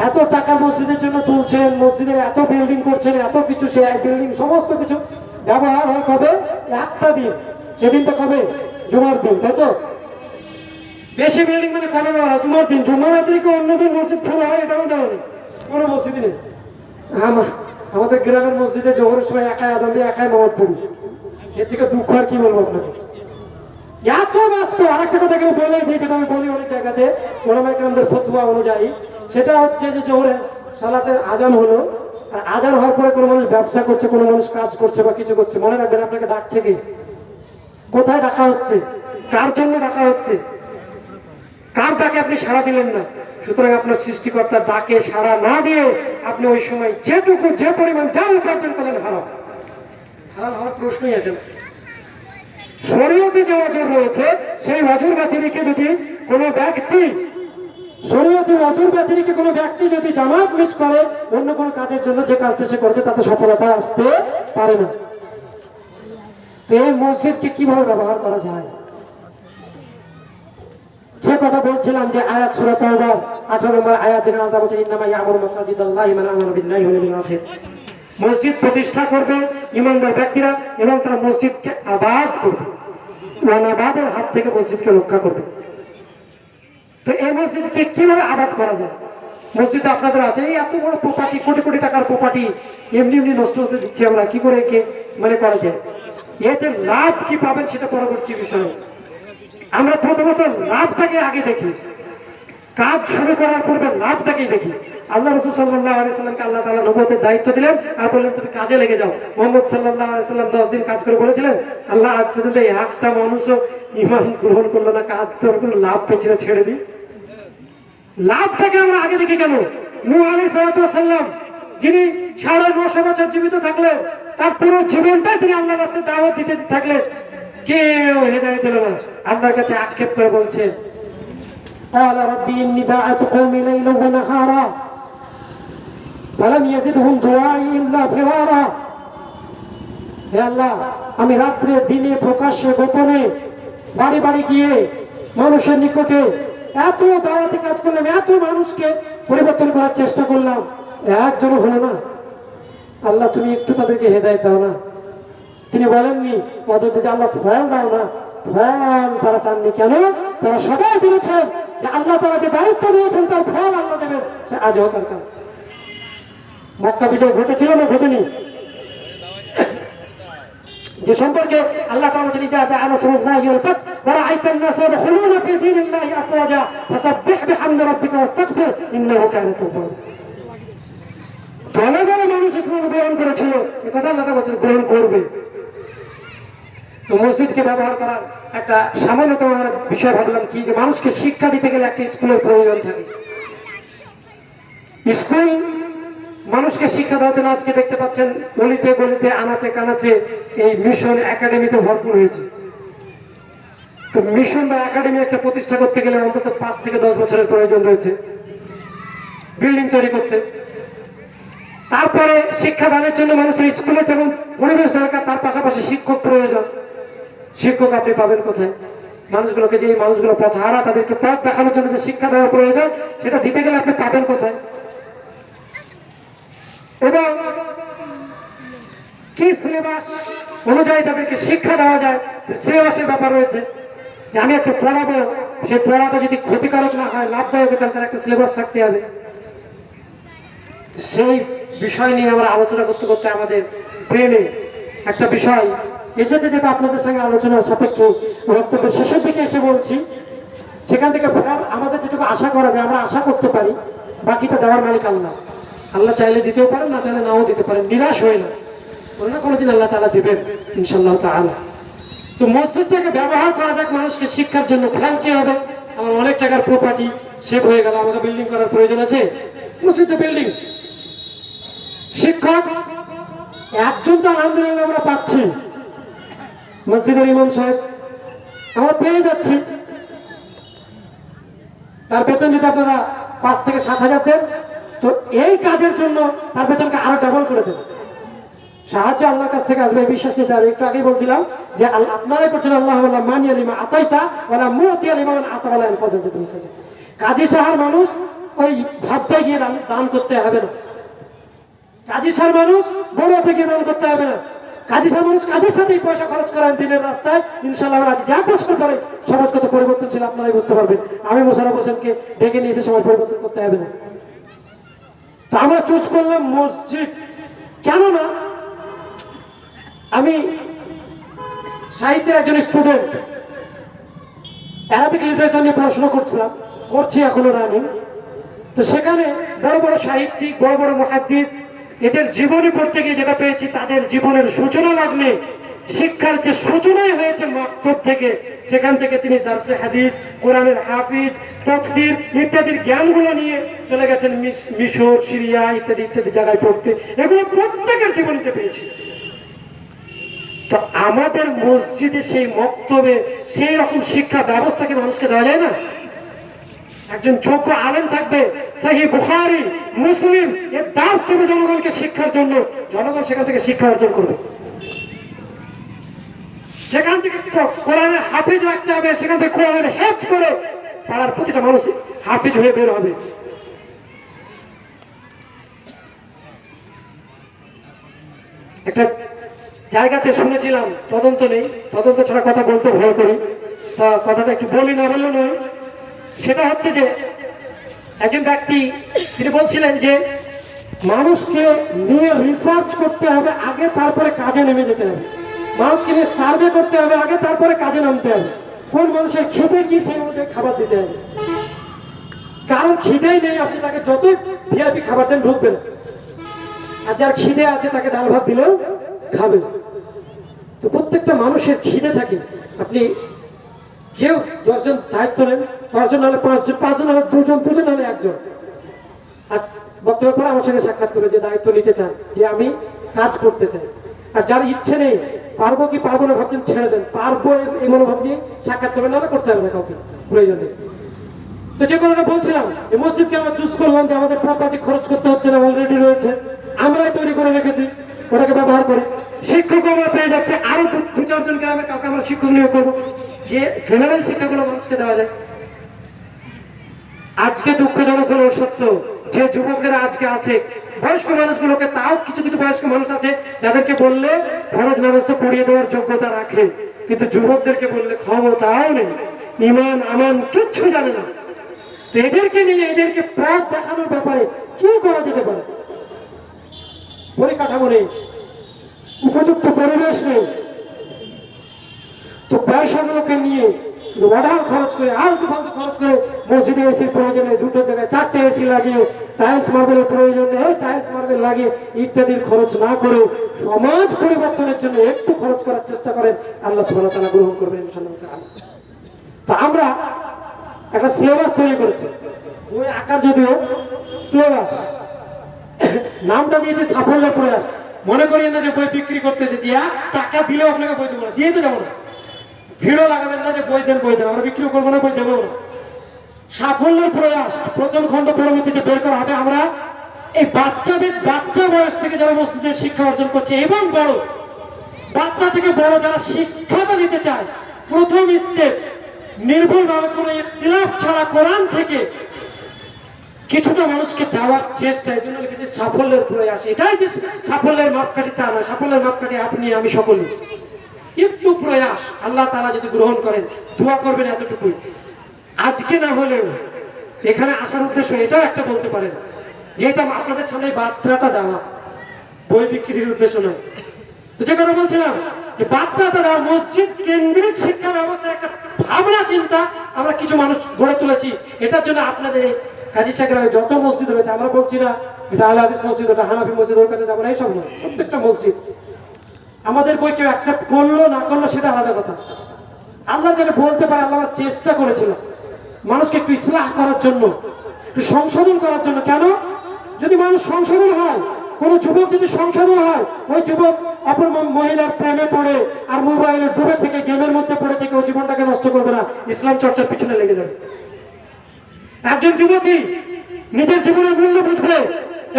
এত টাকা মসজিদের জন্য তুলছেন, মসজিদের এত বিল্ডিং করছেন, এত কিছু, সে বিল্ডিং সমস্ত কিছু ব্যবহার হয় কবে? একটা দিন, সেদিনটা কবে? জুমার দিন, তাই তো? বেশি বিল্ডিং মানে কবে ব্যবহার হয়? জুমার দিন। জুমার দিনকে অন্যদিন মসজিদ খোলা হয় এটাও জানো নেই, কোনো মসজিদে নেই। আমাদের গ্রামের মসজিদে জোহরের সময় একাই আজান দিয়ে একাই নামাজ পড়ি, এর থেকে দুঃখ আর কি বলবো আপনাকে, এত ব্যস্ত। আরেকটা কথা কেউ বলে দিই, যেটা আমি বলি অনেক জায়গাতে, ওলামায়ে কেরামদের ফতোয়া অনুযায়ী, সেটা হচ্ছে যে জোহরের সালাতের আজান হলো, আর আজান হওয়ার পরে কোনো মানুষ ব্যবসা করছে, কোনো মানুষ কাজ করছে বা কিছু করছে, মনে রাখবেন আপনাকে ডাকছে কি? কোথায় ডাকা হচ্ছে, কার জন্য ডাকা হচ্ছে, কার ডাকে আপনি সাড়া দিলেন না। সুতরাং আপনার সৃষ্টিকর্তার ডাকে সাড়া না দিয়ে আপনি ওই সময় যেটুকু যে পরিমাণ যা উপার্জন করলেন হারাম, হারাম হওয়ার প্রশ্নই আসে না। শরীয়তে যে অজর রয়েছে সেই অজর ব্যতিরেকে যদি কোনো ব্যক্তি, শরীয়তে অজর ব্যতিরেকে কোনো ব্যক্তি যদি জামাত মিস করে অন্য কোনো কাজের জন্য, যে কাজটা সে করছে তাতে সফলতা আসতে পারে না। তো এই মসজিদকে কিভাবে ব্যবহার করা যায়, যে কথা বলছিলাম যে আয়াত সূরা তাওবার 18 নম্বর আয়াত, যেখানে আল্লাহ বলেছেন ইন্নামা ইয়ামুরু মাসাজিদাল্লাহি মান আমানা বিল্লাহি ওয়াল ইয়াউমিল আখির। মসজিদ প্রতিষ্ঠা করবে ঈমানদার ব্যক্তিরা এবং তারা মসজিদকে আবাদ করবে, অনাবাদের হাত থেকে মসজিদকে রক্ষা করবে। তো এই মসজিদকে কিভাবে আবাদ করা যায়? মসজিদে আপনাদের আছে এই এত বড় প্রপার্টি, কোটি কোটি টাকার প্রপার্টি এমনি এমনি নষ্ট হতে দিচ্ছি আমরা, কি করে মানে করা যায়? এতে লাভ কি পাবেন সেটা পরবর্তী বিষয়। আমরা প্রথমত লাভটাকে আগে দেখি, কাজ শুরু করার পূর্বে লাভটাকেই দেখি। আল্লাহ রাসূল সাল্লাল্লাহু আলাইহি সাল্লামকে আল্লাহ তাআলা নবুয়তের দায়িত্ব দিলেন আর বললেন তুমি কাজে লেগে যাও। মুহাম্মদ সাল্লাল্লাহু আলাইহি সাল্লাম 10 দিন কাজ করে বলেছিলেন, আল্লাহ আজ পর্যন্ত একটা মানুষও ঈমান গ্রহণ করলো না, কাজ তো কোনো লাভ পেছনে ছেড়ে দিই। লাভটাকে আমরা আগে দেখি কেন? নূহ আলাইহিস সালাম যিনি 950 বছর জীবিত থাকলেন, তার পুরো জীবনটাই তিনি আল্লাহর রাস্তায় দাওয়াত দিতে থাকলেন, কেউ হেদায়েত দিল না। আল্লাহর কাছে আক্ষেপ করে বলছে قال ربي إني دعوت قومي ليلا ونهارا فلم يزدهم دعائي إلا فرارا। হে আল্লাহ, আমি রাত্রে দিনে প্রকাশ্যে গোপনে বাড়ি বাড়ি গিয়ে মানুষের নিকটে এত দাওয়াতি কাজ করলাম, এত মানুষকে পরিবর্তন করার চেষ্টা করলাম, একজনও হলো না। আল্লাহ তুমি একটু তাদেরকে হেদায়েত দাও না। তিনি বলেননি অথচ যে আল্লাহ ফল দাও না, ফল তারা চাননি। কেন? তারা সবাই জেনেছেন যে আল্লাহ তারা যে দায়িত্ব দিয়েছেন তার ফল আল্লাহ দেবেন, সে আজও দরকার। মক্কা বিজয় ঘটেছিল না ঘটেনি? যে সম্পর্কে আল্লাহ তাআলা বলেছেন ইজা দা'a নাসরুল্লাহি ওয়াল ফাত ওয়া রাআইতান নাসা ইয়াদখুলুনা ফি দীনিল্লাহি আফওয়াজা ফাসাব্বিহ বিহামদি রাব্বিকা ওয়াস্তাগফির ইন্নাহু কানা তাওয়াবা। দলে দলে মানুষ ইসলাম গ্রহণ করেছিল, এই কথা আল্লাহ তাআলা বলেছেন গ্রহণ করবে। তো মসজিদকে ব্যবহার করার একটা সামান্যতম আমরা বিষয় ভাবলাম কি, যে মানুষকে শিক্ষা দিতে গেলে একটা স্কুলের প্রয়োজন থাকে। স্কুল মানুষকে শিক্ষা দেওয়ার জন্য আজকে দেখতে পাচ্ছেন গলিতে গলিতে আনাচে কানাচে এই মিশন একাডেমিতে ভরপুর হয়েছে। তো মিশন বা একাডেমি একটা প্রতিষ্ঠা করতে গেলে অন্তত 5 থেকে 10 বছরের প্রয়োজন রয়েছে বিল্ডিং তৈরি করতে। তারপরে শিক্ষাদানের জন্য মানুষের স্কুলে যেমন পরিবেশ দরকার, তার পাশাপাশি শিক্ষক প্রয়োজন। শিক্ষক আপনি পাবেন কোথায়? মানুষগুলোকে, যে মানুষগুলো পথহারা তাদেরকে পথ দেখানোর জন্য যে শিক্ষা দেওয়ার প্রয়োজন সেটা দিতে গেলে আপনি পাবেন কোথায়? এবং কি সিলেবাস অনুযায়ী তাদেরকে শিক্ষা দেওয়া যায় সে সিলেবাসের ব্যাপার রয়েছে। যে আমি একটা পড়াবো, সেই পড়াটা যদি ক্ষতিকারক না হয়, লাভদায়ক, তাহলে তার একটা সিলেবাস থাকতে হবে। সেই বিষয় নিয়ে আমরা আলোচনা করতে করতে আমাদের ব্রেনে একটা বিষয় এসেছে, যেটা আপনাদের সঙ্গে আলোচনার সাপেক্ষে বক্তব্যের শেষের দিকে এসে বলছি। সেখান থেকে আমাদের যেটুকু আশা করা যায় আমরা আশা করতে পারি, বাকিটা দেওয়ার মালিক আল্লাহ। আল্লাহ চাইলে দিতেও পারেন, না চাইলে নাও দিতে পারেন। নিরাশ হয়ে না, কোনো না কোনোদিন আল্লাহ তাআলা দেবেন ইনশাআল্লাহ তাআলা। তো মসজিদটাকে ব্যবহার করা যাক মানুষকে শিক্ষার জন্য। ফল কি হবে? আমার অনেক টাকার প্রপার্টি সেভ হয়ে গেল, আমাকে বিল্ডিং করার প্রয়োজন আছে, মসজিদে বিল্ডিং। শিক্ষক একজন তো আলহামদুলিল্লাহ আমরা পাচ্ছি, মসজিদের ইমাম সাহেব আমরা পেয়ে যাচ্ছি। তার বেতন যদি আপনারা 5 থেকে 7,000 দেন, তো এই কাজের জন্য তার বেতনকে আরো ডাবল করে দেবেন। সাহায্য আল্লাহর কাছ থেকে আসবে, বিশ্বাস নিতে হবে। একটু আগেই বলছিলাম যে আপনারাই করছেন আল্লাহ মানি আলিমা আতাইতা ওয়ালা মুতি আলিমা মান আতা ওয়ালা পর্যন্ত তুমি কাজে। কাজী সাহার মানুষ ওই ভাবতে গিয়ে দান করতে হবে না। কাজী সাহার মানুষ বড়তে গিয়ে দান করতে হবে না। কাজী সাহার মানুষ কাজের সাথেই পয়সা খরচ করেন দিনের রাস্তায়। ইনশাআল্লাহ আজ 1 বছর পরে সমাজ কত পরিবর্তনশীল আপনারাই বুঝতে পারবেন। আমি মোশাররফ হোসেনকে ডেকে নিয়ে এসে সমাজ পরিবর্তন করতে হবে না। তো আমরা চুজ করলাম মসজিদ। কেননা আমি সাহিত্যের একজন স্টুডেন্ট, অ্যারাবিক লিটারেচার নিয়ে পড়াশোনা করছি এখনো রানিং। তো সেখানে বড় বড় সাহিত্যিক, বড় বড় মুহাদ্দিস, এদের জীবনী পড়তে গিয়ে যেটা পেয়েছি, তাদের জীবনের সূচনা লগ্নে শিক্ষার যে সূচনাই হয়েছে মাকতব থেকে, সেখান থেকে তিনি দারসে হাদিস, কোরআনের হাফিজ, তাফসীর ইত্যাদির জ্ঞানগুলো নিয়ে চলে গেছেন মিশর, সিরিয়া ইত্যাদি ইত্যাদি জায়গায় পড়তে। এগুলো প্রত্যেকের জীবনীতে পেয়েছি। তো আমাদের মসজিদে সেই মক্তবে সেই রকম শিক্ষা ব্যবস্থাকে মানুষকে দেওয়া যায় না? একজন যোগ্য আলেম থাকবে, সহিহ বুখারী, মুসলিম এর দার্স দেবে জনগণকে শিক্ষার জন্য, জনগণ সেখান থেকে শিক্ষা অর্জন করবে। সেখান থেকে কোরআনের হাফিজ রাখতে হবে, সেখান থেকে কোরআনের হেফজ করে পাড়ার প্রতিটা মানুষ হাফিজ হয়ে বের হবে। একটা জায়গাতে শুনেছিলাম, তদন্ত নেই, তদন্ত ছাড়া কথা বলতে ভয় করি, তা কথাটা একটু বলি, না বললে নয়। সেটা হচ্ছে যে একজন ব্যক্তি তিনি বলছিলেন যে মানুষকে নিয়ে রিসার্চ করতে হবে আগে, তারপরে কাজে নেমে যেতে হবে। মানুষকে নিয়ে সার্ভে করতে হবে আগে, তারপরে কাজে নামতে হবে। কোন মানুষের খিদে কি সেই অনুযায়ী খাবার দিতে হবে। কারণ খিদেই নেই, আপনি তাকে যত ভিআইপি খাবার দেন ঢুকবে না। আর যার খিদে আছে তাকে ডাল ভাত দিলেও খাবে। তো প্রত্যেকটা মানুষের খিদে থাকে। আপনি কেউ 10 জন দায়িত্ব নেন, 10 জন হলে 5 জন, 5 জন হলে 2 জন, 2 জন হলে 1 জন। আর বক্তব্যের পরে আমার সঙ্গে সাক্ষাৎ করে যে দায়িত্ব নিতে চান, যে আমি কাজ করতে চাই। আর যার ইচ্ছে নেই, পারবো কি পারবো না ভাবছেন, ছেড়ে দেন। পারবো এই মনোভাব নিয়ে সাক্ষাৎ করবেন, না করতে হবে না কাউকে, প্রয়োজন নেই। তো যে কথাটা বলছিলাম, এই মসজিদকে আমরা চুজ করলাম যে আমাদের প্রপার্টি খরচ করতে হচ্ছে না, অলরেডি রয়েছে, আমরাই তৈরি করে রেখেছি, ওটাকে ব্যবহার করি। শিক্ষক আমরা পেয়ে যাচ্ছে, আরো 2-4 জন গ্রামে কাউকে আমরা শিক্ষক নিয়োগ করবো, যে জেনারেল শিক্ষাগুলো মানুষকে দেওয়া যায়। আজকে দুঃখজনক হলো সত্য, যে যুবকেরা আজকে আছে, বয়স্ক মানুষগুলোকে, তাও কিছু কিছু বয়স্ক মানুষ আছে যাদেরকে বললে ফরজ নামাজটা পড়িয়ে দেওয়ার যোগ্যতা রাখে, কিন্তু যুবকদেরকে বললে ক্ষমতাও নেই, ইমান আমান কিচ্ছু জানে না। তো এদেরকে নিয়ে এদেরকে পথ দেখানোর ব্যাপারে কি করা যেতে পারে? পরিকাঠামো নেই, উপযুক্ত পরিবেশ নেই। তো পয়সাগুলোকে নিয়ে ওয়ার্ডার খরচ করে, আলতু ফালতু খরচ করে, মসজিদে এসির প্রয়োজন নেই, 2টো জায়গায় 4টে এসি লাগিয়ে, টাইলস মার্বেলের প্রয়োজন নেই, টাইলস মার্বেল লাগিয়ে ইত্যাদির খরচ না করে সমাজ পরিবর্তনের জন্য একটু খরচ করার চেষ্টা করেন, আল্লাহ সুবহানাহু ওয়া তাআলা গ্রহণ করবেন ইনশাআল্লাহ তাআলা। তো আমরা একটা সিলেবাস তৈরি করেছি, ওই আকার যদিও সিলেবাস, নামটা দিয়েছে সাফল্যের প্রয়াস। মনে করিয়েন না যে বই বিক্রি করতেছে, যে 1 টাকা দিলেও আপনাকে বই দেবো না, দিয়ে তো যাবো না। ভিড়ও লাগাবেন না যে বই দেন বই দেন, আমরা বিক্রিও করবো না, বই দেবো না। সাফল্যের প্রয়াস প্রথম খণ্ড পরবর্তীতে বের করা হবে। আমরা এই বাচ্চা বয়স থেকে যারা মসজিদের শিক্ষা অর্জন করছে, এবং বড়, বাচ্চা থেকে বড় যারা শিক্ষাটা নিতে চায়, প্রথম স্টেপ নির্ভুলভাবে কোনো ইখতিলাফ ছাড়া কোরআন থেকে কিছুটা মানুষকে দেওয়ার চেষ্টা। এই জন্য লিখেছে সাফল্যের প্রয়াস। এটাই যে সাফল্যের মাপকাঠি তা না, সাফল্যের মাপকাঠি আপনি আমি সকলে। একটু প্রয়াস আল্লাহ তাআলা যদি গ্রহণ করেন, দোয়া করবেন এতটুকুই। আজকে না হলেও এখানে আসার উদ্দেশ্য এটাও একটা বলতে পারেন, যে এটা আপনাদের সামনে বার্তাটা দেওয়া, বই বিক্রির উদ্দেশ্য নয়। তো যে কথা বলছিলাম, যে বার্তাটা দেওয়া, মসজিদ কেন্দ্রিক শিক্ষা ব্যবস্থার একটা ভাবনা চিন্তা আমরা কিছু মানুষ গড়ে তুলেছি। এটার জন্য আপনাদের এই কাজী গ্রামে যত মসজিদ রয়েছে, আমরা বলছি না এটা আহলে হাদিস মসজিদ, ওটা হানাফি মসজিদ, ওর কাছে যাবো না, এইসব নয়। প্রত্যেকটা মসজিদ আমাদের বই কেউ অ্যাকসেপ্ট করলো না করলো সেটা আলাদা কথা। আল্লাহর কাছে বলতে পারে আল্লাহ আমার চেষ্টা করেছিল মানুষকে একটু ইসলাহ করার জন্য, একটু সংশোধন করার জন্য। কেন? যদি মানুষ সংশোধন হয়, কোনো যুবক যদি সংশোধন হয়, ওই যুবক অপর মহিলার প্রেমে পড়ে আর মোবাইলে ডুবে থেকে, গেমের মধ্যে পড়ে থেকে ওই জীবনটাকে নষ্ট করবে না, ইসলাম চর্চার পিছনে লেগে যাবে। একজন যুবতী নিজের জীবনের মূল্য বুঝবে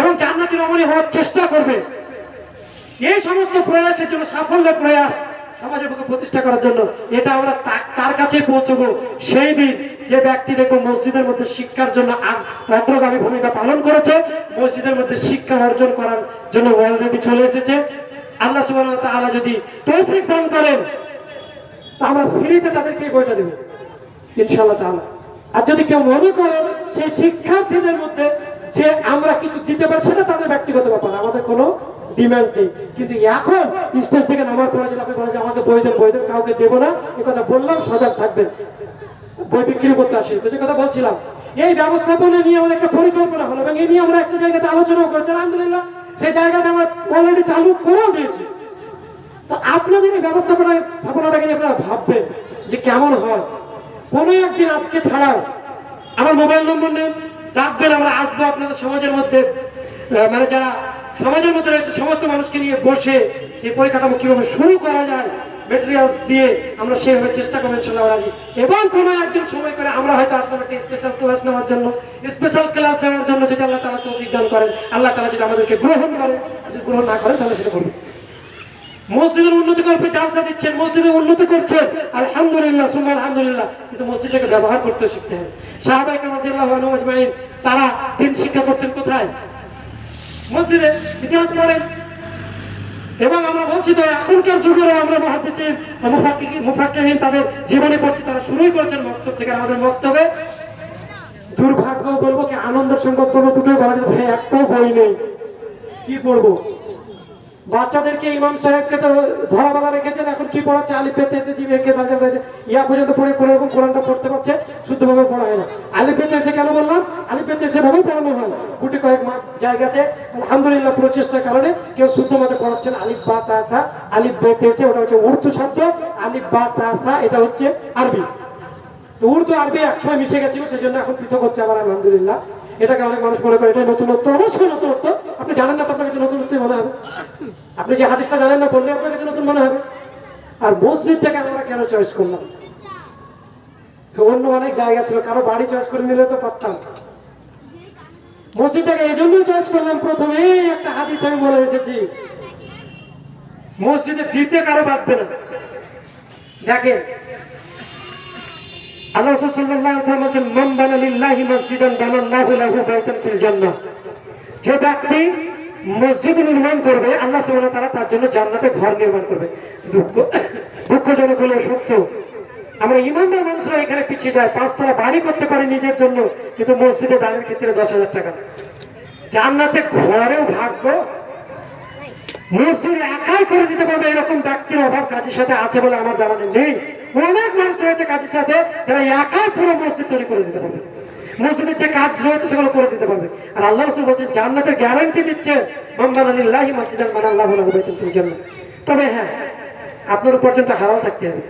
এবং জান্নাতি রমণী হওয়ার চেষ্টা করবে। এই সমস্ত প্রয়াসের জন্য, সাফল্যের প্রয়াস সমাজের পক্ষে প্রতিষ্ঠা করার জন্য, এটা আমরা তার কাছে পৌঁছবো সেই দিন যে ব্যক্তি দেখবো মসজিদের মধ্যে শিক্ষার জন্য অগ্রগামী ভূমিকা পালন করেছে, মসজিদের মধ্যে শিক্ষা অর্জন করার জন্য অলরেডি চলে এসেছে। আল্লাহ সুবহানাহু ওয়া তাআলা যদি তৌফিক দান করেন, তো আমরা ফ্রিতে তাদেরকে এই বইটা দেব ইনশাআল্লাহ তাআলা। আর যদি কেউ মনে করেন সেই শিক্ষার্থীদের মধ্যে যে আমরা কিছু দিতে পারি, সেটা তাদের ব্যক্তিগত ব্যাপার, আমাদের কোনো ডিমান্ড নেই। কিন্তু এখন স্টেজ থেকে নামার পরে যদি আপনি বলেন যে আমাকে বই দেন, কাউকে দেবো না, এই কথা বললাম, সজাগ থাকবেন, বই বিক্রি করতে আসি। তো যে কথা বলছিলাম, এই ব্যবস্থাপনা নিয়ে আমাদের একটা পরিকল্পনা হলো, এবং এই নিয়ে আমরা একটা জায়গাতে আলোচনাও করেছি। আলহামদুলিল্লাহ সেই জায়গাতে আমরা অলরেডি চালু করেও দিয়েছি। তো আপনাদের এই ব্যবস্থাপনাটাকে নিয়ে আপনারা ভাববেন যে কেমন হয়। কোনো একদিন আজকে ছাড়াও আমার মোবাইল নম্বর নেন, ডাকবেন, আমরা আসবো আপনাদের সমাজের মধ্যে, মানে যারা সমাজের মধ্যে রয়েছে সমস্ত মানুষকে নিয়ে বসে সেই পরিকাঠামো কিভাবে শুরু করা যায় মেটেরিয়ালস দিয়ে আমরা সেইভাবে চেষ্টা করবো ইনশাআল্লাহ রাজি। এবং কোনো একদিন সময় করে আমরা হয়তো আসলাম একটা স্পেশাল ক্লাস নেওয়ার জন্য, স্পেশাল ক্লাস দেওয়ার জন্য যদি আল্লাহ তাআলা তৌফিক দান করেন, আল্লাহ তাআলা যদি আমাদেরকে গ্রহণ করেন, যদি গ্রহণ না করেন তাহলে সেটা করবেন। মসজিদের উন্নতি করবে, জালসা দিচ্ছেন, মসজিদের উন্নতি করছেন, আলহামদুলিল্লাহ সুম্মা আলহামদুলিল্লাহ, কিন্তু মসজিদটাকে ব্যবহার করতে শিখতে হবে। সাহাবায়ে কেরাম রাদিয়াল্লাহু আনহুম আজমাইন তারা দিন শিক্ষা করতেন কোথায়? মসজিদে। ইতিহাস পড়েন। এবং আমরা বলছি তো এখনকার যুগেরও আমরা মুহাদ্দিসিন মুফাক্কিহিন তাদের জীবনে পড়ছি, তারা শুরুই করেছেন মক্তব থেকে। আমাদের মক্তবে দুর্ভাগ্য বলবো কি আনন্দের সংবাদ বলবো, দুটোই বলা যায়, ভাই একটাও বই নেই, কি পড়বো? বাচ্চাদেরকে ইমাম সাহেবকে তো ধরা বাঁধা রেখেছেন, এখন কি পড়াচ্ছে? আলিফ বেতে এসে জিম একে দাঁড়িয়ে রয়েছে, ইয়া পর্যন্ত পড়ে কোনো রকম কোরআনটা পড়তে পারছে, শুদ্ধভাবে পড়া হয় না। আলিফ বেতে এসে কেন বললাম? আলিফ বেতে এসে ভাবেই পড়ানো হয় গুটি কয়েক জায়গাতে, আলহামদুলিল্লাহ প্রচেষ্টার কারণে কেউ শুদ্ধ মতে পড়াচ্ছেন। আলিফ বা তা থা, আলিফ বেতে এসে ওটা হচ্ছে উর্দু শব্দ, আলিফ বা তা থা এটা হচ্ছে আরবি। তো উর্দু আরবি একসময় মিশে গেছিল, সেই জন্য এখন পৃথক হচ্ছে আবার, আলহামদুলিল্লাহ। এটাকে অনেক মানুষ মনে করে এটা নতুনত্ব, অবশ্যই নতুনত্ব। আপনি জানেন না তো আপনার কাছে নতুনত্বই মনে হবে। আপনি যে হাদিসটা জানেন না বললে আপনার কাছে নতুন মনে হবে। আর মসজিদটাকে আমরা কেন চয়েস করলাম? অন্য অনেক জায়গা ছিল, কারো বাড়ি চয়েস করে নিলে তো পারতাম। মসজিদটাকে এই জন্যই চয়েস করলাম, প্রথমে একটা হাদিস আমি বলে এসেছি, মসজিদে দিতে কারো বাঁধবে না। দেখেন আল্লাহ সাল্লাল্লাহু আলাইহি ওয়াসাল্লাম বলেন, মান বানা লিল্লাহি মাসজিদান বানাল্লাহু লাহু বাইতান ফিল জান্নাহ। যে ব্যক্তি মসজিদ নির্মাণ করবে, আল্লাহ সুবহানাহু ওয়া তাআলা তার জন্য জান্নাতে ঘর নির্মাণ করবে। দুঃখজনক হলেও সত্য, আমরা ইমানদার মানুষরা এখানে পিছিয়ে যায়। 5 তলা বাড়ি করতে পারি নিজের জন্য, কিন্তু মসজিদে দানের ক্ষেত্রে 10,000 টাকা। জান্নাতে ঘরেও ভাগ্য, মসজিদ একাই করে দিতে পারবে এরকম ব্যক্তির অভাব কাজীর সাথে আছে বলে আমার জানা নেই। অনেক মানুষ রয়েছে কাজীর সাথে যারা একাই পুরো মসজিদ তৈরি করে দিতে পারবে, মসজিদের যে কাজ রয়েছে সেগুলো করে দিতে পারবে। আর আল্লাহ রাসূল বলেছেন জান্নাতের গ্যারান্টি দিচ্ছেন, মান বানা লিল্লাহি মাসজিদান বানাল্লাহু লাহু বাইতান ফিল জান্নাহ। তবে হ্যাঁ, আপনার উপার্জনটা হালাল থাকতে হবে।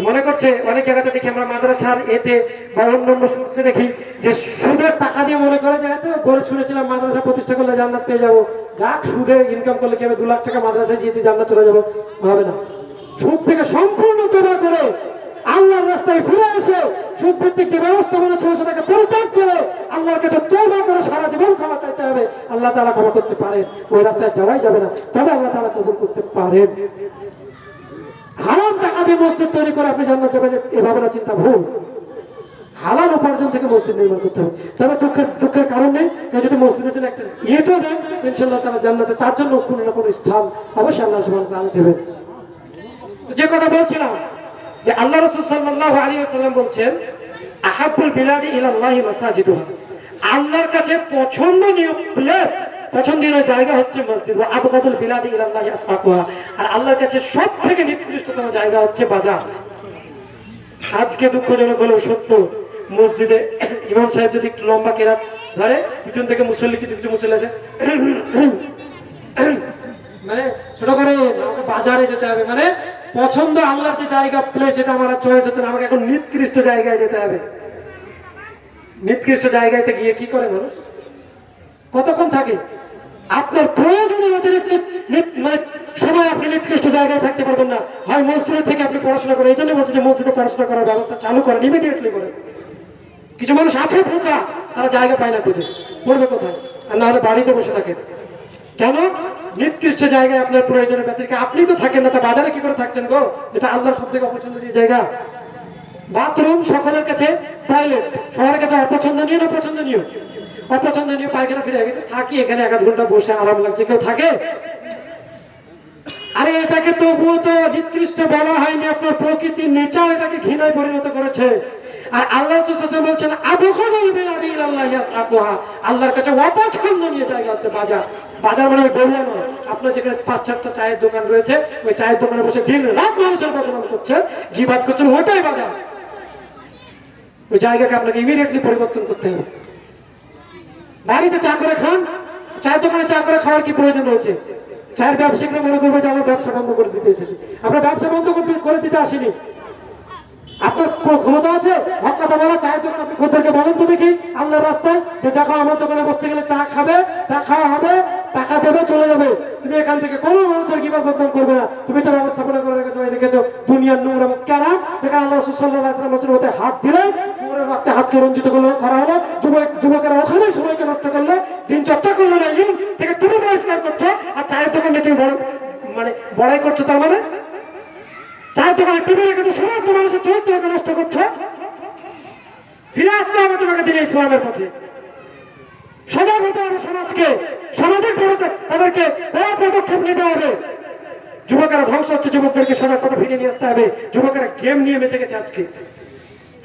মনে করছে অনেক জায়গাতে দেখি আমরা মাদ্রাসার এতে বা অন্যান্য সূত্রে দেখি যে সুদের টাকা দিয়ে মনে করে যায়, তো গড়ে শুনেছিলাম মাদ্রাসা প্রতিষ্ঠা করলে জান্নাত পেয়ে যাবো। যাক, সুদে ইনকাম করলে কি আমি 2 লাখ টাকা মাদ্রাসায় দিয়েছি জান্নাত চলে যাবো? হবে না। সুদ থেকে সম্পূর্ণ তওবা করে আল্লাহর রাস্তায় ফিরে এসে সুদ ভিত্তিক যে ব্যবস্থাপনা ছিল সেটাকে পরিত্যাগ করে আল্লাহর কাছে তওবা করে সারা জীবন ক্ষমা চাইতে হবে। আল্লাহ তাআলা ক্ষমা করতে পারেন, ওই রাস্তায় যাওয়াই যাবে না, তবে আল্লাহ তাআলা কবুল করতে পারেন। হারাম টাকা দিয়ে মসজিদ তৈরি করে আপনি জান্নাত যাবেন, এই ভাবনা চিন্তা ভুল। হালাল উপার্জন থেকে মসজিদ নির্মাণ করতে হবে। তবে দুঃখের কারণ নেই, কেউ যদি মসজিদের জন্য একটা ইটও দেন, ইনশাআল্লাহ তাআলা জান্নাতে তার জন্য কোনো না কোনো স্থান অবশ্যই আল্লাহ সুবহানাহু ওয়া তাআলা দেবেন। যে কথা বলছিলাম যে আল্লাহ রাসূল সাল্লাল্লাহু আলাইহি ওয়াসাল্লাম বলছেন, আহাব্বুল বিলাদি ইলাল্লাহি মাসাজিদুহা, আল্লাহর কাছে পছন্দনীয় প্লেস, পছন্দনীয় জায়গা হচ্ছে মসজিদ। ওয়া আবগাদুল বিলাদি ইলাল্লাহি আসওয়াকুহা, আর আল্লাহর কাছে সবথেকে নিকৃষ্টতম জায়গা হচ্ছে বাজার। আজকে দুঃখজনক হলেও সত্য, মসজিদে ইমাম সাহেব যদি একটু লম্বা কেরাত ধরে, পিছন থেকে মুসল্লি কিছু কিছু মুসল্লি আছে মানে ছোট করে, আমাকে বাজারে যেতে হবে, মানে পছন্দ আল্লাহর যে জায়গা প্লেস এটা আমার চয়েস হচ্ছে না, আমাকে এখন নিকৃষ্ট জায়গায় যেতে হবে। নিকৃষ্ট জায়গাতে গিয়ে কি করে মানুষ? কতক্ষণ থাকে? আপনার প্রয়োজনের অতিরিক্ত মানে সময় আপনি নিকৃষ্ট জায়গায় থাকতে পারবেন না। হয় মসজিদে থেকে আপনি পড়াশোনা করেন, এই জন্য বলছি যে মসজিদে পড়াশোনা করার ব্যবস্থা চালু করেন, ইমিডিয়েটলি করেন। কিছু মানুষ আছে বোকা, তারা জায়গা পায় না, খুঁজে পড়বে কোথায়, আর না হলে বাড়িতে বসে থাকে। কেন? নিকৃষ্ট জায়গায় আপনার প্রয়োজনের ব্যতিরেকে আপনি তো থাকেন না, তা বাজারে কি করে থাকছেন গো? এটা আল্লাহর সব থেকে অপছন্দনীয় জায়গা। বাথরুম সকলের কাছে, টয়লেট সবার কাছে অপছন্দনীয় না পছন্দনীয়? অপছন্দনীয়। পায়খানা ফিরে গেছে, থাকি এখানে 1 ঘন্টা বসে আরাম লাগছে, কেউ থাকে? আরে এটাকে তবুও তো নিকৃষ্ট বলা হয়নি, আপনার প্রকৃতির নেচার এটাকে ঘৃণায় পরিণত করেছে। আর আল্লাহ রাসূল বলছেন, আবগাদুল বিলাদি ইলাল্লাহি আসওয়াকুহা, আল্লাহর কাছে অপছন্দনীয় জায়গা হচ্ছে বাজার। বাজার মানে বড়িয়া নয়, আপনার যেখানে 5-4টা চায়ের দোকান রয়েছে, ওই চায়ের দোকানে বসে দিন রাত মানুষের বদনাম করছে, গীবাত করছেন, ওটাই বাজার। ওই জায়গাকে আপনাকে ইমিডিয়েটলি পরিবর্তন করতে হবে। বাড়িতে চা করে খান, চায়ের দোকানে চা করে খাওয়ার কি প্রয়োজন রয়েছে? চায়ের ব্যবসায়িকরা মনে করবে যে আমরা ব্যবসা বন্ধ করে দিতে এসেছি। আমরা ব্যবসা বন্ধ করে দিতে আসিনি। আপনার কোন ক্ষমতা আছে হক কথা বলা? চায়ের দোকান আপনি খদ্দেরকে বলেন তো দেখি আল্লাহর রাস্তায় যে দেখো আমার দোকানে বসতে গেলে চা খাবে, চা খাওয়া হবে, টাকা দেবে, চলে যাবে। তুমি এখান থেকে কোনো মানুষের কিভাবে বদনাম করবে না। তুমি তো ব্যবস্থাপনা করে রেখেছো, দেখেছো দুনিয়ার নোংরা ক্যারাম, যেখানে আল্লাহ রাসূল সাল্লাল্লাহু আলাইহি ওয়াসাল্লাম বলেছেন ওতে হাত দিলে শুয়োরের রক্তে হাতকে রঞ্জিত করা হলো। যুবকেরা ওখানে সময়কে নষ্ট করলে, দিন চর্চা করলো না, ইলম থেকে তুমি বহিষ্কার করছো। আর চায়ের দোকানে তুমি বড়াই করছো। তার মানে চায়ের দোকানে টিভি রেখেছো, সমস্ত মানুষের চরিত্রকে নষ্ট করছো। ফিরে আসতে হবে তোমাকে দিনে ইসলামের পথে। সজাগ হতে হবে সমাজকে, সামাজিক ভাবে তাদেরকে কড়া পদক্ষেপ নিতে হবে। যুবকেরা ধ্বংস হচ্ছে, যুবকদেরকে সজাগ পথে ফিরিয়ে নিয়ে আসতে হবে। যুবকেরা গেম নিয়ে মেতে গেছে আজকে।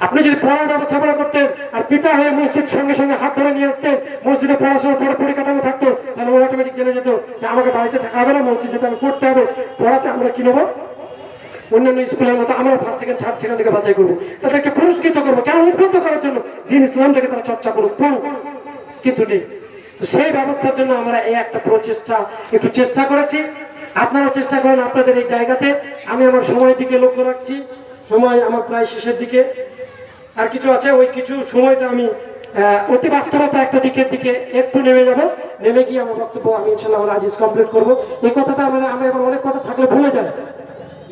আপনি যদি পড়ার ব্যবস্থাপনা করতেন আর পিতা হয়ে মসজিদ সঙ্গে সঙ্গে হাত ধরে নিয়ে আসতেন, মসজিদে পড়াশোনার পরে পরিকাঠামো থাকতো, তাহলে ও অটোমেটিক জেনে যেত যে আমাকে বাড়িতে থাকা হবে না, মসজিদ যেতে আমি পড়তে হবে। পড়াতে আমরা কি নেবো? অন্যান্য স্কুলের মতো আমরা ফার্স্ট সেকেন্ড থার্ড সেখান থেকে বাছাই করবো, তাদেরকে পুরস্কৃত করবো, কেন উদ্বুদ্ধ করার জন্য দিন ইসলামটাকে তারা চর্চা করুক, পড়ুক। কিন্তু নেই। তো সেই ব্যবস্থার জন্য আমরা এই একটা একটু চেষ্টা করেছি। আপনারা চেষ্টা করেন আপনাদের এই জায়গাতে। আমি আমার সময়ের দিকে লক্ষ্য রাখছি, সময় আমার প্রায় শেষের দিকে। আর কিছু আছে, ওই কিছু সময়টা আমি অতি বাস্তবতা একটা দিকের দিকে একটু নেমে যাব। নেমে গিয়ে আমার বক্তব্য আমি ইনশাল্লাহ আমার আজিজ কমপ্লিট করবো। এই কথাটা আমি এবার অনেক কথা থাকলে ভুলে যাই,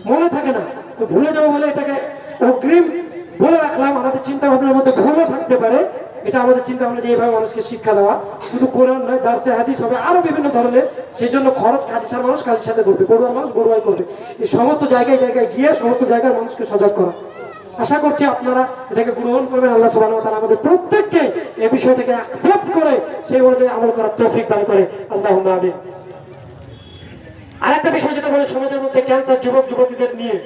মনে থাকে না, তো ভুলে যাবো বলে এটাকে অগ্রিম বলে রাখলাম। আমাদের চিন্তা ভাবনার মধ্যে ভুলও থাকতে পারে, এটা আমাদের চিন্তা ভাবনা যে এইভাবে মানুষকে শিক্ষা দেওয়া, শুধু কোরআন নয়, দার্সে হাদিস হবে, আরো বিভিন্ন ধরনের। সেই জন্য খরচ কাদিসার মানুষ কাদির সাথে করবে, পড়ুয়ার মানুষ পড়ুয়াই করবে। এই সমস্ত জায়গায় গিয়ে সমস্ত জায়গায় মানুষকে সজাগ করা। আশা করছি আপনারা এটাকে গ্রহণ করবেন। আল্লাহ সুবহানাহু ওয়া তাআলা আমাদের প্রত্যেককে এই বিষয়টাকে অ্যাকসেপ্ট করে সেই অনুযায়ী আমল করার তৌফিক দান করে। আল্লাহুম্মা আমিন। আরেকটা বিষয় যেটা বলে সমাজের মধ্যে ক্যান্সার যুবক যুবতীদের নিয়ে,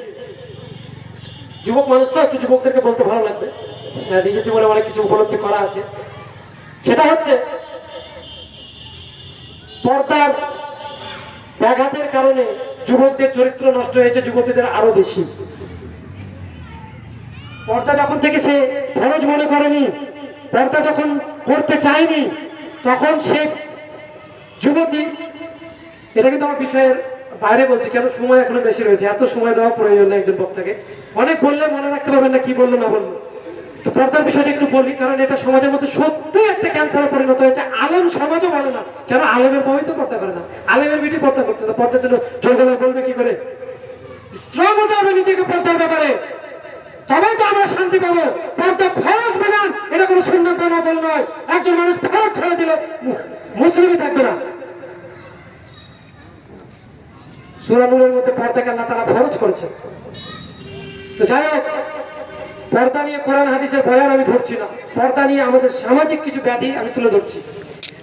যুবক মানুষ তো একটু যুবকদেরকে বলতে ভালো লাগবে, নিজের জীবনে অনেক কিছু উপলব্ধি করা আছে। সেটা হচ্ছে পর্দার ব্যাঘাতের কারণে যুবকদের চরিত্র নষ্ট হয়েছে, যুবতীদের আরো বেশি। পর্দা যখন থেকে সে ফরজ মনে করেনি, পর্দা যখন করতে চায়নি, তখন সে যুবতী, এটা কিন্তু আমার বিষয়ের বাইরে বলছি, কেন সময় এখনো বেশি রয়েছে, এত সময় দেওয়া প্রয়োজন না একজন বক্তাকে। অনেক বললে মনে রাখতে পারবেন না কি বললো না বললো। তো পর্দার বিষয়টা একটু বলি, কারণ এটা সমাজের মধ্যে সত্যি একটা ক্যান্সারে পরিণত হয়েছে। আলেম সমাজও বলে না, কেন আলেমের বই তো পর্দা করে না, আলেমের বেটি পর্দা করছে না। পর্দার জন্য জোর গলায় বলবে কি করে? স্ট্রং হতে হবে নিজেকে পর্দার ব্যাপারে, তবেই তো আমরা শান্তি পাবো। পর্দা ফরজ বানান, এটা কোনো সুন্নাত বা নফল নয়। একজন মানুষ ফরজ ছেড়ে দিলে মুসলিমই থাকবে না। সূরা নূরের মধ্যে পর্দাকে আল্লাহ তাআলা ফরজ করেছেন। তো যাই হোক, পর্দা নিয়ে কোরআন হাদিসের বয়ান আমি ধরছি না, পর্দা নিয়ে আমাদের সামাজিক কিছু ব্যাধি আমি তুলে ধরছি।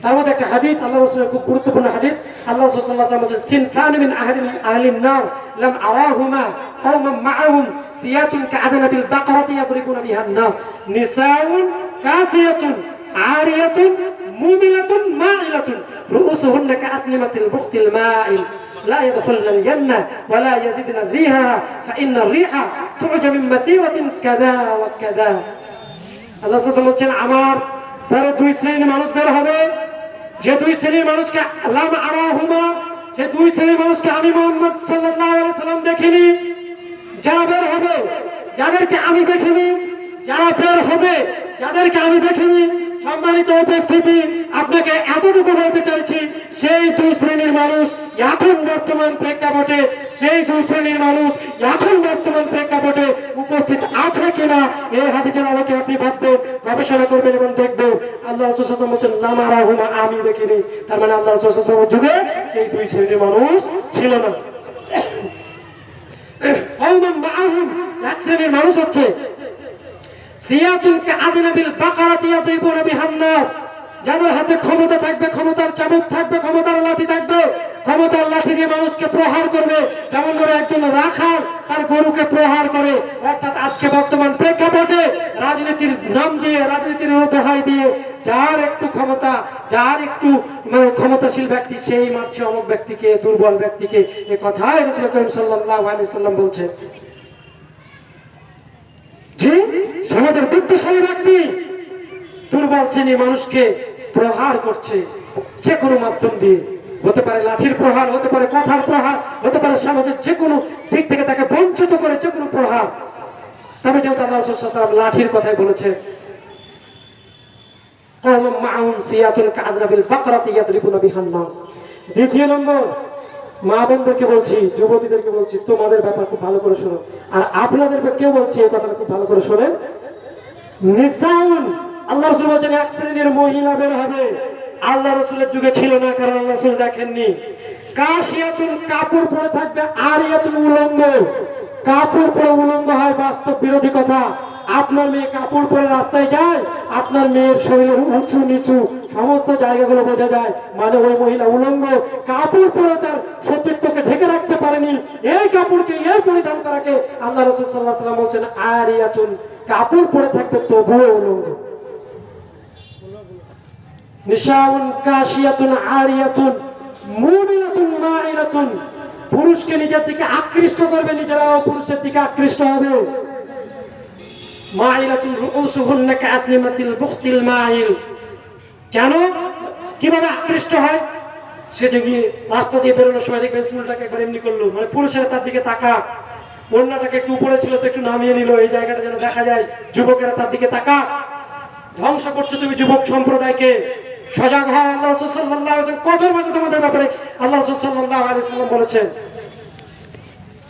তার মধ্যে একটা হাদিস, আল্লাহ রাসূলের খুব গুরুত্বপূর্ণ হাদিস। আল্লাহ রাসূল সাল্লাল্লাহু আলাইহি ওয়াসাল্লাম বলেছেন, সিনফান মিন আহলিন নার লাম আরাহুমা কওমান মাআহুম সিয়াতুন কাআদনাবিল বাকরাতি ইয়াদরিবুনা বিহান নাস নিসাউন কাসিয়াতুন আরিয়াতুন মুমিলাতুন মাইলাতুন রুউসুহুন্না কাআসনিমাতিল বুখতিল মাইল لا يدخلن الجنة ولا يزيدن الريح فإن الريح تعج من مسيرة كذا وكذا। আল্লাহ সাল্লাল্লাহু বলছেন, আমার পরে দুই শ্রেণীর মানুষ বের হবে, যে দুই শ্রেণীর মানুষকে লাম আরাহুমা, যে দুই শ্রেণীর মানুষকে আমি মুহাম্মদ সাল্লাল্লাহু আলাইহি সাল্লাম দেখিনি। যারা বের হবে, যাদেরকে আমি দেখিনি, যারা বের হবে যাদেরকে আমি দেখিনি, সম্মানিত উপস্থিতি, আপনাকে এতটুকু বলতে চাইছি, সেই দুই শ্রেণীর মানুষ এখন বর্তমান প্রেক্ষাপটে, সেই দুই শ্রেণীর মানুষ এখন বর্তমান প্রেক্ষাপটে উপস্থিত আছে কিনা এই হাদিসের আলোকে আপনি ভাববেন, গবেষণা করবেন এবং দেখবেন। আল্লাহ রাসূল সাল্লাল্লাহু আলাইহি ওয়াসাল্লাম বলেছেন, লাম আরাহুমা, আমি দেখিনি। তার মানে আল্লাহ রাসূল সাল্লাল্লাহু আলাইহি ওয়াসাল্লামের যুগে সেই দুই শ্রেণীর মানুষ ছিল না। কওমান মাআহুম, এক শ্রেণীর মানুষ হচ্ছে সিয়াতুন কাআদনাবিল বাকরাতি ইয়াদরিবুনা বিহান নাস, যাদের হাতে ক্ষমতা থাকবে, ক্ষমতার চাবুক থাকবে, ক্ষমতার লাঠি থাকবে, ক্ষমতার লাঠি দিয়ে মানুষকে প্রহার করবে, যেমন করে একজন রাখাল তার গরুকে প্রহার করে। অর্থাৎ আজকে বর্তমান প্রেক্ষাপটে রাজনীতির নাম দিয়ে, রাজনীতির দোহাই দিয়ে যার একটু ক্ষমতা, যার একটু ক্ষমতাশীল ব্যক্তি, সেই মারছে অমুক ব্যক্তিকে, দুর্বল ব্যক্তিকে। এ কথাই রাসূল করিম সাল্লাল্লাহু আলাইহি সাল্লাম বলছেন। যে সমাজের বুদ্ধিশালী ব্যক্তি দুর্বল শ্রেণীর মানুষকে প্রহার করছে যে কোনো মাধ্যম দিয়ে, হতে পারে লাঠির প্রহার, হতে পারে কথার প্রহার, হতে পারে সমাজের যে কোনো দিক থেকে তাকে বঞ্চিত করে যে কোনো প্রহার। তবে যেহেতু আল্লাহ রাসূল সাল্লাল্লাহু আলাইহি ওয়াসাল্লাম লাঠির কথাই বলেছে, কওমুম মাআহুম সিয়াতুন কাআযনাবিল বাকরাতি ইয়াদরিবুনা বিহান নাস। দ্বিতীয় নম্বর, মা বোনদেরকে বলছি, যুবতীদেরকে বলছি, তোমাদের ব্যাপার খুব ভালো করে শোনো, আর আপনাদেরকেও বলছি এই কথাটা খুব ভালো করে শোনেন। নিসাউন, আল্লাহ রাসূল বলেছেন এক শ্রেণীর মহিলা বের হবে, আল্লাহ রাসূলের যুগে ছিল না, কারণ আল্লাহ রাসূল দেখেননি। কাশিয়াতুন, কাপড় পরে থাকবে, আরিয়াতুন, উলঙ্গ। কাপড় পরে উলঙ্গ হয় বাস্তব বিরোধী কথা। আপনার মেয়ে কাপড় পরে রাস্তায় যায়, আপনার মেয়ের শরীরের উঁচু নিচু সমস্ত জায়গাগুলো বোঝা যায়, মানে ওই মহিলা উলঙ্গ, কাপড় পরে তার সতীত্বকে ঢেকে রাখতে পারেনি। এই কাপড়কে, এই পরিধান করাকে আল্লাহ রাসূল সাল্লাল্লাহু আলাইহি ওয়াসাল্লাম বলছেন আরিয়াতুন, কাপড় পরে থাকবে তবুও উলঙ্গ। নিসাউন কাশিয়াতুন আরিয়াতুন মুমিনাতুন মাইলাতুন, পুরুষকে নিজের দিকে আকৃষ্ট করবে, নিজেরাও পুরুষের দিকে আকৃষ্ট হবে। মাইলাতুন রুউসুহুন্না কাসনিমাতিল বুখতিল মাইল। কেন, কিভাবে আকৃষ্ট হয়? সে যে গিয়ে রাস্তা দিয়ে বেরোনোর সময় দেখবেন চুলটাকে একবার এমনি করলো, মানে পুরুষেরা তার দিকে তাকা, ওড়নাটাকে একটু উপরে ছিল তো একটু নামিয়ে নিল, এই জায়গাটা যেন দেখা যায়, যুবকেরা তার দিকে তাকা। ধ্বংস করছো তুমি যুবক সম্প্রদায়কে, সজাগ হও। আল্লাহ রাসূল সাল্লাল্লাহু আলাইহি ওয়াসাল্লাম কঠোর ভাষায় তোমাদের ব্যাপারে আল্লাহ রাসূল সাল্লাল্লাহু আলাইহি ওয়াসাল্লাম বলেছেন,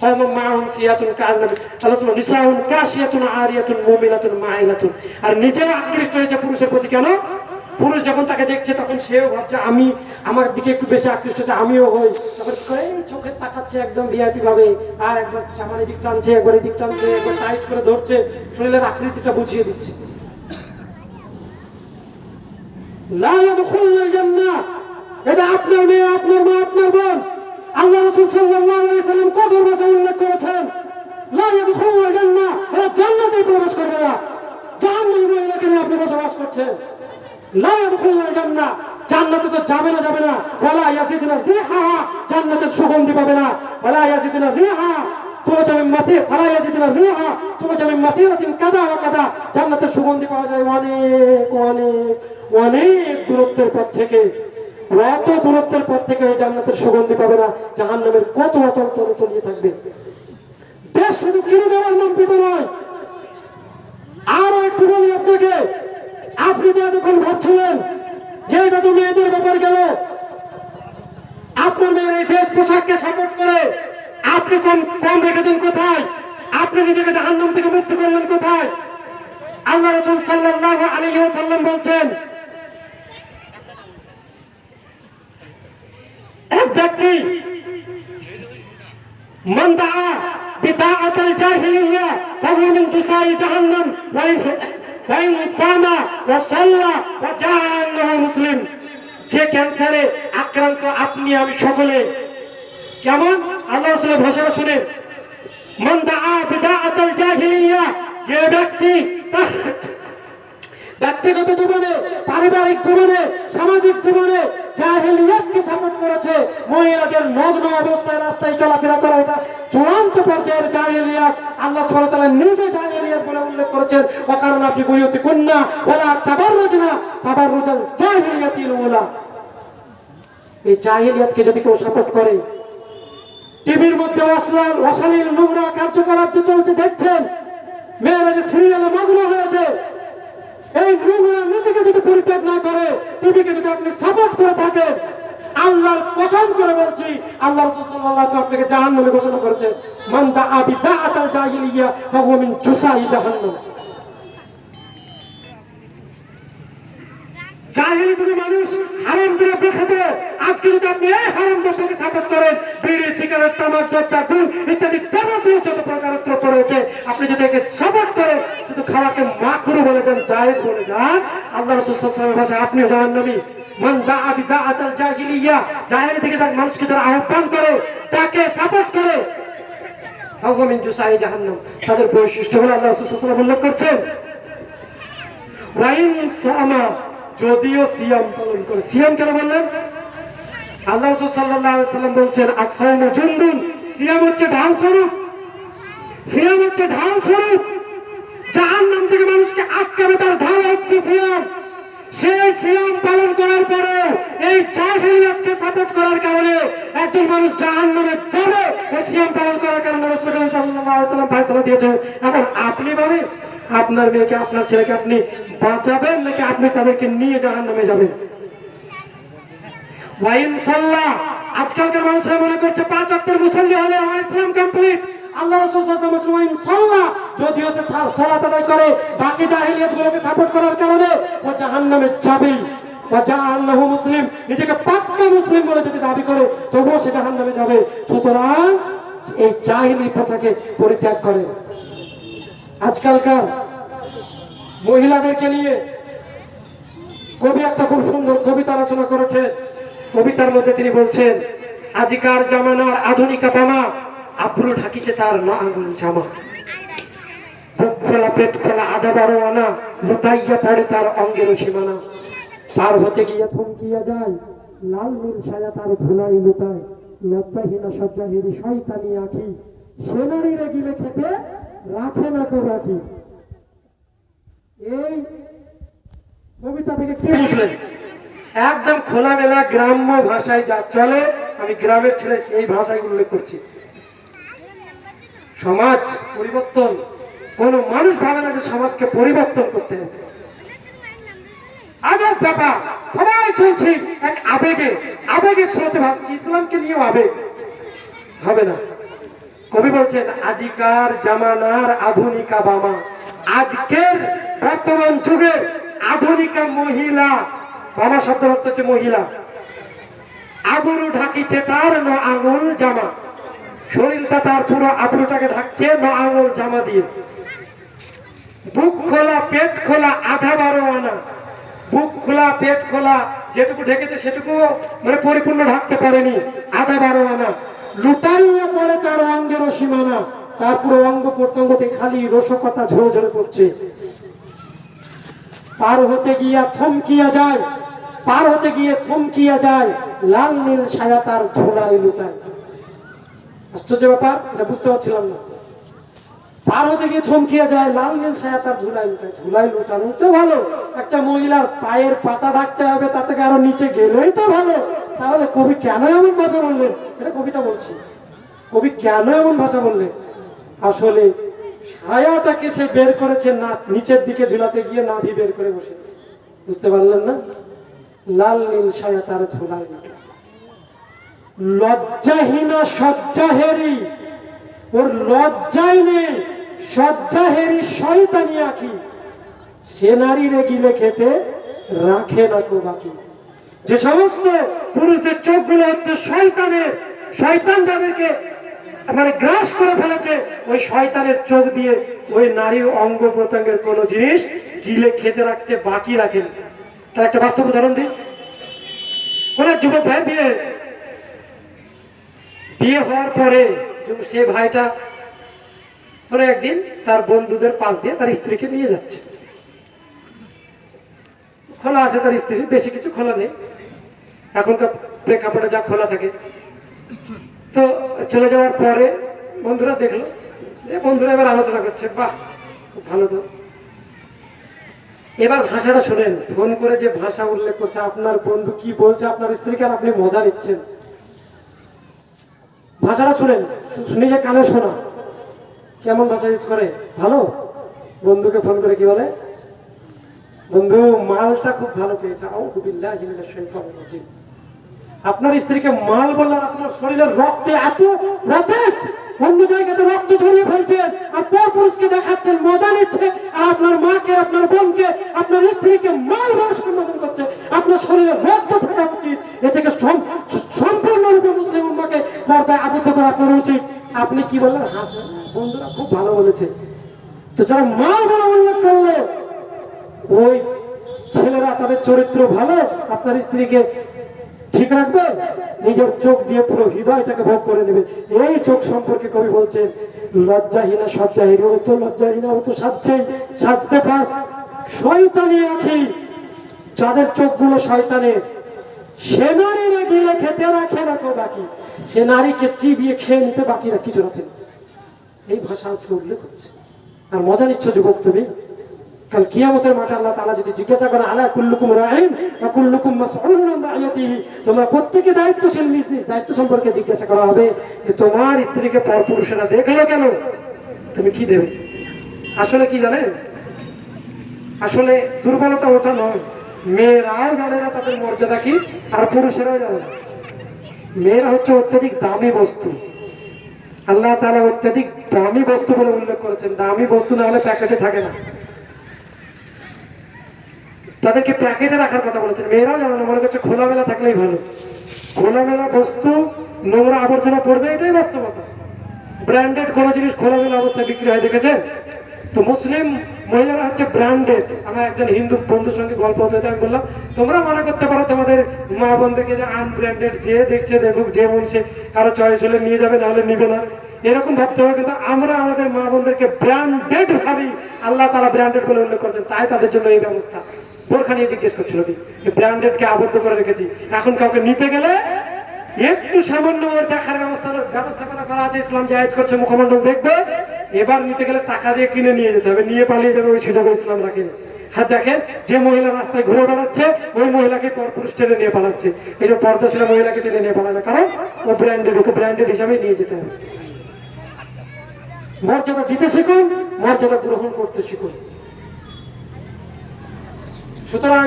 কওমুম মাআহুম সিয়াতুন কাআযনাবিল, আল্লাহ রাসূল নিসাউন কাশিয়াতুন আরিয়াতুন মুমিনাতুন মাইলাতুন। আর নিজেরা আকৃষ্ট হয়েছে পুরুষের প্রতি। কেন? পুরুষ যখন তাকে দেখছে তখন সেও ভাবছে আমি, আমার দিকে একটু বেশি আকৃষ্ট হচ্ছে, আমিও হই। তখন চোখে তাকাচ্ছে একদম ভিআইপি ভাবে, আর একবার জামার দিক টানছে, একবার এই দিক টানছে, একবার টাইট করে ধরছে, শরীরের আকৃতিটা বুঝিয়ে দিচ্ছে। লা ইয়াদখুলুল জান্নাহ, এটা আপনার মেয়ে, আপনার মা, আপনার বোন। আল্লাহ রাসূল সাল্লাল্লাহু আলাইহি ওয়াসাল্লাম কঠোর ভাষায় উল্লেখ করেছেন, লা ইয়াদখুলুল জান্নাহ, এরা জান্নাতে প্রবেশ করবে না। জাহান্নামী মহিলাকে নিয়ে আপনি বসবাস করছেন। লা ইয়াদখুলুল জান্নাহ, জান্নাতে তো যাবে না, যাবে না। ওয়ালা ইয়াজিদুনা রিহা, জান্নাতের সুগন্ধি পাবে না। ওয়ালা ইয়াজিদুনা রিহা তুরজা মিন মাতি, ফালা ইয়াজিদুনা রিহা তুরজা মিন মাতিরাতিন কাদা ওয়া কাদা। জান্নাতের সুগন্ধি পাওয়া যায় অনেক অনেক অনেক দূরত্বের পথ থেকে। অত দূরত্বের পথ থেকে ওই জান্নাতের সুগন্ধি পাবে না, জাহান্নামের কত অতল তলে তলিয়ে থাকবে। দেশ শুধু কিনে দেওয়ার নামপিত নয়। আরো একটু বলি আপনাকে, আপনি তো এতক্ষণ ভাবছিলেন যে এটা তো মেয়েদের ব্যাপার গেল, আপনার মেয়ের এই ড্রেস পোশাককে সাপোর্ট করে আপনি কম কম রেখেছেন কোথায়? আপনি নিজেকে জাহান্নাম থেকে মুক্ত করলেন কোথায়? আল্লাহ রাসূল সাল্লাল্লাহু আলাইহি ওয়াসাল্লাম বলছেন, এক ব্যক্তি মান দাআ বিদাআতাল জাহিলিয়্যাহ ফাহুয়া মিন তুসাই জাহান্নাম ওয়া ইন সামা ওয়া সাল্লা ওয়া জাআন্নাহু মুসলিম। যে ক্যান্সারে আক্রান্ত আপনি আমি সকলে, কেমন আল্লাহ রাসূলের ভাষা শুনেন, মান দাআ বিদাআতাল জাহিলিয়্যাহ, যে ব্যক্তি ব্যক্তিগত জীবনে, পারিবারিক জীবনে, সামাজিক জীবনে জাহেলিয়াতকে সাপোর্ট করেছে, মহিলাদের নগ্ন অবস্থায় রাস্তায় চলাফেরা করা, এটা চূড়ান্ত পর্যায়ের জাহেলিয়াত। আল্লাহ সুবহানাহু ওয়া তাআলা নিজে জাহেলিয়াত বলে উল্লেখ করেছেন, ওয়াকারনা ফি বুয়ুতিকুন্না ওয়ালা তাবাররুজনা তাবাররুজাল জাহিলিয়াতিল উলা। এই জাহেলিয়াতকে যদি কেউ সাপোর্ট করে, টিভির মধ্যে অশ্লীল নোংরা কার্যকলাপ যে চলছে দেখছেন, মেয়েরা যে সিরিয়ালে মগ্ন হয়েছে, এই নোংরা নীতিকে যদি পরিত্যাগ না করে, টিভিকে যদি আপনি সাপোর্ট করে থাকেন, আল্লাহর কসম করে বলছি, আল্লাহ রাসূল সাল্লাল্লাহু আলাইহি ওয়াসাল্লাম আপনাকে জাহান্নামে ঘোষণা করেছেন, মান দাআ বিদাআতাল জাহিলিয়্যাহ ফাহুয়া মিন জুসাই জাহান্নাম। জাহেলি যদি মানুষ হারাম দ্রব্য খেত, আজকে যদি আপনি এই হারাম দ্রব্যকে সাপোর্ট করেন, বিড়ি, সিগারেট, তামাক, জর্দা, দুধ ইত্যাদি যাবতীয় যত প্রকারের দ্রব্য রয়েছে, আপনি যদি একে সাপোর্ট করেন, শুধু খাওয়াকে মাকরুহ বলে যান, জায়েজ বলে যান, আল্লাহ রাসূল সাল্লাল্লাহু আলাইহি ওয়াসাল্লামের ভাষায় আপনিও জাহান্নামী। মান দাআ বিদাআতাল জাহিলিয়্যাহ, জাহেলি থেকে যারা মানুষকে যারা আহ্বান করে, তাকে সাপোর্ট করে, ফাহুয়া মিন জুসাই জাহান্নাম, তাদের বৈশিষ্ট্যগুলো আল্লাহ রাসূল সাল্লাল্লাহু আলাইহি ওয়াসাল্লাম উল্লেখ করছেন। ওয়া ইন সামা, যদিও সিয়াম পালন করে। সিয়াম কেন বললেন? আল্লাহ রাসূল সাল্লাল্লাহু আলাইহি ওয়াসাল্লাম বলছেন, আস-সাওমু জুনদুন, সিয়াম হচ্ছে ঢাল স্বরূপ। সিয়াম হচ্ছে ঢাল স্বরূপ, জাহান্নাম থেকে মানুষকে আটকাবে, তার ঢাল হচ্ছে সিয়াম। সেই সিয়াম পালন করার পরে এই জাহিলিয়াতকে সাপোর্ট করার কারণে একজন মানুষ জাহান্নামে যাবে। এই সিয়াম পালন করার কারণে রাসূল সাল্লাল্লাহু আলাইহি ওয়াসাল্লাম ফয়সালা দিয়েছেন। এখন আপনি ভাবে আপনার মেয়েকে আপনার ছেলেকে আপনি বাঁচাবেন নাকি আপনি তাদেরকে নিয়ে জাহান্নামে যাবেন? ওয়াইন সাল্লাহ, আজকালকার মানুষরা মনে করছে 5 ওয়াক্তের মুসল্লি হলে আমার ইসলাম কমপ্লিট। আল্লাহ রাসূল সাল্লাল্লাহু আলাইহি ওয়াসাল্লাম ওয়াইন সাল্লাহ, যদিও সে সালাত আদায় করে বাকি জাহিলিয়াতগুলোকে সাপোর্ট করার কারণে ও জাহান্নামে যাবেই। ওয়া জাআল্লাহু মুসলিম, নিজেকে পাক্কা মুসলিম বলে যদি দাবি করে তবুও সে জাহান্নামে যাবে। সুতরাং এই জাহিলি প্রথাকে পরিত্যাগ করে। আজকালকার মহিলাদেরকে নিয়ে কবি একটা খুব সুন্দর কবিতা রচনা করেছেন। কবিতার মধ্যে তিনি বলছেন, আজিকার জামানার আধুনিকা বামা, আব্রু ঢাকিছে তার ন আঙুল জামা। বুক খোলা পেট খোলা আধা বারো আনা, লুটাইয়া পড়ে তার অঙ্গের সীমানা। পার হতে গিয়ে থমকিয়া যায়, লাল নীল ছায়া তার ধুলাই লুটায়। লজ্জাহীনা সজ্জাহীন শয়তানি আঁখি, সেনারীরে গিলে খেতে রাখে না কো বাকি। এই কবিতা থেকে কি বুঝলেন? একদম খোলামেলা গ্রাম্য ভাষায় যা চলে, আমি গ্রামের ছেলে এই ভাষায় উল্লেখ করছি। সমাজ পরিবর্তন, কোন মানুষ ভাবে না যে সমাজকে পরিবর্তন করতে হবে। আজব ব্যাপার, সবাই চলছে এক আবেগে, আবেগের স্রোতে ভাসছে। ইসলামকে নিয়েও আবেগ হবে না। কবি বলছেন, আজিকার জামানার আধুনিকা বামা, আজকের বর্তমান যুগের আধুনিকা মহিলা, বামা শব্দের অর্থ হচ্ছে মহিলা, আবরু ঢাকিছে তার ন আঙুল জামা। শরীরটা তার পুরো আবরুটাকে ঢাকছে ন আঙুল জামা দিয়ে। বুক খোলা পেট খোলা আধা বারো আনা, বুক খোলা পেট খোলা, যেটুকু ঢেকেছে সেটুকু মানে পরিপূর্ণ ঢাকতে পারেনি, আধা বারো আনা। লুটাইয়া পড়ে তার অঙ্গের সীমানা, তার পুরো অঙ্গ প্রত্যঙ্গ থেকে খালি রসকতা ঝরে ঝরে পড়ছে। পার হতে গিয়া থমকিয়া যায়, পার হতে গিয়ে থমকিয়া যায়, লাল নীল ছায়া তার ধুলাই লুটায়। আশ্চর্য ব্যাপার, এটা বুঝতে পারছিলাম না। পার হতে গিয়ে থমকিয়া যায়, লাল নীল ছায়া তার ধুলাই লুটায়। ধুলাই লুটানো তো ভালো, একটা মহিলার পায়ের পাতা ঢাকতে হবে, তা থেকে আরো নিচে গেলেই তো ভালো। তাহলে কবি কেন এমন ভাষা বললেন? এটা কবিতা বলছি, কবি কেন এমন ভাষা বললেন? আসলে ছায়াটাকে সে বের করেছে না, নিচের দিকে ঝুলাতে গিয়ে নাভি বের করে বসেছে। বুঝতে পারলেন না? লাল নীল ছায়া তার ধুলাই লুটায়। লজ্জাহীনা সজ্জাহেরি, ওর লজ্জাই নেই, সজ্জাহেরি শয়তানি আঁখি, সে নারীরে গিলে খেতে রাখে না কো বাকি। যে সমস্ত পুরুষদের চোখগুলো হচ্ছে শয়তানের, শয়তান যাদেরকে মানে গ্রাস করে ফেলেছে, ওই শয়তানের চোখ দিয়ে ওই নারীর অঙ্গ প্রত্যঙ্গের কোনো জিনিস গিলে খেতে রাখতে বাকি রাখেন। তার একটা বাস্তব উদাহরণ দিই। কোন যুবক ভাই বিয়ে হয়েছে, বিয়ে হওয়ার পরে সে ভাইটা ধরো একদিন তার বন্ধুদের পাশ দিয়ে তার স্ত্রীকে নিয়ে যাচ্ছে। খোলা আছে তার স্ত্রী, বেশি কিছু খোলা নেই, এখনকার প্রেক্ষাপটে যা খোলা থাকে। তো চলে যাওয়ার পরে বন্ধুরা দেখলো যে বন্ধুরা এবার আলোচনা করছে, বাহ খুব ভালো। তো এবার ভাষাটা শুনেন, ফোন করে যে ভাষা উল্লেখ করছে, আপনার বন্ধু কি বলছে আপনার স্ত্রীকে, আর আপনি মজা নিচ্ছেন। ভাষাটা শুনেন, নিজে কানে শোনা, কেমন ভাষা ইউজ করে। ভালো বন্ধুকে ফোন করে কি বলে, বন্ধু মালটা খুব ভালো পেয়েছে, আউযু বিল্লাহি মিনাশ শাইতানির রাজিম। আপনার স্ত্রীকে মাল বললেন, আপনার শরীরের রক্তে এত রক্ত, অন্য জায়গাতে রক্ত ছড়িয়ে ফেলছেন, আর পর পুরুষকে দেখাচ্ছেন, মজা নিচ্ছে, আর আপনার মাকে, আপনার বোনকে, আপনার স্ত্রীকে মাল বলে সম্বোধন করছে। আপনার শরীরে রক্ত থাকা উচিত, এ থেকে সম্পূর্ণরূপে মুসলিম উম্মাহকে পর্দায় আবদ্ধ করা আপনার উচিত। আপনি কি বললেন? হাসলেন, বন্ধুরা খুব ভালো বলেছে। তো যারা মাল বলে উল্লেখ করলো, ওই ছেলেরা তাদের চরিত্র ভালো, আপনার স্ত্রীকে ঠিক রাখবে, নিজের চোখ দিয়ে পুরো হৃদয়টাকে ভোগ করে নেবে। এই চোখ সম্পর্কে কবি বলছেন, লজ্জাহীনা সজ্জাহীন, ও তো লজ্জাহীনা, ও তো সাজছেই, সাজতে ফাঁস শয়তানি আঁখি, যাদের চোখগুলো শয়তানের, সে নারীরা গিলে খেতে রাখে না কো বাকি, সে নারীকে চিবিয়ে খেয়ে নিতে বাকি কিছু রাখে না। এই ভাষা আজকে উল্লেখ হচ্ছে, আর মজা নিচ্ছ যুবক তুমি। কাল কিয়ামতের মাঠে আল্লাহ তাআলা যদি জিজ্ঞাসা করেন আলা কুল্লুকুম রাঈন ওয়া কুল্লুকুম মাসউলুন আন রাইয়াতিহি, তোমরা প্রত্যেকে দায়িত্বশীল, নিজ নিজ দায়িত্ব সম্পর্কে জিজ্ঞাসা করা হবে যে তোমার স্ত্রীকে পরপুরুষেরা দেখলো কেন, তুমি কি দেবে? আসলে কি জানেন, আসলে দুর্বলতা ওটা নয়, মেয়েরাও জানে না তাদের মর্যাদা কি, আর পুরুষেরাও জানে না। মেয়েরা হচ্ছে অত্যাধিক দামি বস্তু। আল্লাহ তাআলা অত্যাধিক দামি বস্তু বলে উল্লেখ করেছেন। দামি বস্তু না হলে প্যাকেটে থাকে না, তাদেরকে প্যাকেটে রাখার কথা বলেছেন। মেয়েরাও জানে না, মনে করছে খোলামেলা থাকলেই ভালো। খোলামেলা বস্তু নোংরা আবর্জনা পড়বে, এটাই বাস্তবতা। ব্র্যান্ডেড কোনো জিনিস খোলামেলা অবস্থায় বিক্রি হয় দেখেছেন? তো মুসলিম মহিলারা হচ্ছে ব্র্যান্ডেড। আমার একজন হিন্দু বন্ধুর সঙ্গে গল্প হতে হতে আমি বললাম, তোমরা মনে করতে পারো তোমাদের মা বোনদেরকে যে আনব্র্যান্ডেড, যে দেখছে দেখুক, যে মন সে কারো চয়েস হলে নিয়ে যাবে, নাহলে নিবে না, এরকম ভাবতে হবে। কিন্তু আমরা আমাদের মা বোনদেরকে ব্র্যান্ডেড ভাবি, আল্লাহ তাআলা ব্র্যান্ডেড বলে উল্লেখ করেছেন, তাই তাদের জন্য এই ব্যবস্থা। বোরখা নিয়ে জিজ্ঞেস করছিল যে ব্র্যান্ডেডকে আবদ্ধ করে রেখেছি, এখন কাউকে নিতে গেলে একটু সামান্য ওর দেখার ব্যবস্থাপনা করা আছে, ইসলাম জায়েজ করছে, মুখমণ্ডল দেখবে, এবার নিতে গেলে টাকা দিয়ে কিনে নিয়ে যেতে হবে, নিয়ে পালিয়ে যাবে, ওই সুযোগ ইসলাম রাখেনি। হ্যাঁ দেখেন, যে মহিলা রাস্তায় ঘুরে বেড়াচ্ছে ওই মহিলাকে পরপুরুষ টেনে নিয়ে পালাচ্ছে। এই যে পর্দাশীল মহিলাকে টেনে নিয়ে পালায় না, কারণ ও ব্র্যান্ডেড, ওকে ব্র্যান্ডেড হিসাবে নিয়ে যেতে হবে। মর্যাদা দিতে শিখুন, মর্যাদা গ্রহণ করতে শিখুন। সুতরাং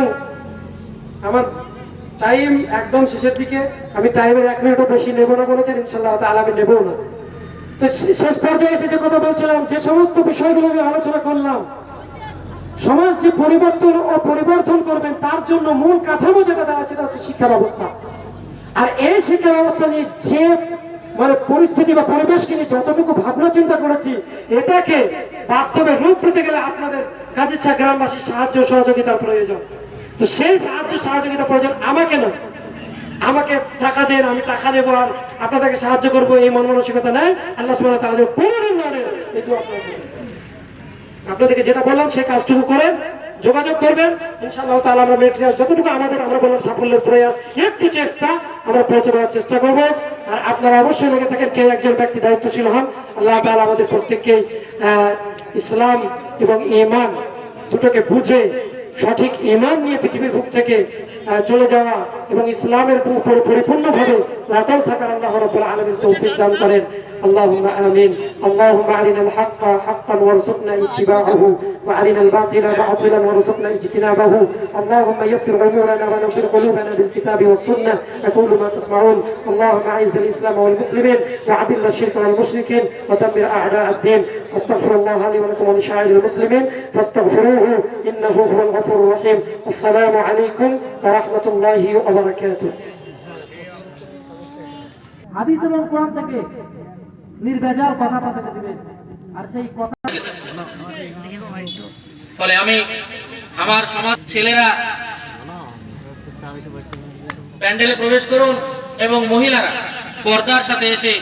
আমার টাইম একদম শেষের দিকে, আমি টাইমের 1 মিনিটও বেশি নেব না বলেছেন, ইনশাআল্লাহ তাআলা আমি নেবও না। তো শেষ পর্যায়ে এসে যে কথা বলছিলাম, যে সমস্ত বিষয়গুলো আমি আলোচনা করলাম, সমাজ যে পরিবর্তন ও পরিবর্তন করবেন তার জন্য মূল কাঠামো যেটা দেওয়া, সেটা হচ্ছে শিক্ষা ব্যবস্থা। আর এই শিক্ষা ব্যবস্থা নিয়ে যে পরিস্থিতি বা পরিবেশকে নিয়ে যতটুকু ভাবনা চিন্তা করেছি, এটাকে বাস্তবে রূপ দিতে গেলে আপনাদের কাজিরচা গ্রামবাসীর সাহায্য সহযোগিতার প্রয়োজন। তো সেই সাহায্য সহযোগিতা প্রয়োজন আমাকে না, আমাকে টাকা দেন, আমি টাকা নেবো আর আপনাদেরকে সাহায্য করবো, এই মন মানসিকতা নেই। আল্লাহ সুবহানাহু ওয়া তাআলা কোনদিন না নেন, এই দোয়া আপনাদেরকে যেটা বললাম সেই কাজটুকু করেন, যোগাযোগ করবেন, ইনশাআল্লাহ তাআলা আমরা মেটেরিয়াল যতটুকু আমাদের, আমরা বললাম সাফল্যের প্রয়াস, একটু চেষ্টা আমরা পৌঁছে দেওয়ার চেষ্টা করবো। আর আপনারা অবশ্যই লেগে থাকেন, কেউ একজন ব্যক্তি দায়িত্বশীল হন। আল্লাহ তাআলা আমাদের প্রত্যেককেই ইসলাম এবং ঈমান দুটোকে বুঝে সঠিক ঈমান নিয়ে পৃথিবীর বুক থেকে চলে যাওয়া এবং ইসলামের উপরে পরিপূর্ণভাবে অটল থাকার আল্লাহ রাব্বুল আলামিন তৌফিক দান করেন। اللهم آمين. اللهم أرنا الحق حقا وارزقنا اتباعه وأرنا الباطل باطلا وارزقنا اجتنابه. اللهم يسر أمورنا ونور قلوبنا بالكتاب والسنة. أقول ما تسمعون. اللهم أعز الإسلام والمسلمين وأذل الشرك والمشركين ودمر أعداء الدين. أستغفر الله لي ولكم ولسائر المسلمين فاستغفروه إنه هو الغفور الرحيم. السلام عليكم ورحمة الله وبركاته. হাদিস এবং কোরআন থেকে নির্ভেজাল কথা পাঠাতে দিবেন, আর সেই কথা ফলে আমি আমার সমাজ ছেলেরা প্যান্ডেলে প্রবেশ করুন এবং মহিলারা পর্দার সাথে এসে